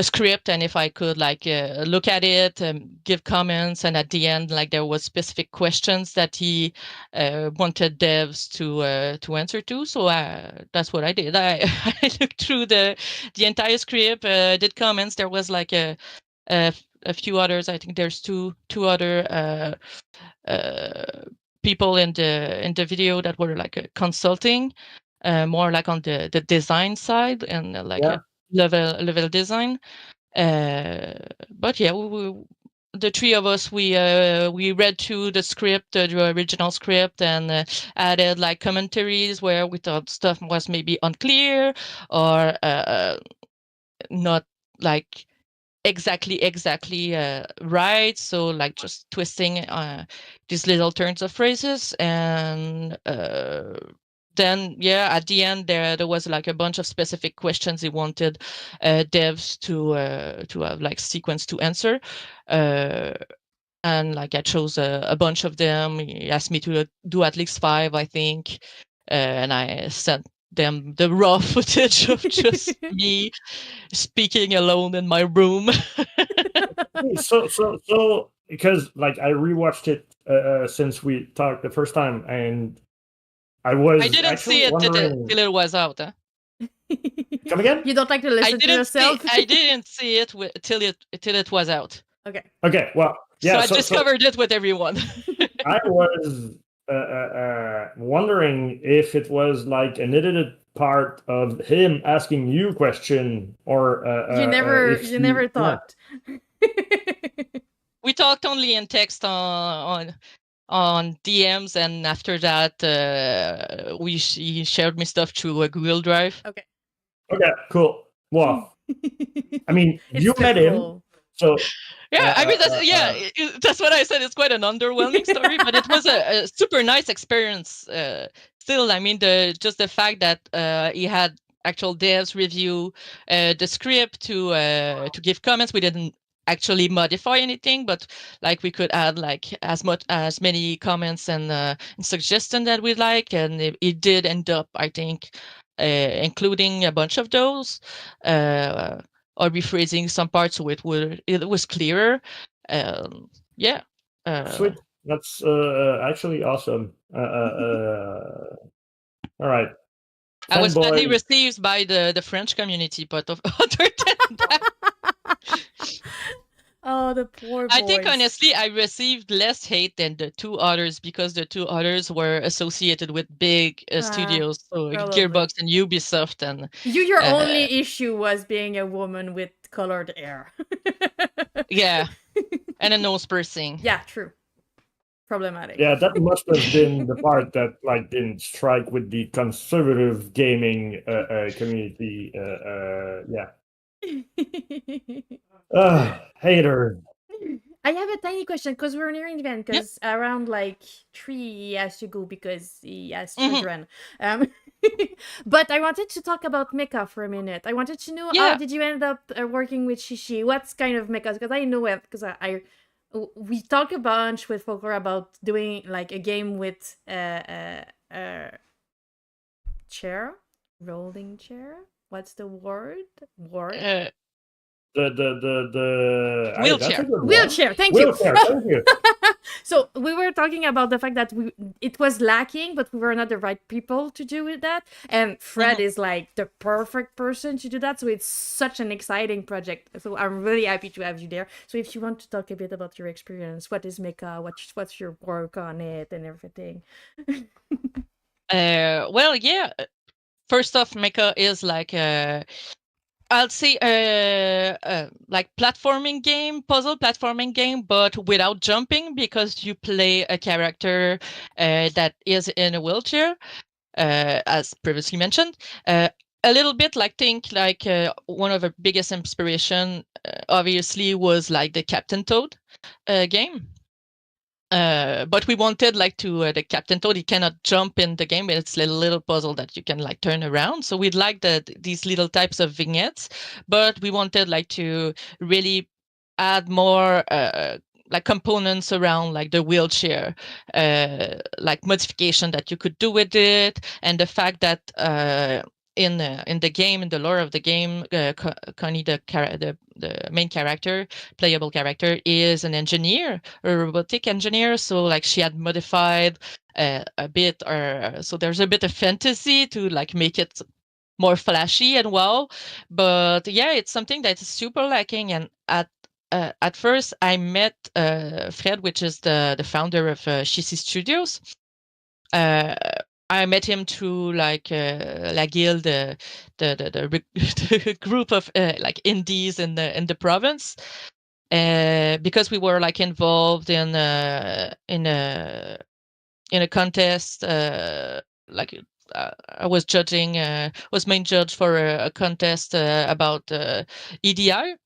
Speaker 3: script and if I could like look at it and give comments, and at the end like there was specific questions that he wanted devs to answer to, so that's what I did. I looked through the entire script, did comments. There was like a few others. I think there's two other people in the video that were like consulting, more like on the design side and level design. But yeah, the three of us, we read through the script, the original script, and added like commentaries where we thought stuff was maybe unclear or not like exactly right, so like just twisting these little turns of phrases, and then at the end there was like a bunch of specific questions he wanted devs to have like sequence to answer, and like I chose a bunch of them. He asked me to do at least 5, I think, and I sent them the raw footage of just me speaking alone in my room.
Speaker 2: So because like I rewatched it since we talked the first time, and I was
Speaker 3: didn't
Speaker 2: actually
Speaker 3: see it
Speaker 2: wondering.
Speaker 3: till it was out.
Speaker 2: Come again?
Speaker 1: You don't like to listen to yourself?
Speaker 3: I didn't see it till it was out.
Speaker 1: Okay.
Speaker 2: Okay. Well, yeah.
Speaker 3: So I discovered it with everyone.
Speaker 2: I was wondering if it was like an edited part of him asking you question, or
Speaker 1: you never
Speaker 2: if
Speaker 1: you never thought.
Speaker 3: We talked only in text on DMs, and after that he shared me stuff through a Google Drive.
Speaker 1: Okay.
Speaker 2: Okay, cool. Well, I mean, you met him, so
Speaker 3: yeah, I mean that's what I said. It's quite an underwhelming story, but it was a super nice experience. Still, I mean, just the fact that he had actual devs review the script to give comments. We didn't actually modify anything, but like we could add like as many comments and suggestions that we like, and it did end up, I think, including a bunch of those. Or rephrasing some parts so it was clearer. Yeah.
Speaker 2: Sweet. That's actually awesome. All right.
Speaker 3: I was badly received by the French community, but other than that.
Speaker 1: Oh, the poor boys.
Speaker 3: I think honestly I received less hate than the 2 others, because the 2 others were associated with big studios, so
Speaker 1: probably.
Speaker 3: Gearbox and Ubisoft. And
Speaker 1: your only issue was being a woman with colored hair.
Speaker 3: Yeah, and a nose piercing.
Speaker 1: Yeah, true. Problematic.
Speaker 2: Yeah, that must have been the part that like didn't strike with the conservative gaming community. Yeah. Hater.
Speaker 1: I have a tiny question because we're nearing the end. Because around like 3 he has to go because he has children. But I wanted to talk about mecha for a minute. I wanted to know how did you end up working with Shishi? What's kind of mechas? Because I know it. Because we talk a bunch with Folklore about doing like a game with chair, rolling chair. What's the word?
Speaker 2: The
Speaker 3: wheelchair.
Speaker 1: Wheelchair. Thank
Speaker 2: wheelchair,
Speaker 1: you.
Speaker 2: Thank you.
Speaker 1: So we were talking about the fact that it was lacking, but we were not the right people to do with that. And Fred is like the perfect person to do that. So it's such an exciting project. So I'm really happy to have you there. So if you want to talk a bit about your experience, what is mecha? What's your work on it and everything?
Speaker 3: Well, yeah. First off, mecha is like I'll say like puzzle platforming game, but without jumping, because you play a character that is in a wheelchair, as previously mentioned. A little bit like one of the biggest inspiration obviously was like the Captain Toad game. But we wanted like to the Captain Toad, he cannot jump in the game, but it's a little puzzle that you can like turn around. So we'd like these little types of vignettes, but we wanted like to really add more like components around like the wheelchair, like modification that you could do with it, and the fact that in the game, in the lore of the game, Connie, the main character, playable character, is an engineer, a robotic engineer. So like she had modified a bit, or so there's a bit of fantasy to like make it more flashy and wow. But yeah, it's something that is super lacking. And at first I met Fred, which is the founder of Shishi Studios. I met him through like La Guilde, the group of like indies in the province, because we were like involved in a contest. Like I was judging, was main judge for a contest about EDI.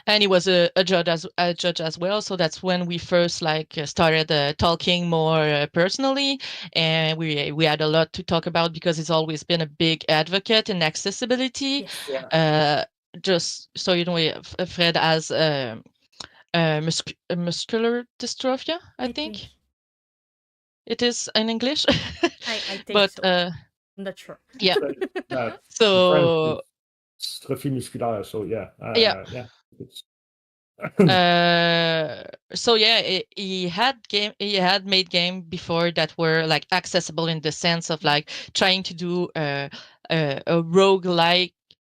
Speaker 3: and he was a judge as well. So that's when we first started talking more personally, and we had a lot to talk about because he's always been a big advocate in accessibility.
Speaker 1: Yes.
Speaker 3: Just so you know, Fred has muscular dystrophia, I think it is in English.
Speaker 1: I think
Speaker 3: but
Speaker 1: so. I'm not sure.
Speaker 3: yeah.
Speaker 2: So
Speaker 3: So
Speaker 2: trophy musculaire. So yeah,
Speaker 3: yeah.
Speaker 2: yeah. It's
Speaker 3: So yeah, he had made game before that were like accessible in the sense of like trying to do a roguelike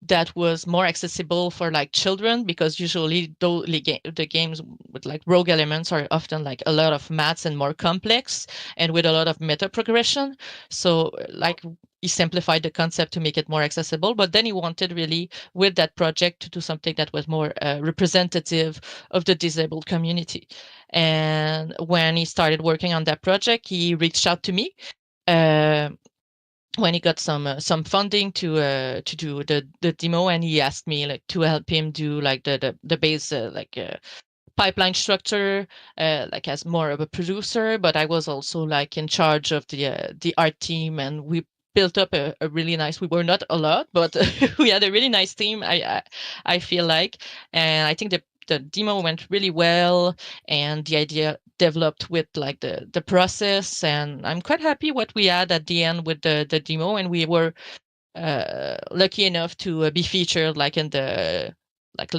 Speaker 3: that was more accessible for like children, because usually the games with like rogue elements are often like a lot of maths and more complex and with a lot of meta progression. So like he simplified the concept to make it more accessible, but then he wanted really with that project to do something that was more representative of the disabled community. And when he started working on that project, he reached out to me when he got some funding to do the demo, and he asked me like to help him do like the base pipeline structure, like as more of a producer. But I was also like in charge of the art team, and we built up a really nice. We were not a lot, but we had a really nice team. I feel like, and I think the demo went really well, and the idea developed with like the process, and I'm quite happy what we had at the end with the demo, and we were lucky enough to be featured like in the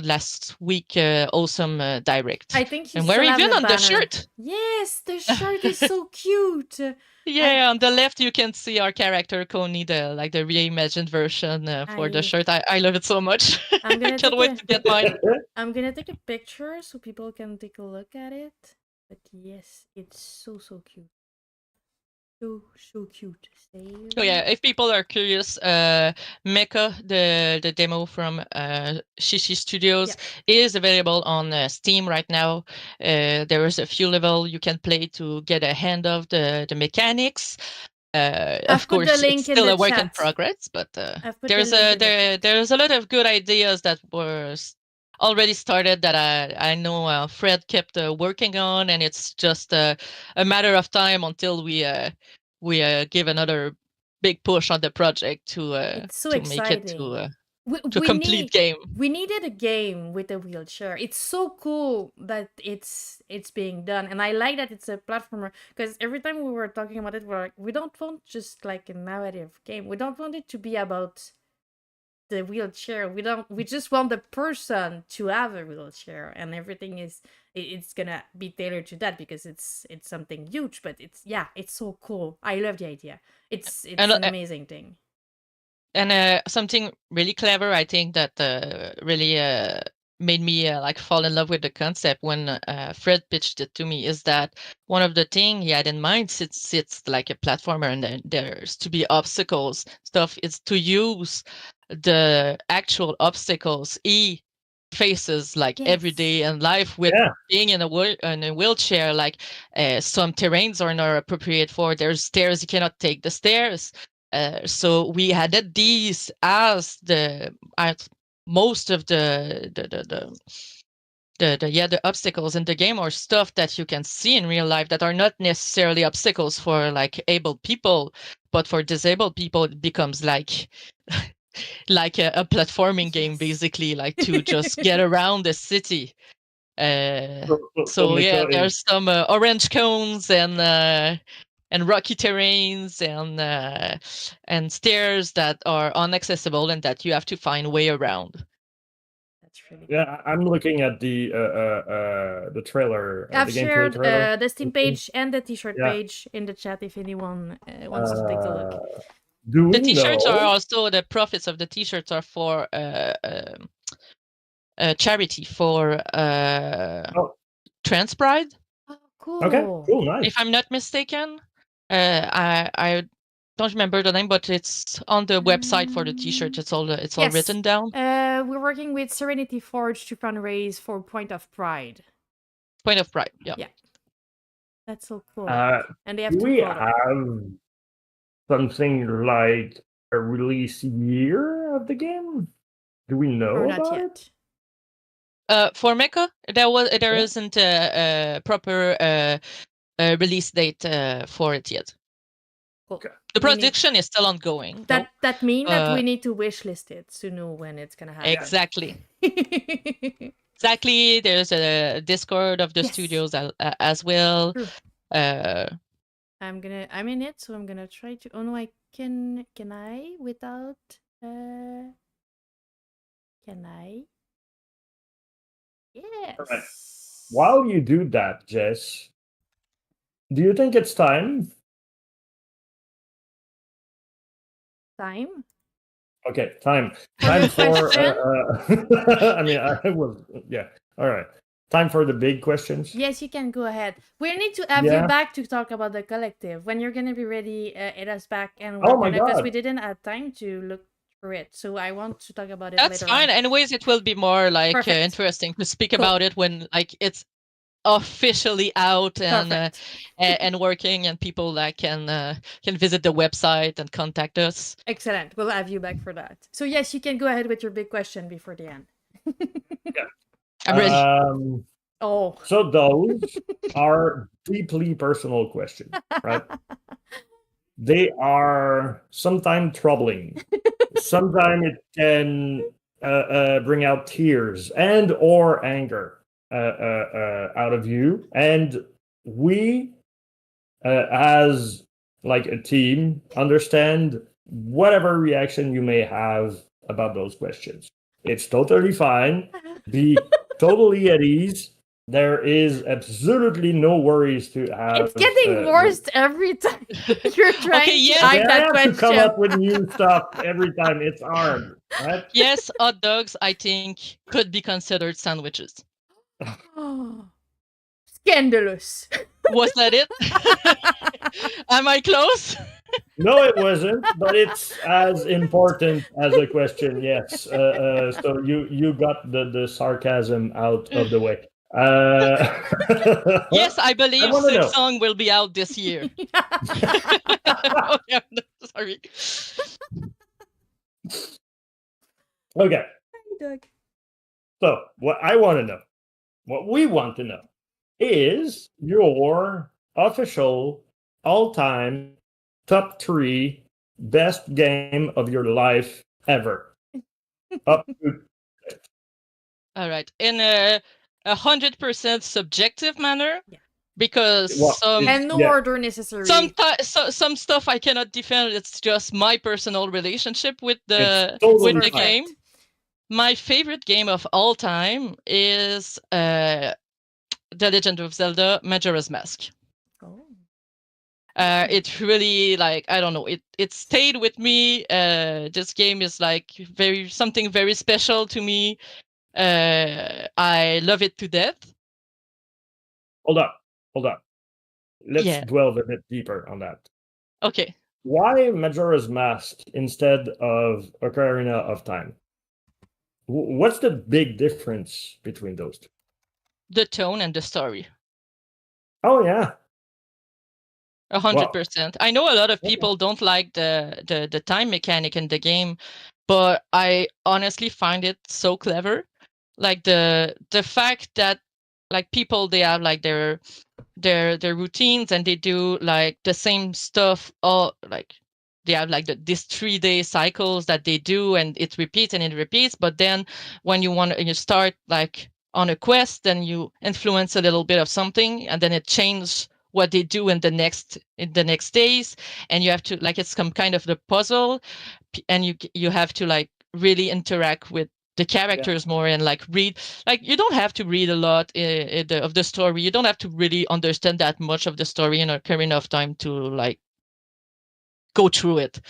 Speaker 3: last week awesome direct.
Speaker 1: I think you
Speaker 3: And we're
Speaker 1: still have
Speaker 3: even
Speaker 1: the
Speaker 3: on the
Speaker 1: banner.
Speaker 3: shirt.
Speaker 1: Yes, the shirt is so cute.
Speaker 3: Yeah, on the left you can see our character Coney, the reimagined version for the shirt. I love it so much.
Speaker 1: I'm
Speaker 3: I
Speaker 1: gonna
Speaker 3: can't wait to get mine.
Speaker 1: I'm gonna take a picture so people can take a look at it. But yes, it's so cute. So cute.
Speaker 3: Oh yeah, if people are curious, Mecha, the demo from Shishi Studios, is available on Steam right now. There is a few level you can play to get a hand of the mechanics. Of course, it's still a work in progress, but there's a lot of good ideas that were already started that I know Fred kept working on, and it's just a matter of time until we give another big push on the project to
Speaker 1: it's so
Speaker 3: make it
Speaker 1: exciting.
Speaker 3: to complete game.
Speaker 1: We needed a game with a wheelchair. It's so cool that it's being done, and I like that it's a platformer, because every time we were talking about it, we're like, we don't want just like a narrative game. We don't want it to be about the wheelchair. We just want the person to have a wheelchair, and everything is it's gonna be tailored to that because it's something huge. But it's so cool. I love the idea. It's an amazing thing.
Speaker 3: And something really clever, I think, that really made me like fall in love with the concept when Fred pitched it to me, is that one of the things he had in mind, since it's like a platformer and there's to be obstacles stuff, is to use the actual obstacles he faces like every day in life with being in a wheelchair. Like some terrains are not appropriate for. There's stairs, you cannot take the stairs. So we added these as most of the obstacles in the game are stuff that you can see in real life that are not necessarily obstacles for like able people, but for disabled people it becomes like a platforming game, basically, like to just get around the city. So yeah, there's some orange cones and rocky terrains and stairs that are inaccessible and that you have to find a way around.
Speaker 1: That's really
Speaker 2: cool. I'm looking at the trailer.
Speaker 1: I've shared the Steam page and the T-shirt page in the chat if anyone wants to take a look.
Speaker 3: The T-shirts are also, the profits of the T-shirts are for charity for Trans Pride.
Speaker 1: Oh, cool.
Speaker 2: Okay, cool, nice.
Speaker 3: If I'm not mistaken, I don't remember the name, but it's on the website for the T-shirt. It's all written down.
Speaker 1: We're working with Serenity Forge to fundraise for Point of Pride.
Speaker 3: Point of Pride, yeah.
Speaker 1: That's so cool. And they have
Speaker 2: do we have something like a release year of the game? Do we know about it?
Speaker 3: For Mecha, there isn't a proper release date for it yet.
Speaker 1: Cool.
Speaker 3: The production is still ongoing.
Speaker 1: That means that we need to wishlist it to know when it's gonna happen.
Speaker 3: Exactly. Exactly. There's a Discord of the studios as well.
Speaker 1: I'm in it, so I'm gonna try to. Oh no, I can I without? Can I? Yes.
Speaker 2: All right. While you do that, Jess, do you think it's time?
Speaker 1: Time?
Speaker 2: Okay, time. Time for. I mean, I was. Yeah. All right. Time for the big questions.
Speaker 1: Yes, you can go ahead. We need to have you back to talk about the collective. When you're gonna be ready, hit us back, and we're gonna, because we didn't have time to look through it. So I want to talk about it later.
Speaker 3: That's fine. Anyways, it will be more like interesting to speak about it when like it's officially out and working, and people that can visit the website and contact us.
Speaker 1: Excellent. We'll have you back for that. So yes, you can go ahead with your big question before the end.
Speaker 2: Yeah.
Speaker 3: I'm ready.
Speaker 2: So those are deeply personal questions, right? They are sometimes troubling. Sometimes it can bring out tears and or anger out of you. And we, as like a team, understand whatever reaction you may have about those questions. It's totally fine. Be totally at ease. There is absolutely no worries to have.
Speaker 1: It's getting worse every time you're trying to hide that question.
Speaker 2: To come up with new stuff every time. It's hard, right?
Speaker 3: Yes, hot dogs, I think, could be considered sandwiches.
Speaker 1: Scandalous.
Speaker 3: Was that it? Am I close?
Speaker 2: No, it wasn't, but it's as important as a question. Yes. So you got the sarcasm out of the way.
Speaker 3: Yes, I believe Silksong will be out this year. Sorry.
Speaker 2: Okay. So what I want to know, what we want to know, is your official all-time top 3 best game of your life ever. Up to.
Speaker 3: All right. In a 100% subjective manner, because
Speaker 1: no order necessary.
Speaker 3: Some stuff I cannot defend. It's just my personal relationship with the game. My favorite game of all time is The Legend of Zelda: Majora's Mask. It really, like, I don't know, it stayed with me. This game is like something very special to me. I love it to death.
Speaker 2: Hold up. Let's dwell a bit deeper on that.
Speaker 3: Okay.
Speaker 2: Why Majora's Mask instead of Ocarina of Time? What's the big difference between those two?
Speaker 3: The tone and the story.
Speaker 2: Oh yeah.
Speaker 3: 100%. I know a lot of people don't like the time mechanic in the game, but I honestly find it so clever. Like the fact that like people, they have like their routines, and they do like the same stuff all, like they have like these 3-day cycles that they do, and it repeats and it repeats. But then when you start like on a quest, then you influence a little bit of something, and then it changes what they do in the next days, and you have to, like, it's some kind of the puzzle, and you have to like really interact with the characters more, and like read, like you don't have to read a lot of the story. You don't have to really understand that much of the story in Ocarina of Time to like go through it.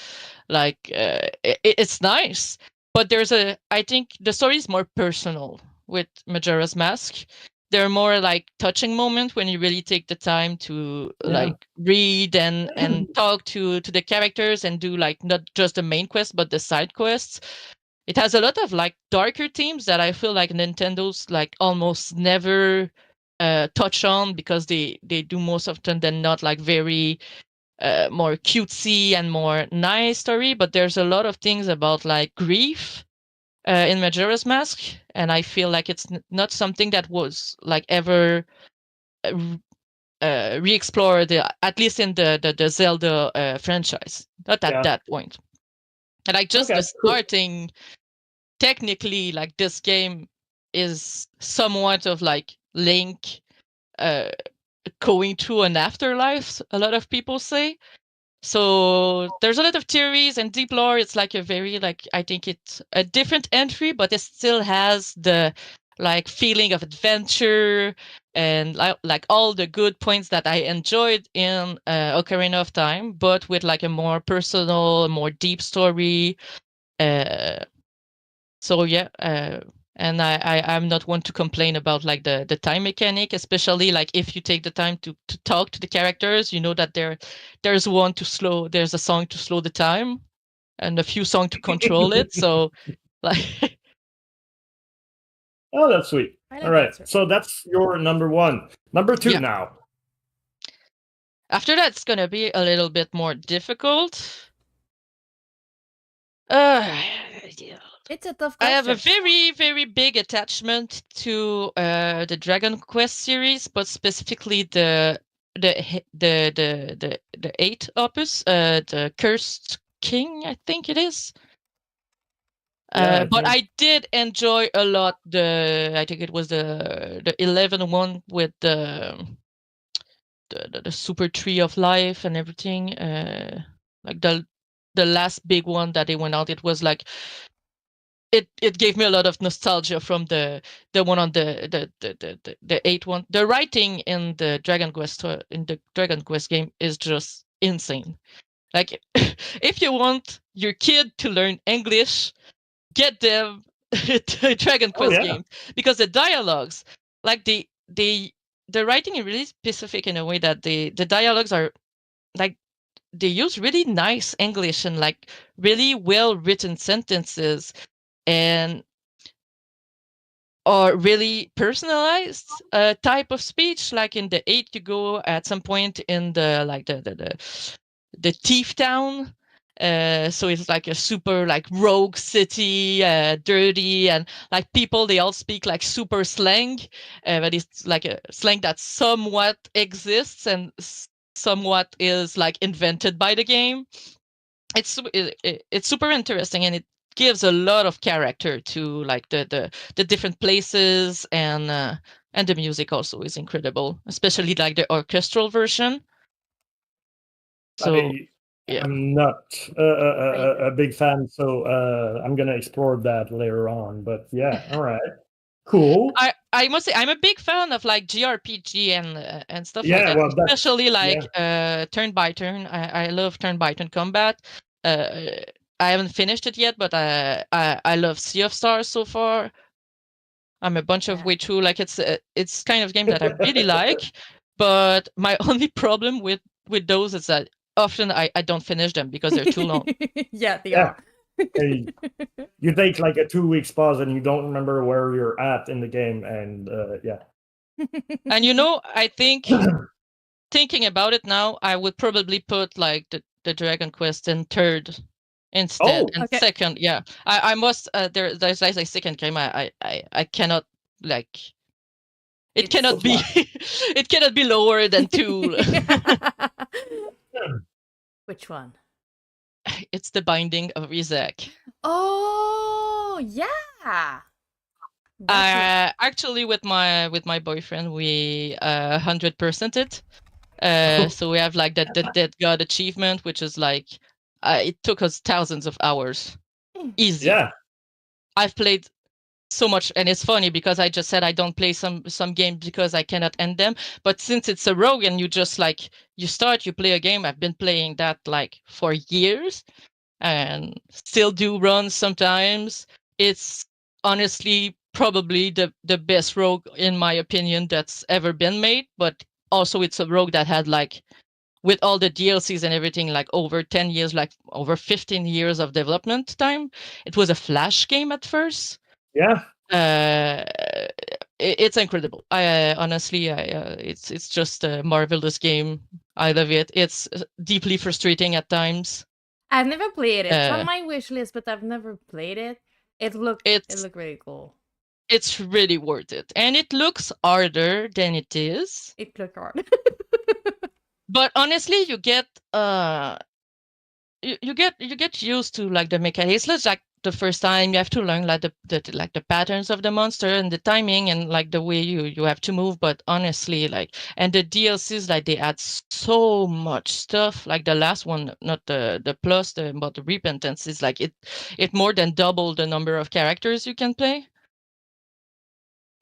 Speaker 3: Like it's nice, but I think the story is more personal with Majora's Mask. There are more like touching moments when you really take the time to like read and talk to the characters, and do like not just the main quest but the side quests. It has a lot of like darker themes that I feel like Nintendo's like almost never touch on, because they do most often than not like very more cutesy and more nice story. But there's a lot of things about like grief in Majora's Mask, and I feel like it's not something that was like ever re-explored, at least in the Zelda franchise. Not at that point. And like just the starting, technically, like this game is somewhat of like Link going through an afterlife, a lot of people say. So there's a lot of theories and deep lore. It's like a very like, I think it's a different entry, but it still has the like feeling of adventure and like all the good points that I enjoyed in Ocarina of Time, but with like a more personal, more deep story. So yeah, and I'm not one to complain about like the time mechanic, especially like if you take the time to talk to the characters, you know that there's a song to slow the time, and a few songs to control it. So like,
Speaker 2: oh, that's sweet. All right, so that's your number one. Number two now.
Speaker 3: After that, it's gonna be a little bit more difficult.
Speaker 1: It's a tough question.
Speaker 3: I have a very, very big attachment to the Dragon Quest series, but specifically the 8th opus, the Cursed King, I think it is. But I did enjoy a lot I think it was the 11 one with the super tree of life and everything. Like the last big one that they went out, it was like it gave me a lot of nostalgia from the one on the 8th one. The writing in the Dragon Quest game is just insane. Like if you want your kid to learn English, get them the Dragon Quest game, because the dialogues, like the writing is really specific in a way that the dialogues are like, they use really nice English and like really well written sentences, and or really personalized type of speech. Like in the 8, you go at some point in the like the thief town. So it's like a super like rogue city, dirty, and like people, they all speak like super slang, but it's like a slang that somewhat exists and somewhat is like invented by the game. It's super interesting, and it gives a lot of character to like the different places, and the music also is incredible, especially like the orchestral version. So
Speaker 2: I'm not a big fan, so I'm gonna explore that later on. But yeah, all right, cool.
Speaker 3: I must say I'm a big fan of like JRPG and stuff
Speaker 2: Yeah,
Speaker 3: like that,
Speaker 2: well,
Speaker 3: especially like turn by turn. I love turn by turn combat. I haven't finished it yet, but I love Sea of Stars so far. I'm a bunch of way through. Like it's kind of game that I really like, but my only problem with those is that often I don't finish them because they're too long.
Speaker 1: Yeah, they are.
Speaker 2: Hey, you take like a 2 week pause and you don't remember where you're at in the game, and yeah.
Speaker 3: And you know, I think thinking about it now, I would probably put like the Dragon Quest in third instead, and second. Yeah, I must. There's like a second game. I cannot like. It cannot be. It cannot be lower than 2.
Speaker 1: Which one?
Speaker 3: It's The Binding of Isaac.
Speaker 1: Oh yeah.
Speaker 3: Actually, with my boyfriend, we 100% it. So we have like that Dead God achievement, which is like it took us thousands of hours. Easy.
Speaker 2: Yeah.
Speaker 3: I've played so much, and it's funny because I just said I don't play some games because I cannot end them. But since it's a rogue and you just like you play a game, I've been playing that like for years, and still do runs sometimes. It's honestly probably the best rogue in my opinion that's ever been made. But also it's a rogue that had like, with all the DLCs and everything, like over 10 years, like over 15 years of development time. It was a Flash game at first.
Speaker 2: Yeah.
Speaker 3: It's incredible. Honestly, it's just a marvelous game. I love it. It's deeply frustrating at times.
Speaker 1: I've never played it. It's on my wish list, but I've never played it. It looked really cool.
Speaker 3: It's really worth it, and it looks harder than it is.
Speaker 1: It looked hard.
Speaker 3: But honestly, you get you get used to like the mechanics. It's like the first time you have to learn like the patterns of the monster and the timing and like the way you have to move. But honestly, like, and the DLCs, like they add so much stuff. Like the last one, not the plus, but the repentance is like it more than doubled the number of characters you can play.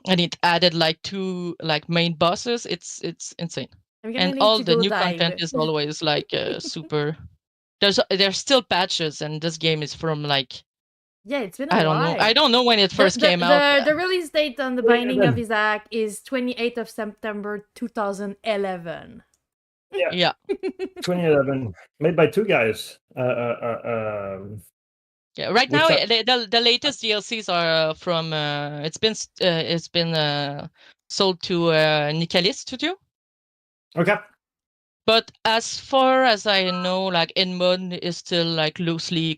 Speaker 3: And it added like 2 like main bosses. It's insane.
Speaker 1: I'm gonna
Speaker 3: And
Speaker 1: need
Speaker 3: all
Speaker 1: to
Speaker 3: the
Speaker 1: go
Speaker 3: new content
Speaker 1: dive.
Speaker 3: is always like super. There's still patches, and this game is from like
Speaker 1: Yeah, it's been a
Speaker 3: I
Speaker 1: while.
Speaker 3: don't know when it first came out.
Speaker 1: The release date on the Binding of Isaac is 28th of September 2011.
Speaker 3: Yeah.
Speaker 2: 2011, made by 2 guys.
Speaker 3: Yeah, right
Speaker 2: Which
Speaker 3: now
Speaker 2: are-
Speaker 3: the latest DLCs are from it's been sold to Nicalis Studio.
Speaker 2: Okay.
Speaker 3: But as far as I know, like Edmund is still like loosely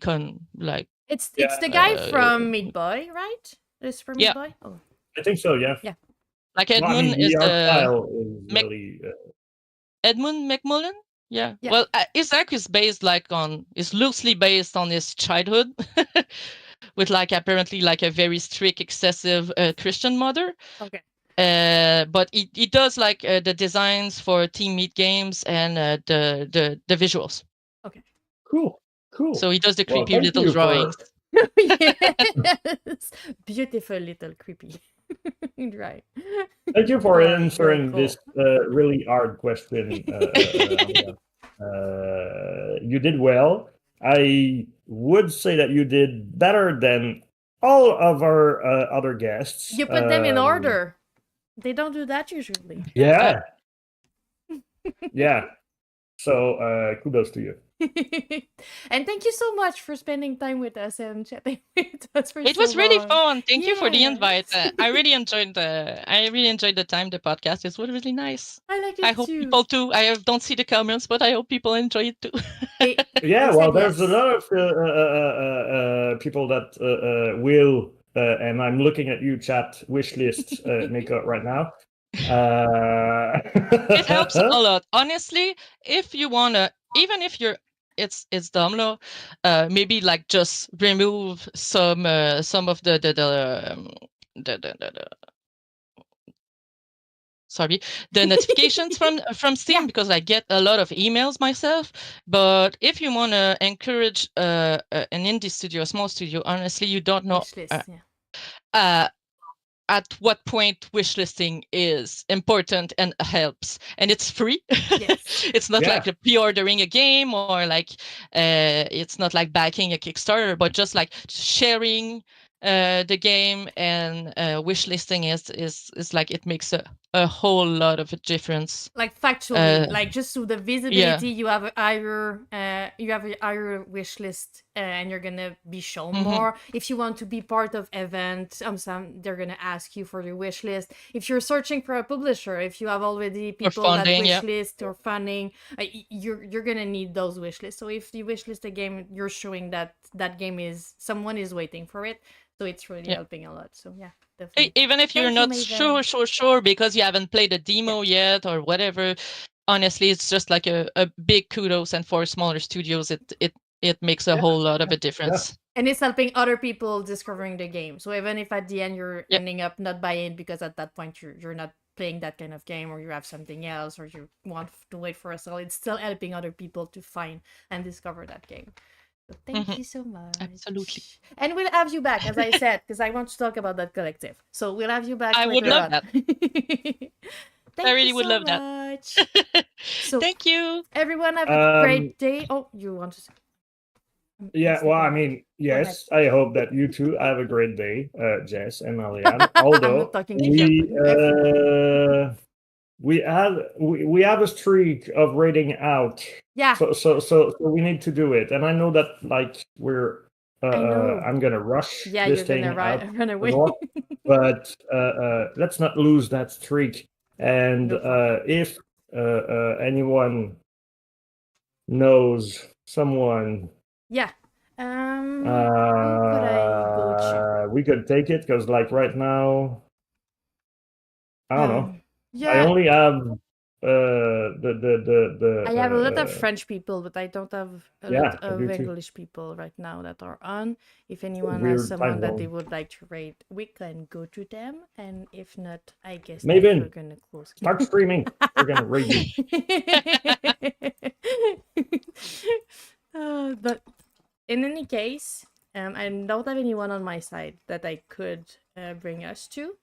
Speaker 1: It's the guy from Meat Boy, right? It's from Meat Boy. Oh,
Speaker 2: I think so. Yeah.
Speaker 1: Yeah.
Speaker 3: like
Speaker 2: Well, I
Speaker 3: Edmund
Speaker 2: mean,
Speaker 3: is
Speaker 2: the art
Speaker 3: the
Speaker 2: style is really.
Speaker 3: Edmund McMullen. Yeah.
Speaker 1: Yeah.
Speaker 3: Well, Isaac is loosely based on his childhood, with like apparently like a very strict, excessive Christian mother.
Speaker 1: Okay.
Speaker 3: But he does like the designs for Team Meat games and the visuals.
Speaker 1: Okay.
Speaker 2: Cool.
Speaker 3: So he does the
Speaker 2: Well,
Speaker 3: creepy
Speaker 2: thank
Speaker 3: little
Speaker 2: you
Speaker 3: drawings.
Speaker 1: Yes. Beautiful little creepy. Right.
Speaker 2: Thank you for
Speaker 1: Oh,
Speaker 2: answering
Speaker 1: very
Speaker 2: this really hard question. You did well. I would say that you did better than all of our other guests.
Speaker 1: You put them in order. They don't do that usually.
Speaker 2: Yeah. Yeah. So kudos to you.
Speaker 1: And thank you so much for spending time with us and chatting with us for
Speaker 3: It
Speaker 1: so
Speaker 3: was really
Speaker 1: long.
Speaker 3: fun. Thank you for the
Speaker 1: Yes.
Speaker 3: invite. I really enjoyed the time the podcast. It was really nice.
Speaker 1: I like it
Speaker 3: I hope
Speaker 1: too.
Speaker 3: people too. I don't see the comments, but I hope people enjoy it too.
Speaker 2: Yeah,
Speaker 1: they
Speaker 2: well,
Speaker 1: said
Speaker 2: there's
Speaker 1: yes.
Speaker 2: a lot of people that will, and I'm looking at you, chat, wish list makeup right now.
Speaker 3: It helps a lot. Honestly, if you wanna, even if you're, it's dumb though. Maybe like just remove some of sorry, the notifications from Steam, because I get a lot of emails myself. But if you want to encourage an indie studio, a small studio, honestly, you don't know at what point wishlisting is important and helps, and it's free.
Speaker 1: Yes.
Speaker 3: It's not like pre-ordering a game, or like it's not like backing a Kickstarter, but just like sharing the game, and wishlisting is like it makes a whole lot of a difference.
Speaker 1: Like factually, like just so the visibility, you have a higher wish list, and you're gonna be shown more. If you want to be part of event, they're gonna ask you for your wish list. If you're searching for a publisher, if you have already people that wish list or funding, you're gonna need those wish lists. So if you wish list a game, you're showing that game is someone is waiting for it. So it's really helping a lot. So yeah. Definitely.
Speaker 3: Even if you're not sure because you haven't played a demo yet or whatever, honestly, it's just like a big kudos, and for smaller studios, it makes a whole lot of a difference.
Speaker 1: And it's helping other people discovering the game. So even if at the end you're ending up not buying because at that point you're not playing that kind of game, or you have something else, or you want to wait for a sale, it's still helping other people to find and discover that game. So thank you so much.
Speaker 3: Absolutely.
Speaker 1: And we'll have you back, as I said, because I want to talk about that collective. So we'll have you back.
Speaker 3: I would love that.
Speaker 1: I
Speaker 3: really would love
Speaker 1: much.
Speaker 3: that.
Speaker 1: So
Speaker 3: thank you.
Speaker 1: Everyone have a great day. Oh, you want to say?
Speaker 2: Yeah, well, I mean, yes, I hope that you two have a great day, Jess and Aliane. Although we have a streak of rating out.
Speaker 1: Yeah.
Speaker 2: So we need to do it, and I know that like we're. I'm gonna rush.
Speaker 1: Yeah,
Speaker 2: this
Speaker 1: you're
Speaker 2: thing
Speaker 1: gonna
Speaker 2: out
Speaker 1: run away.
Speaker 2: But let's not lose that streak. And if anyone knows someone.
Speaker 1: Yeah. Who could I go to?
Speaker 2: we could take it because, like, right now, I don't know.
Speaker 1: Yeah.
Speaker 2: I only have the.
Speaker 1: I have a lot of French people, but I don't have a
Speaker 2: Yeah,
Speaker 1: lot
Speaker 2: I
Speaker 1: of
Speaker 2: do too.
Speaker 1: English people right now that are on. If anyone
Speaker 2: Weird
Speaker 1: has someone
Speaker 2: time
Speaker 1: that they
Speaker 2: zone.
Speaker 1: would like to rate, we can go to them. And if not, I guess that
Speaker 2: Maven,
Speaker 1: we're gonna close.
Speaker 2: start streaming. We're gonna raid you.
Speaker 1: But in any case, I don't have anyone on my side that I could bring us to.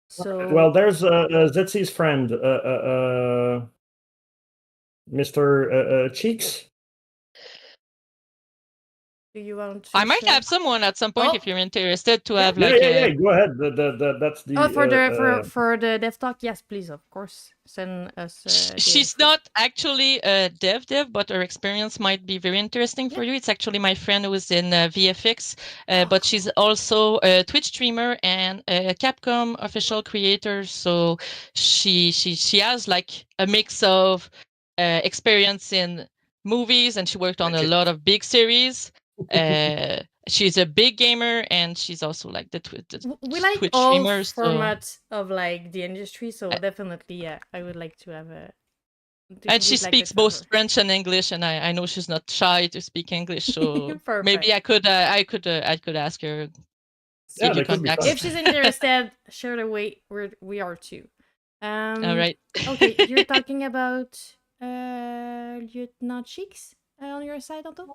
Speaker 1: So
Speaker 2: Well, there's Zetsy's friend, Mr. Cheeks.
Speaker 1: do you want to?
Speaker 3: I might
Speaker 1: share?
Speaker 3: have someone at some point
Speaker 1: Oh.
Speaker 3: if you're interested to
Speaker 1: Yeah.
Speaker 3: have
Speaker 2: Yeah,
Speaker 3: like
Speaker 2: yeah. Go ahead. That's the.
Speaker 1: Oh, for the dev talk, yes, please, of course, send us.
Speaker 3: She's not actually a dev, but her experience might be very interesting for you. It's actually my friend who is in VFX, but she's also a Twitch streamer and a Capcom official creator. So she has like a mix of experience in movies, and she worked on a lot of big series. She's a big gamer, and she's also like the
Speaker 1: we like
Speaker 3: Twitch
Speaker 1: all
Speaker 3: streamer.
Speaker 1: formats of like the industry, so definitely, yeah, I would like to have a.
Speaker 3: And she speaks both French and English, and I know she's not shy to speak English, so maybe I could ask her.
Speaker 2: Yeah, that could be fun.
Speaker 1: If she's interested, share the way we are too.
Speaker 3: All right.
Speaker 1: Okay, you're talking about Lieutenant Cheeks on your side, Anto?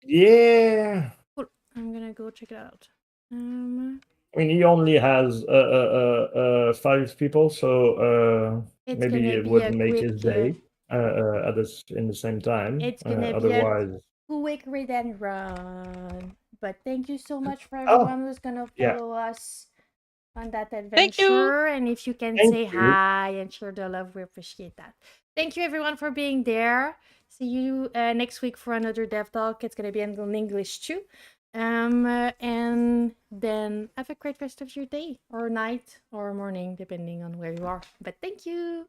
Speaker 2: Yeah.
Speaker 1: Cool. I'm gonna go check it out.
Speaker 2: I mean, he only has 5 people, so maybe it would make his day in the same time.
Speaker 1: It's gonna
Speaker 2: otherwise...
Speaker 1: be a quick read and run. But thank you so much for everyone who's gonna follow us on that adventure.
Speaker 3: Thank you.
Speaker 1: And if you can say hi and share the love, we appreciate that. Thank you everyone for being there. See you next week for another dev talk. It's gonna be in English too. And then have a great rest of your day or night or morning, depending on where you are. But thank you.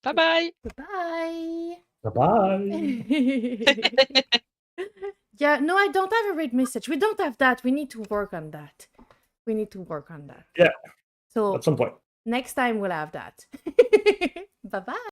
Speaker 3: Bye-bye.
Speaker 1: Bye-bye.
Speaker 2: Bye-bye.
Speaker 1: Yeah, no, I don't have a read message. We don't have that. We need to work on that.
Speaker 2: Yeah.
Speaker 1: So
Speaker 2: at some point.
Speaker 1: Next time we'll have that. Bye-bye.